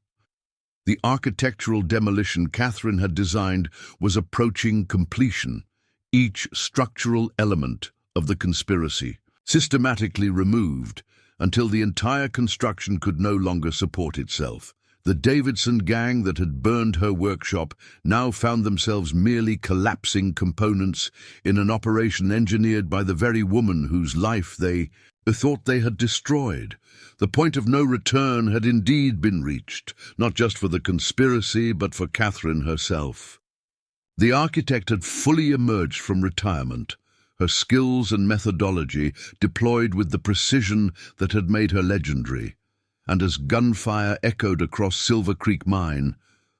S1: The architectural demolition Catherine had designed was approaching completion, each structural element of the conspiracy systematically removed until the entire construction could no longer support itself. The Davidson gang that had burned her workshop now found themselves merely collapsing components in an operation engineered by the very woman whose life they thought they had destroyed. The point of no return had indeed been reached, not just for the conspiracy, but for Catherine herself. The architect had fully emerged from retirement, her skills and methodology deployed with the precision that had made her legendary. And as gunfire echoed across Silver Creek Mine,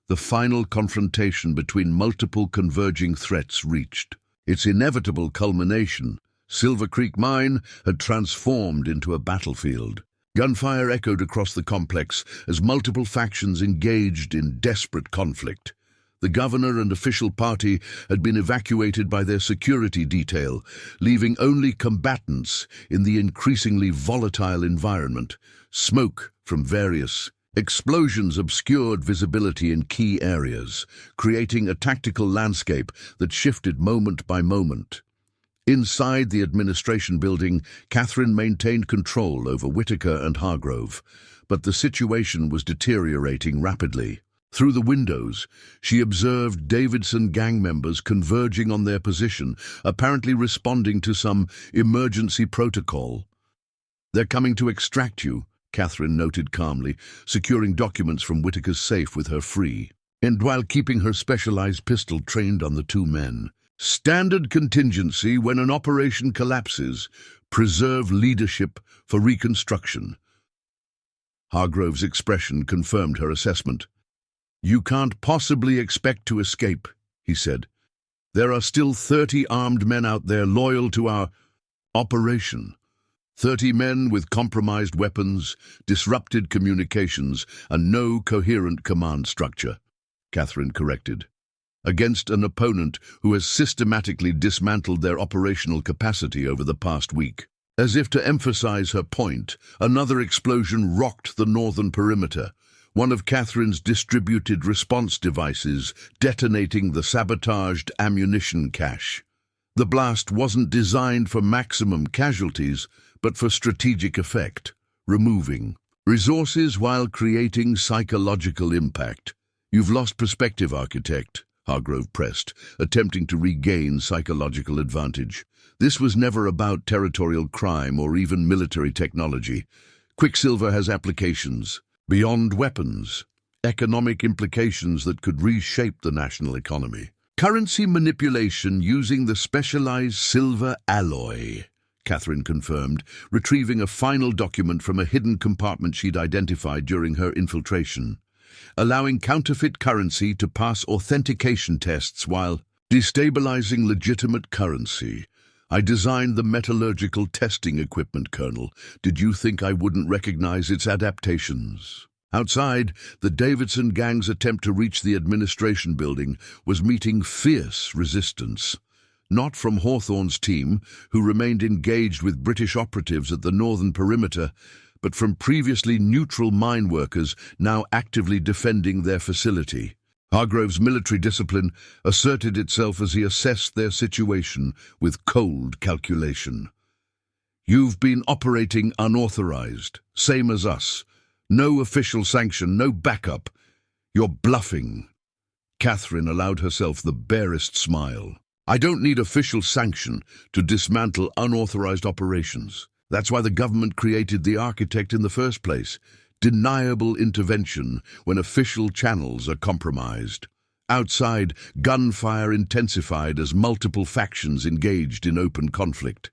S1: the final confrontation between multiple converging threats reached its inevitable culmination. Silver Creek Mine had transformed into a battlefield. Gunfire echoed across the complex as multiple factions engaged in desperate conflict. The governor and official party had been evacuated by their security detail, leaving only combatants in the increasingly volatile environment. Smoke from various explosions obscured visibility in key areas, creating a tactical landscape that shifted moment by moment. Inside the administration building, Catherine maintained control over Whitaker and Hargrove, but the situation was deteriorating rapidly. Through the windows, she observed Davidson gang members converging on their position, apparently responding to some emergency protocol. "They're coming to extract you," Catherine noted calmly, securing documents from Whitaker's safe with her free, and while keeping her specialized pistol trained on the two men. "Standard contingency when an operation collapses. Preserve leadership for reconstruction." Hargrove's expression confirmed her assessment. "You can't possibly expect to escape," he said. "There are still 30 armed men out there loyal to our operation. 30 men with compromised weapons, disrupted communications, and no coherent command structure," Catherine corrected. "Against an opponent who has systematically dismantled their operational capacity over the past week." As if to emphasize her point, another explosion rocked the northern perimeter, one of Catherine's distributed response devices detonating the sabotaged ammunition cache. The blast wasn't designed for maximum casualties, but for strategic effect, removing resources while creating psychological impact. "You've lost perspective, architect," Hargrove pressed, attempting to regain psychological advantage. "This was never about territorial crime or even military technology. Quicksilver has applications beyond weapons, economic implications that could reshape the national economy. Currency manipulation using the specialized silver alloy," Catherine confirmed, retrieving a final document from a hidden compartment she'd identified during her infiltration. "Allowing counterfeit currency to pass authentication tests while destabilizing legitimate currency. I designed the metallurgical testing equipment, Colonel. Did you think I wouldn't recognize its adaptations?" Outside, the Davidson gang's attempt to reach the administration building was meeting fierce resistance. Not from Hawthorne's team, who remained engaged with British operatives at the northern perimeter, but from previously neutral mine workers now actively defending their facility. Hargrove's military discipline asserted itself as he assessed their situation with cold calculation. "You've been operating unauthorized, same as us. No official sanction, no backup. You're bluffing." Catherine allowed herself the barest smile. "I don't need official sanction to dismantle unauthorized operations. That's why the government created the architect in the first place. Deniable intervention when official channels are compromised." Outside, gunfire intensified as multiple factions engaged in open conflict.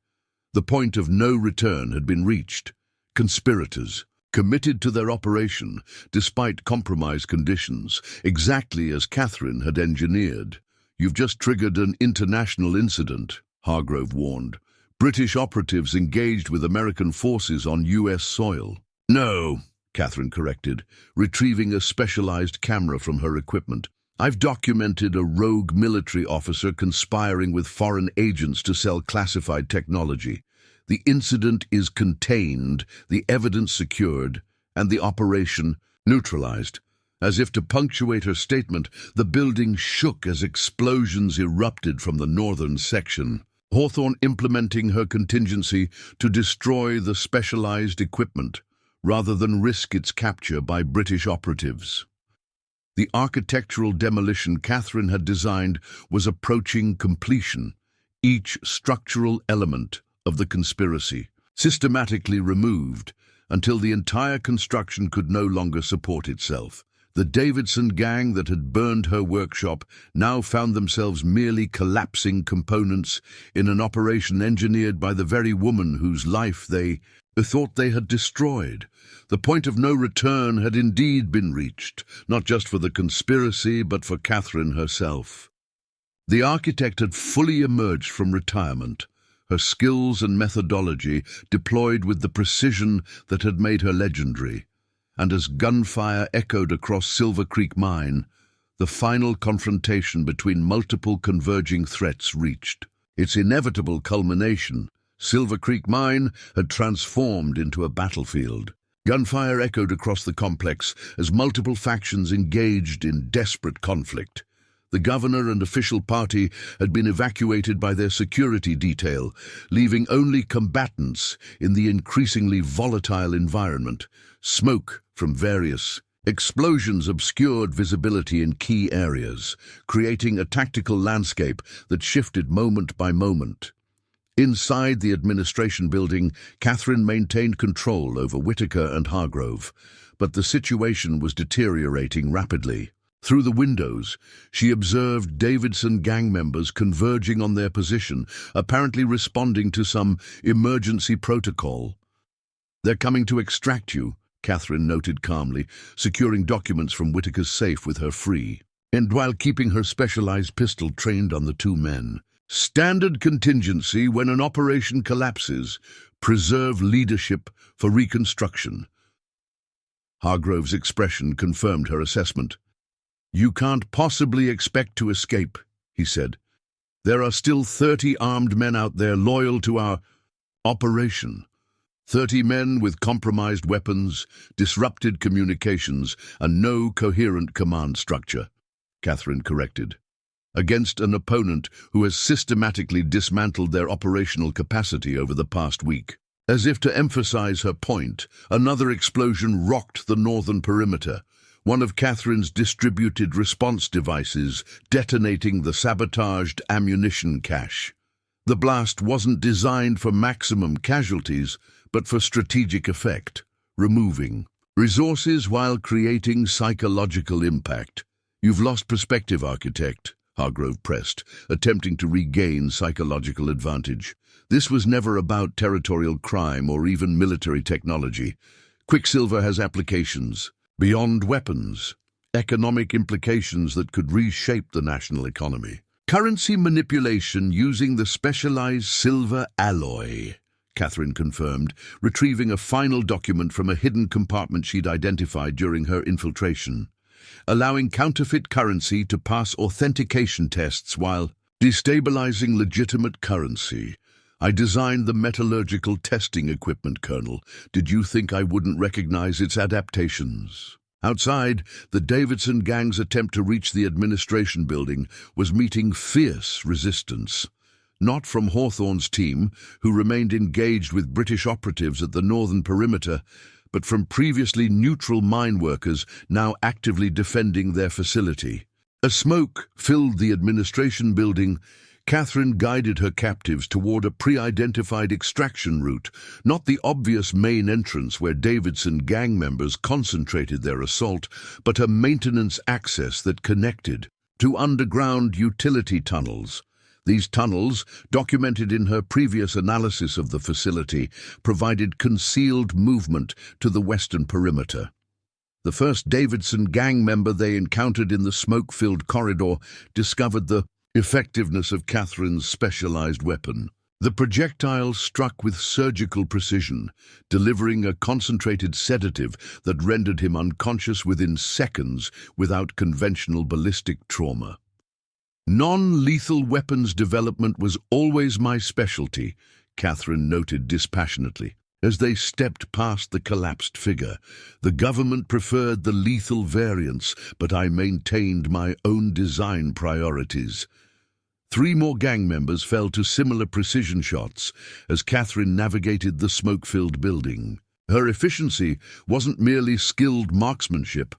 S1: The point of no return had been reached. Conspirators, committed to their operation despite compromised conditions, exactly as Catherine had engineered. "You've just triggered an international incident," Hargrove warned. "British operatives engaged with American forces on U.S. soil." "No," Catherine corrected, retrieving a specialized camera from her equipment. "I've documented a rogue military officer conspiring with foreign agents to sell classified technology. The incident is contained, the evidence secured, and the operation neutralized." As if to punctuate her statement, the building shook as explosions erupted from the northern section. Hawthorne implementing her contingency to destroy the specialized equipment, rather than risk its capture by British operatives. The architectural demolition Catherine had designed was approaching completion, each structural element of the conspiracy systematically removed until the entire construction could no longer support itself. The Davidson gang that had burned her workshop now found themselves merely collapsing components in an operation engineered by the very woman whose life they thought they had destroyed. The point of no return had indeed been reached, not just for the conspiracy, but for Catherine herself. The architect had fully emerged from retirement, her skills and methodology deployed with the precision that had made her legendary. And as gunfire echoed across Silver Creek Mine, the final confrontation between multiple converging threats reached its inevitable culmination. Silver Creek Mine had transformed into a battlefield. Gunfire echoed across the complex as multiple factions engaged in desperate conflict. The governor and official party had been evacuated by their security detail, leaving only combatants in the increasingly volatile environment. Smoke from various explosions obscured visibility in key areas, creating a tactical landscape that shifted moment by moment. Inside the administration building, Catherine maintained control over Whitaker and Hargrove, but the situation was deteriorating rapidly. Through the windows, she observed Davidson gang members converging on their position, apparently responding to some emergency protocol. "They're coming to extract you," Catherine noted calmly, securing documents from Whitaker's safe with her free, and while keeping her specialized pistol trained on the two men. "Standard contingency when an operation collapses. Preserve leadership for reconstruction." Hargrove's expression confirmed her assessment. "You can't possibly expect to escape," he said. "There are still 30 armed men out there loyal to our operation. 30 men with compromised weapons, disrupted communications, and no coherent command structure," Catherine corrected. "Against an opponent who has systematically dismantled their operational capacity over the past week." As if to emphasize her point, another explosion rocked the northern perimeter, one of Catherine's distributed response devices detonating the sabotaged ammunition cache. The blast wasn't designed for maximum casualties, but for strategic effect, removing resources while creating psychological impact. "You've lost perspective, architect," Hargrove pressed, attempting to regain psychological advantage. "This was never about territorial crime or even military technology. Quicksilver has applications beyond weapons, economic implications that could reshape the national economy. Currency manipulation using the specialized silver alloy," Catherine confirmed, retrieving a final document from a hidden compartment she'd identified during her infiltration. "Allowing counterfeit currency to pass authentication tests while destabilizing legitimate currency. I designed the metallurgical testing equipment, Colonel. Did you think I wouldn't recognize its adaptations?" Outside, the Davidson gang's attempt to reach the administration building was meeting fierce resistance. Not from Hawthorne's team, who remained engaged with British operatives at the northern perimeter, but from previously neutral mine workers now actively defending their facility. As smoke filled the administration building, Catherine guided her captives toward a pre-identified extraction route, not the obvious main entrance where Davidson gang members concentrated their assault, but a maintenance access that connected to underground utility tunnels. These tunnels, documented in her previous analysis of the facility, provided concealed movement to the western perimeter. The first Davidson gang member they encountered in the smoke-filled corridor discovered the effectiveness of Catherine's specialized weapon. The projectile struck with surgical precision, delivering a concentrated sedative that rendered him unconscious within seconds without conventional ballistic trauma. "Non-lethal weapons development was always my specialty," Catherine noted dispassionately. As they stepped past the collapsed figure, "The government preferred the lethal variants, but I maintained my own design priorities." 3 more gang members fell to similar precision shots as Catherine navigated the smoke-filled building. Her efficiency wasn't merely skilled marksmanship,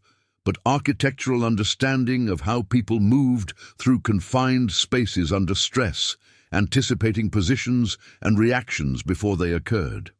S1: but architectural understanding of how people moved through confined spaces under stress, anticipating positions and reactions before they occurred.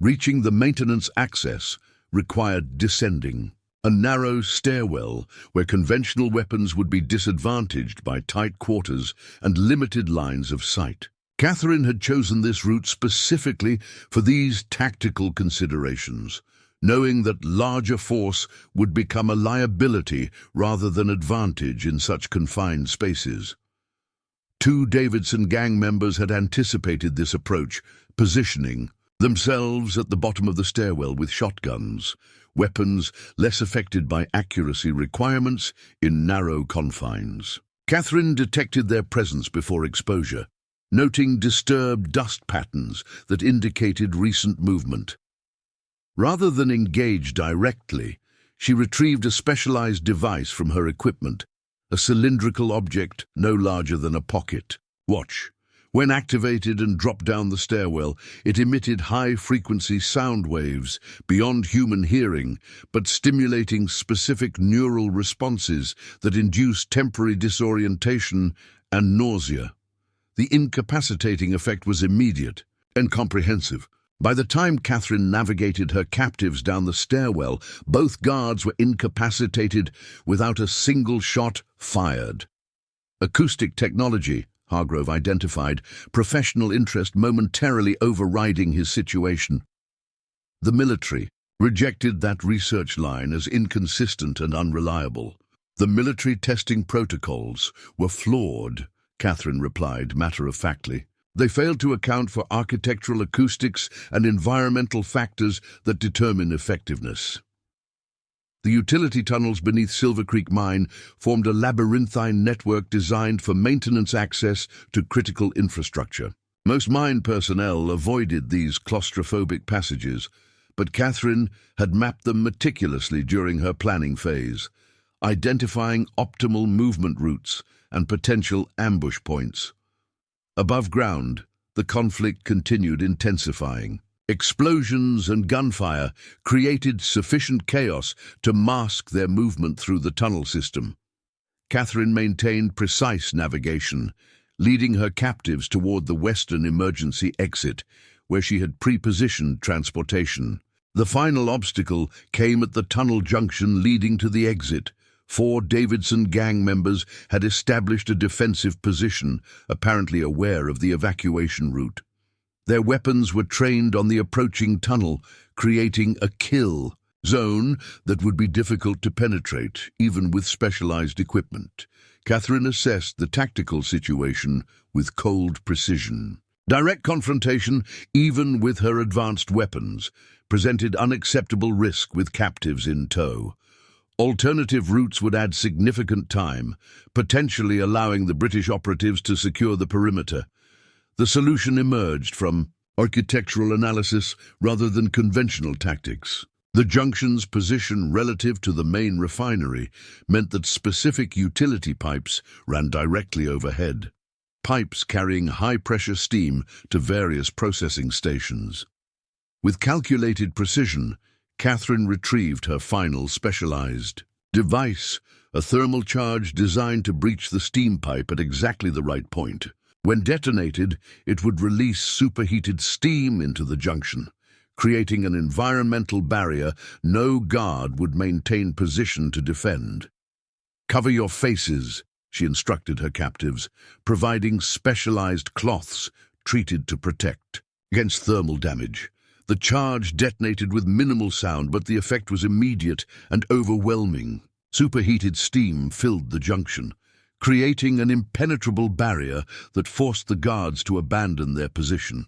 S1: Reaching the maintenance access required descending, a narrow stairwell where conventional weapons would be disadvantaged by tight quarters and limited lines of sight. Catherine had chosen this route specifically for these tactical considerations, knowing that larger force would become a liability rather than advantage in such confined spaces. 2 Davidson gang members had anticipated this approach, positioning themselves at the bottom of the stairwell with shotguns, weapons less affected by accuracy requirements in narrow confines. Catherine detected their presence before exposure, noting disturbed dust patterns that indicated recent movement. Rather than engage directly, she retrieved a specialized device from her equipment, a cylindrical object no larger than a pocket watch. When activated and dropped down the stairwell, it emitted high-frequency sound waves beyond human hearing, but stimulating specific neural responses that induced temporary disorientation and nausea. The incapacitating effect was immediate and comprehensive. By the time Catherine navigated her captives down the stairwell, both guards were incapacitated without a single shot fired. Acoustic technology, Hargrove identified, professional interest momentarily overriding his situation. The military rejected that research line as inconsistent and unreliable. The military testing protocols were flawed, Catherine replied matter-of-factly. They failed to account for architectural acoustics and environmental factors that determine effectiveness. The utility tunnels beneath Silver Creek Mine formed a labyrinthine network designed for maintenance access to critical infrastructure. Most mine personnel avoided these claustrophobic passages, but Catherine had mapped them meticulously during her planning phase, identifying optimal movement routes and potential ambush points. Above ground, the conflict continued intensifying. Explosions and gunfire created sufficient chaos to mask their movement through the tunnel system. Catherine maintained precise navigation, leading her captives toward the western emergency exit, where she had pre-positioned transportation. The final obstacle came at the tunnel junction leading to the exit. 4 Davidson gang members had established a defensive position, apparently aware of the evacuation route. Their weapons were trained on the approaching tunnel, creating a kill zone that would be difficult to penetrate, even with specialized equipment. Catherine assessed the tactical situation with cold precision. Direct confrontation, even with her advanced weapons, presented unacceptable risk with captives in tow. Alternative routes would add significant time, potentially allowing the British operatives to secure the perimeter. The solution emerged from architectural analysis rather than conventional tactics. The junction's position relative to the main refinery meant that specific utility pipes ran directly overhead, pipes carrying high-pressure steam to various processing stations. With calculated precision, Catherine retrieved her final specialized device, a thermal charge designed to breach the steam pipe at exactly the right point. When detonated, it would release superheated steam into the junction, creating an environmental barrier no guard would maintain position to defend. "Cover your faces," she instructed her captives, providing specialized cloths treated to protect against thermal damage. The charge detonated with minimal sound, but the effect was immediate and overwhelming. Superheated steam filled the junction, creating an impenetrable barrier that forced the guards to abandon their position.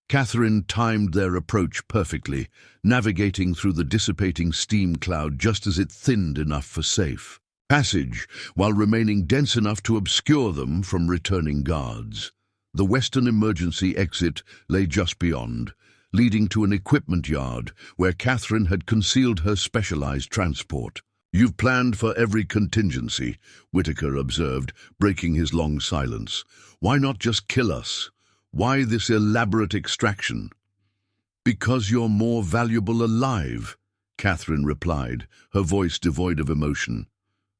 S1: Catherine timed their approach perfectly, navigating through the dissipating steam cloud just as it thinned enough for safe passage, while remaining dense enough to obscure them from returning guards. The western emergency exit lay just beyond, leading to an equipment yard where Catherine had concealed her specialized transport. "You've planned for every contingency," Whitaker observed, breaking his long silence. "Why not just kill us? Why this elaborate extraction?" "Because you're more valuable alive," Catherine replied, her voice devoid of emotion.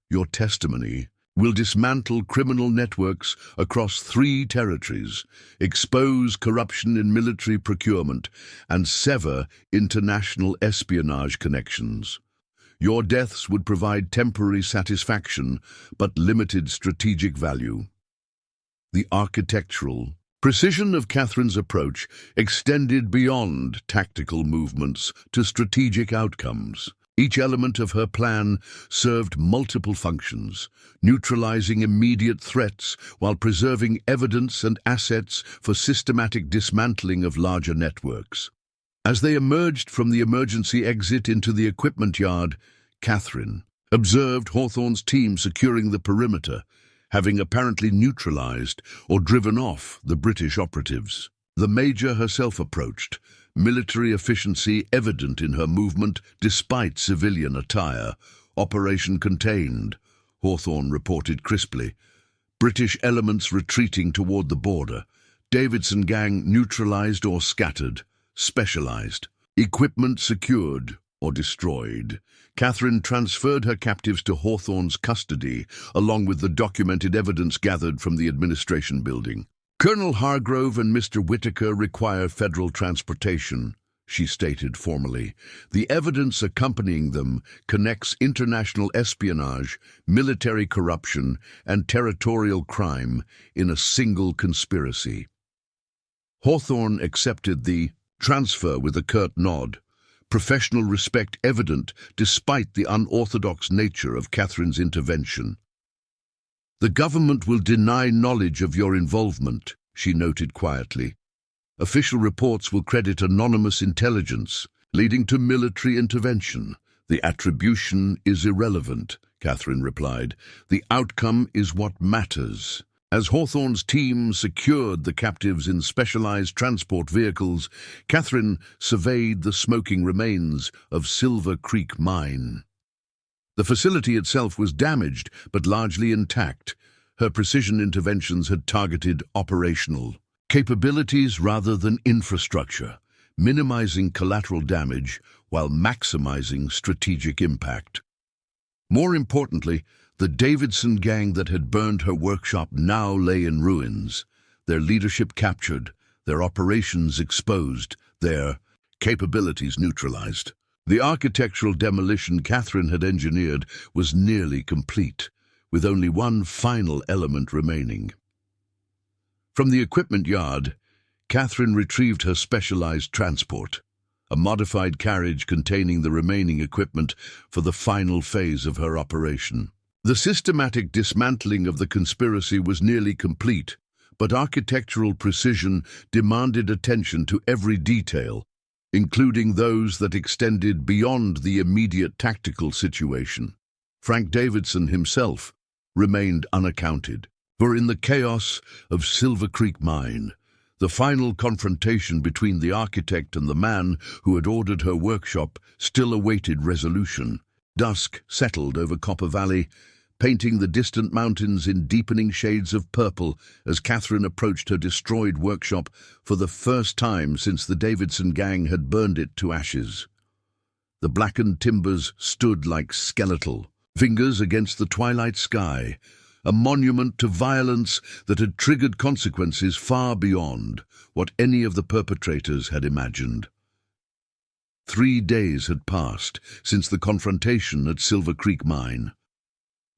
S1: "Your testimony will dismantle criminal networks across 3 territories, expose corruption in military procurement, and sever international espionage connections. Your deaths would provide temporary satisfaction, but limited strategic value." The architectural precision of Catherine's approach extended beyond tactical movements to strategic outcomes. Each element of her plan served multiple functions, neutralizing immediate threats while preserving evidence and assets for systematic dismantling of larger networks. As they emerged from the emergency exit into the equipment yard, Catherine observed Hawthorne's team securing the perimeter, having apparently neutralized or driven off the British operatives. The Major herself approached, military efficiency evident in her movement despite civilian attire. "Operation contained," Hawthorne reported crisply. "British elements retreating toward the border. Davidson gang neutralized or scattered. Specialized. Equipment secured or destroyed." Catherine transferred her captives to Hawthorne's custody, along with the documented evidence gathered from the administration building. "Colonel Hargrove and Mr. Whitaker require federal transportation," she stated formally. "The evidence accompanying them connects international espionage, military corruption, and territorial crime in a single conspiracy." Hawthorne accepted the transfer with a curt nod, professional respect evident despite the unorthodox nature of Catherine's intervention. "The government will deny knowledge of your involvement," she noted quietly. "Official reports will credit anonymous intelligence, leading to military intervention. The attribution is irrelevant," Catherine replied. "The outcome is what matters." As Hawthorne's team secured the captives in specialized transport vehicles, Catherine surveyed the smoking remains of Silver Creek Mine. The facility itself was damaged, but largely intact. Her precision interventions had targeted operational capabilities rather than infrastructure, minimizing collateral damage while maximizing strategic impact. More importantly, the Davidson gang that had burned her workshop now lay in ruins, their leadership captured, their operations exposed, their capabilities neutralized. The architectural demolition Catherine had engineered was nearly complete, with only one final element remaining. From the equipment yard, Catherine retrieved her specialized transport, a modified carriage containing the remaining equipment for the final phase of her operation. The systematic dismantling of the conspiracy was nearly complete, but architectural precision demanded attention to every detail, including those that extended beyond the immediate tactical situation. Frank Davidson himself remained unaccounted, for in the chaos of Silver Creek Mine, the final confrontation between the architect and the man who had ordered her workshop still awaited resolution. Dusk settled over Copper Valley, painting the distant mountains in deepening shades of purple as Catherine approached her destroyed workshop for the first time since the Davidson gang had burned it to ashes. The blackened timbers stood like skeletal fingers against the twilight sky, a monument to violence that had triggered consequences far beyond what any of the perpetrators had imagined. 3 days had passed since the confrontation at Silver Creek Mine.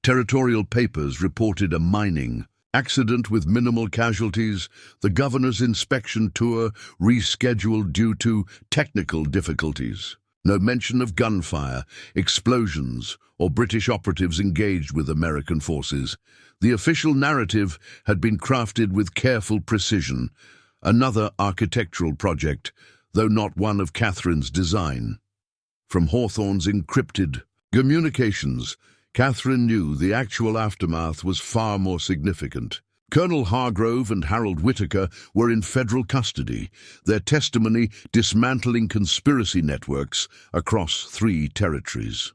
S1: Territorial papers reported a mining accident with minimal casualties, the governor's inspection tour rescheduled due to technical difficulties. No mention of gunfire, explosions, or British operatives engaged with American forces. The official narrative had been crafted with careful precision, another architectural project, though not one of Catherine's design. From Hawthorne's encrypted communications, Catherine knew the actual aftermath was far more significant. Colonel Hargrove and Harold Whitaker were in federal custody, their testimony dismantling conspiracy networks across 3 territories.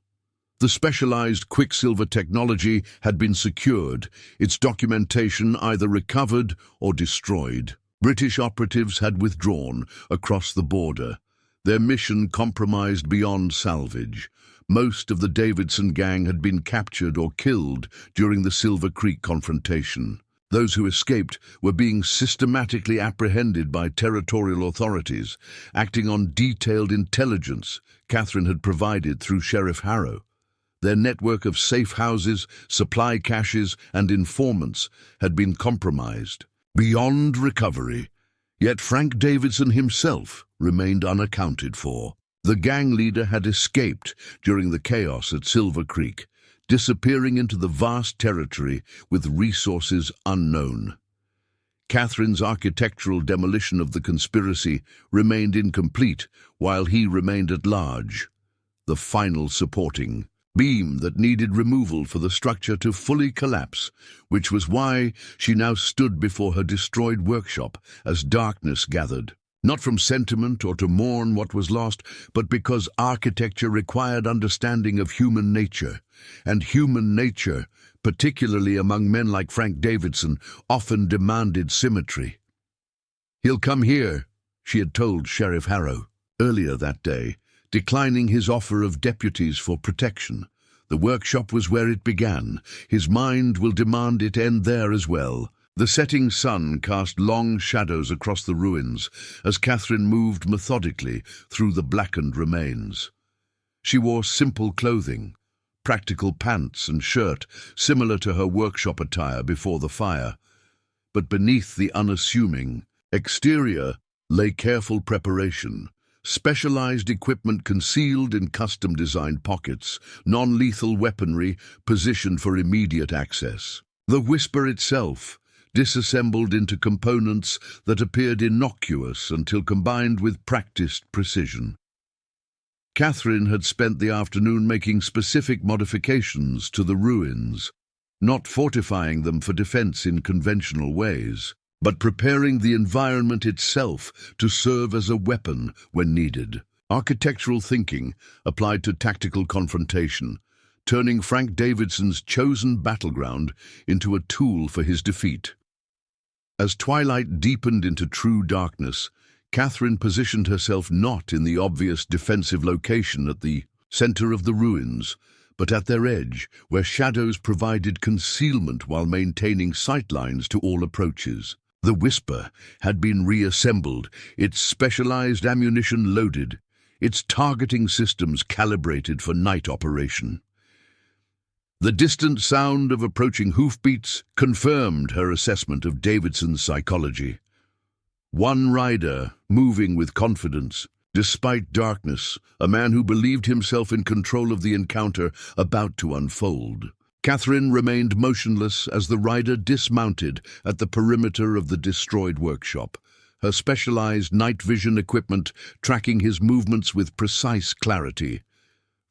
S1: The specialized Quicksilver technology had been secured, its documentation either recovered or destroyed. British operatives had withdrawn across the border, Their mission compromised beyond salvage. Most of the Davidson gang had been captured or killed during the Silver Creek confrontation. Those who escaped were being systematically apprehended by territorial authorities, acting on detailed intelligence Catherine had provided through Sheriff Harrow. Their network of safe houses, supply caches, and informants had been compromised beyond recovery. Yet Frank Davidson himself remained unaccounted for. The gang leader had escaped during the chaos at Silver Creek, disappearing into the vast territory with resources unknown. Catherine's architectural demolition of the conspiracy remained incomplete while he remained at large, the final supporting beam that needed removal for the structure to fully collapse, which was why she now stood before her destroyed workshop as darkness gathered. Not from sentiment or to mourn what was lost, but because architecture required understanding of human nature, and human nature, particularly among men like Frank Davidson, often demanded symmetry. "He'll come here," she had told Sheriff Harrow earlier that day, declining his offer of deputies for protection. The workshop was where it began. His mind will demand it end there as well. The setting sun cast long shadows across the ruins as Catherine moved methodically through the blackened remains. She wore simple clothing, practical pants and shirt, similar to her workshop attire before the fire. But beneath the unassuming exterior lay careful preparation, specialized equipment concealed in custom-designed pockets, non-lethal weaponry positioned for immediate access. The Whisper itself, disassembled into components that appeared innocuous until combined with practiced precision. Catherine had spent the afternoon making specific modifications to the ruins, not fortifying them for defense in conventional ways, but preparing the environment itself to serve as a weapon when needed. Architectural thinking applied to tactical confrontation, turning Frank Davidson's chosen battleground into a tool for his defeat. As twilight deepened into true darkness, Catherine positioned herself not in the obvious defensive location at the center of the ruins, but at their edge, where shadows provided concealment while maintaining sightlines to all approaches. The Whisper had been reassembled, its specialized ammunition loaded, its targeting systems calibrated for night operation. The distant sound of approaching hoofbeats confirmed her assessment of Davidson's psychology. One rider, moving with confidence, despite darkness, a man who believed himself in control of the encounter about to unfold. Catherine remained motionless as the rider dismounted at the perimeter of the destroyed workshop, her specialized night vision equipment tracking his movements with precise clarity.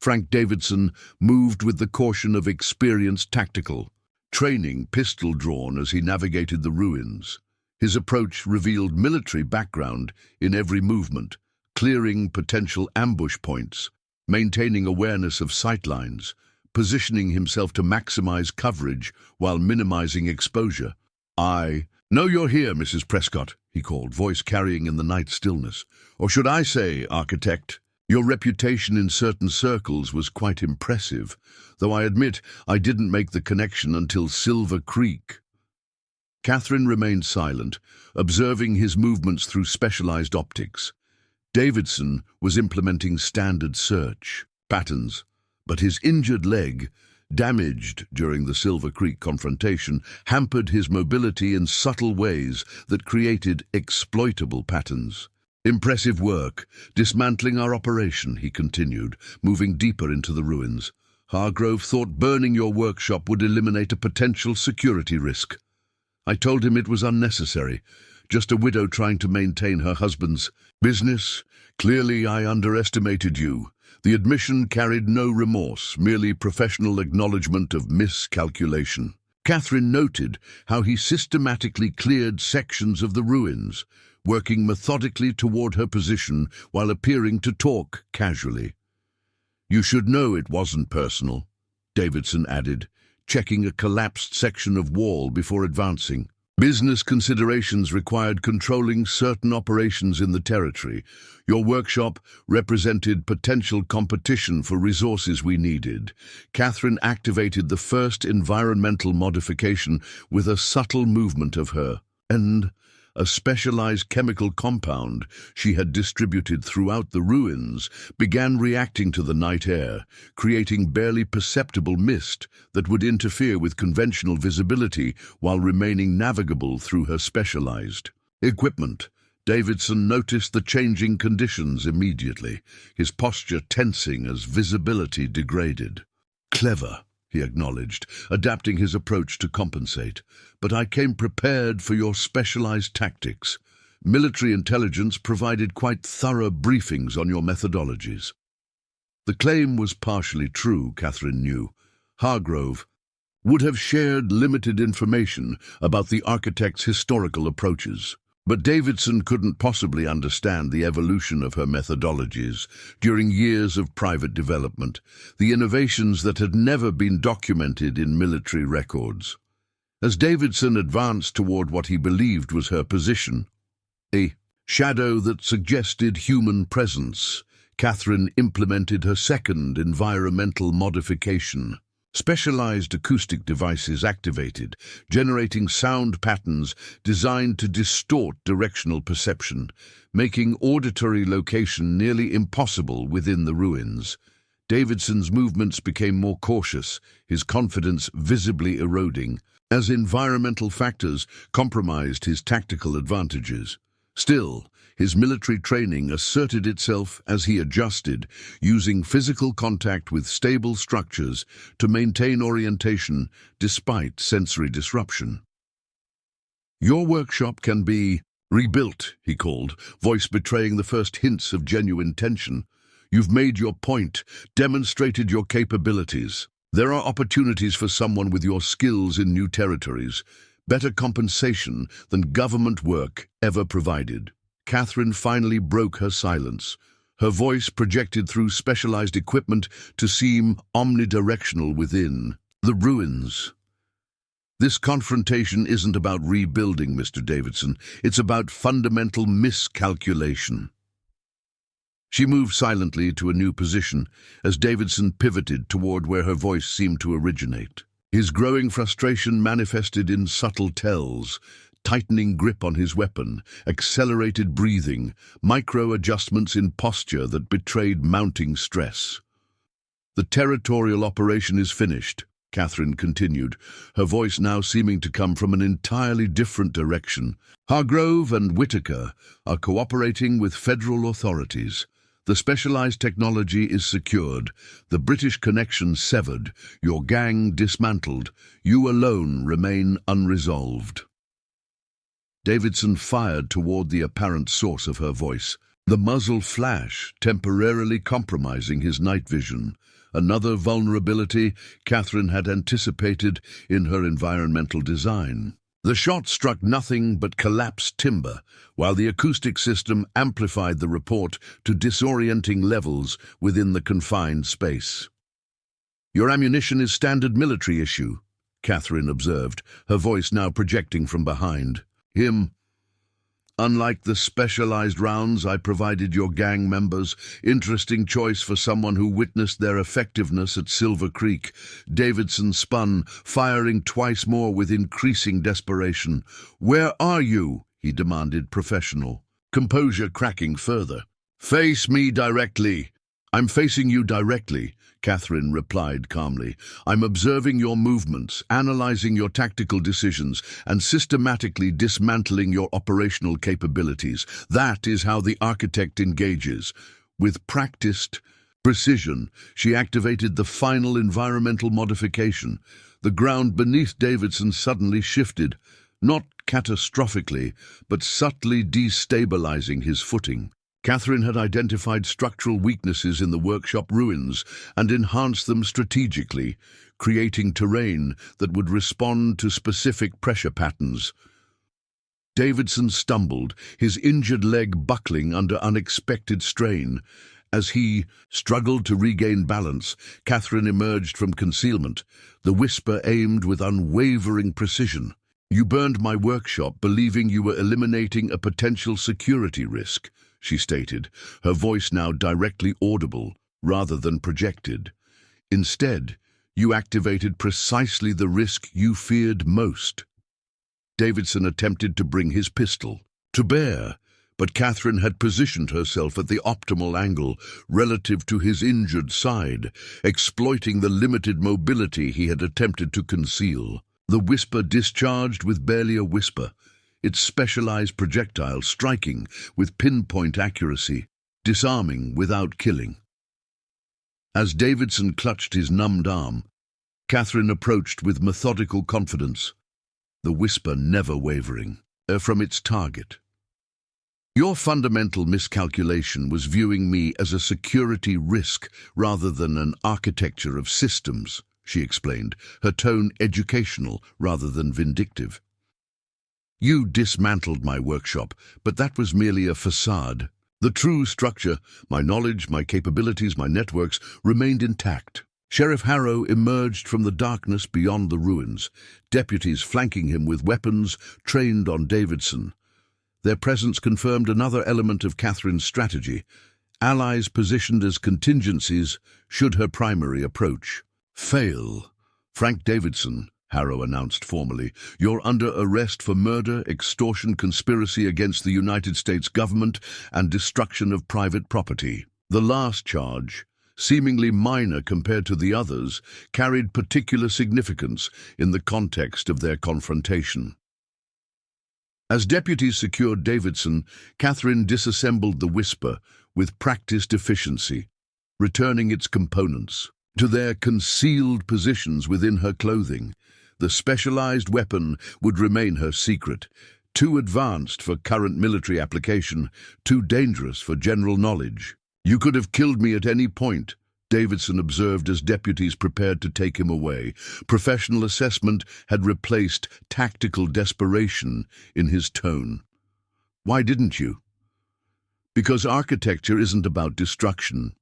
S1: Frank Davidson moved with the caution of experienced tactical training, pistol drawn as he navigated the ruins. His approach revealed military background in every movement, clearing potential ambush points, maintaining awareness of sightlines, positioning himself to maximize coverage while minimizing exposure. "I know you're here, Mrs. Prescott," he called, voice carrying in the night stillness. "Or should I say, architect? Your reputation in certain circles was quite impressive, though I admit I didn't make the connection until Silver Creek." Catherine remained silent, observing his movements through specialized optics. Davidson was implementing standard search patterns, but his injured leg, damaged during the Silver Creek confrontation, hampered his mobility in subtle ways that created exploitable patterns. "Impressive work, dismantling our operation," he continued, moving deeper into the ruins. "Hargrove thought burning your workshop would eliminate a potential security risk. I told him it was unnecessary, just a widow trying to maintain her husband's business. Clearly I underestimated you." The admission carried no remorse, merely professional acknowledgement of miscalculation. Catherine noted how he systematically cleared sections of the ruins, working methodically toward her position while appearing to talk casually. "You should know it wasn't personal," Davidson added, checking a collapsed section of wall before advancing. Business considerations required controlling certain operations in the territory. Your workshop represented potential competition for resources we needed. Catherine activated the first environmental modification with a subtle movement of her and a specialized chemical compound she had distributed throughout the ruins began reacting to the night air, creating barely perceptible mist that would interfere with conventional visibility while remaining navigable through her specialized equipment. Davidson noticed the changing conditions immediately, his posture tensing as visibility degraded. Clever, he acknowledged, adapting his approach to compensate. But I came prepared for your specialized tactics. Military intelligence provided quite thorough briefings on your methodologies. The claim was partially true, Catherine knew. Hargrove would have shared limited information about the architect's historical approaches. But Davidson couldn't possibly understand the evolution of her methodologies during years of private development, the innovations that had never been documented in military records. As Davidson advanced toward what he believed was her position, a shadow that suggested human presence, Catherine implemented her second environmental modification. Specialized acoustic devices activated, generating sound patterns designed to distort directional perception, making auditory location nearly impossible within the ruins. Davidson's movements became more cautious, his confidence visibly eroding, as environmental factors compromised his tactical advantages. Still, his military training asserted itself as he adjusted, using physical contact with stable structures to maintain orientation despite sensory disruption. Your workshop can be rebuilt, he called, voice betraying the first hints of genuine tension. You've made your point, demonstrated your capabilities. There are opportunities for someone with your skills in new territories, better compensation than government work ever provided. Catherine finally broke her silence, her voice projected through specialized equipment to seem omnidirectional within the ruins. This confrontation isn't about rebuilding, Mr. Davidson. It's about fundamental miscalculation. She moved silently to a new position as Davidson pivoted toward where her voice seemed to originate. His growing frustration manifested in subtle tells, tightening grip on his weapon, accelerated breathing, micro-adjustments in posture that betrayed mounting stress. The territorial operation is finished, Catherine continued, her voice now seeming to come from an entirely different direction. Hargrove and Whitaker are cooperating with federal authorities. The specialized technology is secured, the British connection severed, your gang dismantled. You alone remain unresolved. Davidson fired toward the apparent source of her voice, the muzzle flash temporarily compromising his night vision, another vulnerability Catherine had anticipated in her environmental design. The shot struck nothing but collapsed timber, while the acoustic system amplified the report to disorienting levels within the confined space. Your ammunition is standard military issue, Catherine observed, her voice now projecting from behind him. Unlike the specialized rounds I provided your gang members, interesting choice for someone who witnessed their effectiveness at Silver Creek. Davidson spun, firing twice more with increasing desperation. Where are you? He demanded, professional, composure cracking further. Face me directly. I'm facing you directly, Catherine replied calmly. I'm observing your movements, analyzing your tactical decisions, and systematically dismantling your operational capabilities. That is how the architect engages. With practiced precision, she activated the final environmental modification. The ground beneath Davidson suddenly shifted, not catastrophically, but subtly destabilizing his footing. Catherine had identified structural weaknesses in the workshop ruins and enhanced them strategically, creating terrain that would respond to specific pressure patterns. Davidson stumbled, his injured leg buckling under unexpected strain. As he struggled to regain balance, Catherine emerged from concealment, the whisper aimed with unwavering precision. You burned my workshop believing you were eliminating a potential security risk, she stated, her voice now directly audible rather than projected. Instead, you activated precisely the risk you feared most. Davidson attempted to bring his pistol to bear, but Catherine had positioned herself at the optimal angle relative to his injured side, exploiting the limited mobility he had attempted to conceal. The whisper discharged with barely a whisper, its specialized projectile striking with pinpoint accuracy, disarming without killing. As Davidson clutched his numbed arm, Catherine approached with methodical confidence, the whisper never wavering from its target. Your fundamental miscalculation was viewing me as a security risk rather than an architecture of systems, she explained, her tone educational rather than vindictive. You dismantled my workshop, but that was merely a facade. The true structure, my knowledge, my capabilities, my networks, remained intact. Sheriff Harrow emerged from the darkness beyond the ruins, deputies flanking him with weapons trained on Davidson. Their presence confirmed another element of Catherine's strategy, allies positioned as contingencies should her primary approach fail. Frank Davidson, Harrow announced formally, you're under arrest for murder, extortion, conspiracy against the United States government, and destruction of private property. The last charge, seemingly minor compared to the others, carried particular significance in the context of their confrontation. As deputies secured Davidson, Catherine disassembled the whisper with practiced efficiency, returning its components to their concealed positions within her clothing. The specialized weapon would remain her secret, too advanced for current military application, too dangerous for general knowledge. You could have killed me at any point, Davidson observed as deputies prepared to take him away. Professional assessment had replaced tactical desperation in his tone. Why didn't you? Because architecture isn't about destruction,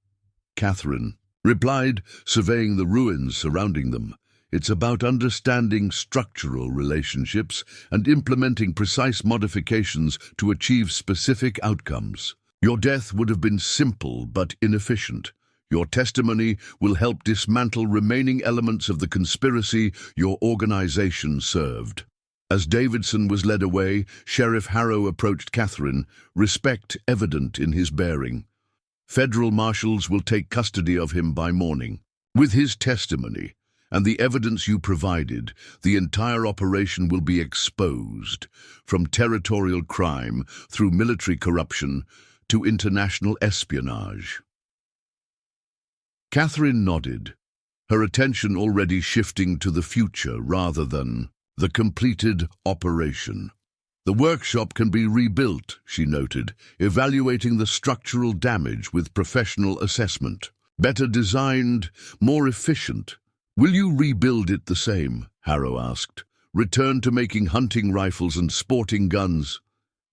S1: Catherine replied, surveying the ruins surrounding them. It's about understanding structural relationships and implementing precise modifications to achieve specific outcomes. Your death would have been simple but inefficient. Your testimony will help dismantle remaining elements of the conspiracy your organization served. As Davidson was led away, Sheriff Harrow approached Catherine, respect evident in his bearing. Federal marshals will take custody of him by morning. With his testimony and the evidence you provided, the entire operation will be exposed, from territorial crime through military corruption to international espionage. Catherine nodded, her attention already shifting to the future rather than the completed operation. The workshop can be rebuilt, she noted, evaluating the structural damage with professional assessment. Better designed, more efficient. Will you rebuild it the same? Harrow asked. Return to making hunting rifles and sporting guns?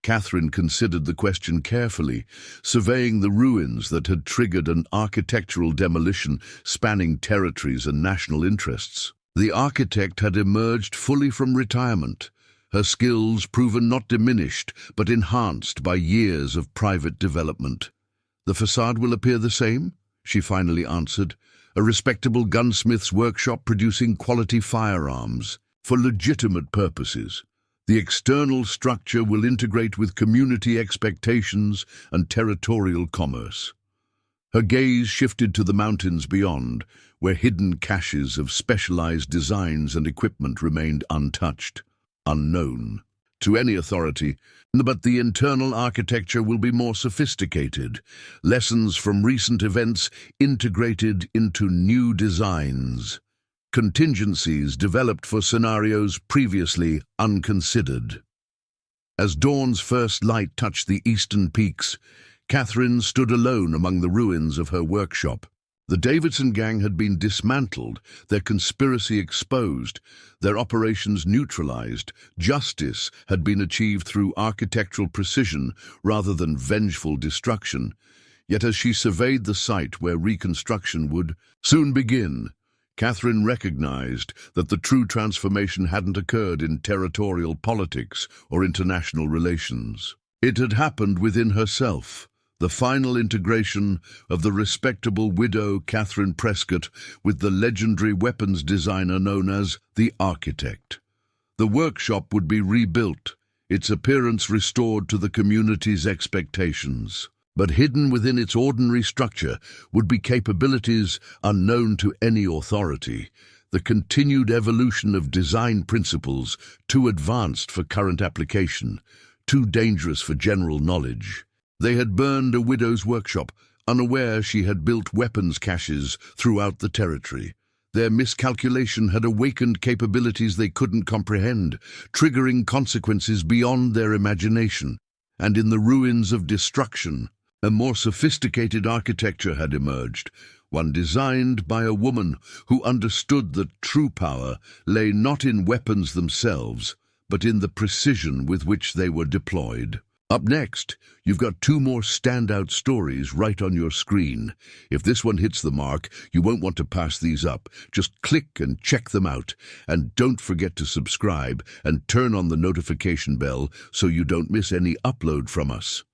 S1: Catherine considered the question carefully, surveying the ruins that had triggered an architectural demolition spanning territories and national interests. The architect had emerged fully from retirement, her skills proven not diminished but enhanced by years of private development. The facade will appear the same, she finally answered, a respectable gunsmith's workshop producing quality firearms for legitimate purposes. The external structure will integrate with community expectations and territorial commerce. Her gaze shifted to the mountains beyond, where hidden caches of specialized designs and equipment remained untouched, unknown to any authority, but the internal architecture will be more sophisticated, lessons from recent events integrated into new designs, contingencies developed for scenarios previously unconsidered. As dawn's first light touched the eastern peaks, Catherine stood alone among the ruins of her workshop. The Davidson gang had been dismantled, their conspiracy exposed, their operations neutralized. Justice had been achieved through architectural precision rather than vengeful destruction. Yet as she surveyed the site where reconstruction would soon begin, Catherine recognized that the true transformation hadn't occurred in territorial politics or international relations. It had happened within herself, the final integration of the respectable widow Catherine Prescott with the legendary weapons designer known as the Architect. The workshop would be rebuilt, its appearance restored to the community's expectations. But hidden within its ordinary structure would be capabilities unknown to any authority, the continued evolution of design principles too advanced for current application, too dangerous for general knowledge. They had burned a widow's workshop, unaware she had built weapons caches throughout the territory. Their miscalculation had awakened capabilities they couldn't comprehend, triggering consequences beyond their imagination. And in the ruins of destruction, a more sophisticated architecture had emerged, one designed by a woman who understood that true power lay not in weapons themselves, but in the precision with which they were deployed. Up next, you've got two more standout stories right on your screen. If this one hits the mark, you won't want to pass these up. Just click and check them out. And don't forget to subscribe and turn on the notification bell so you don't miss any upload from us.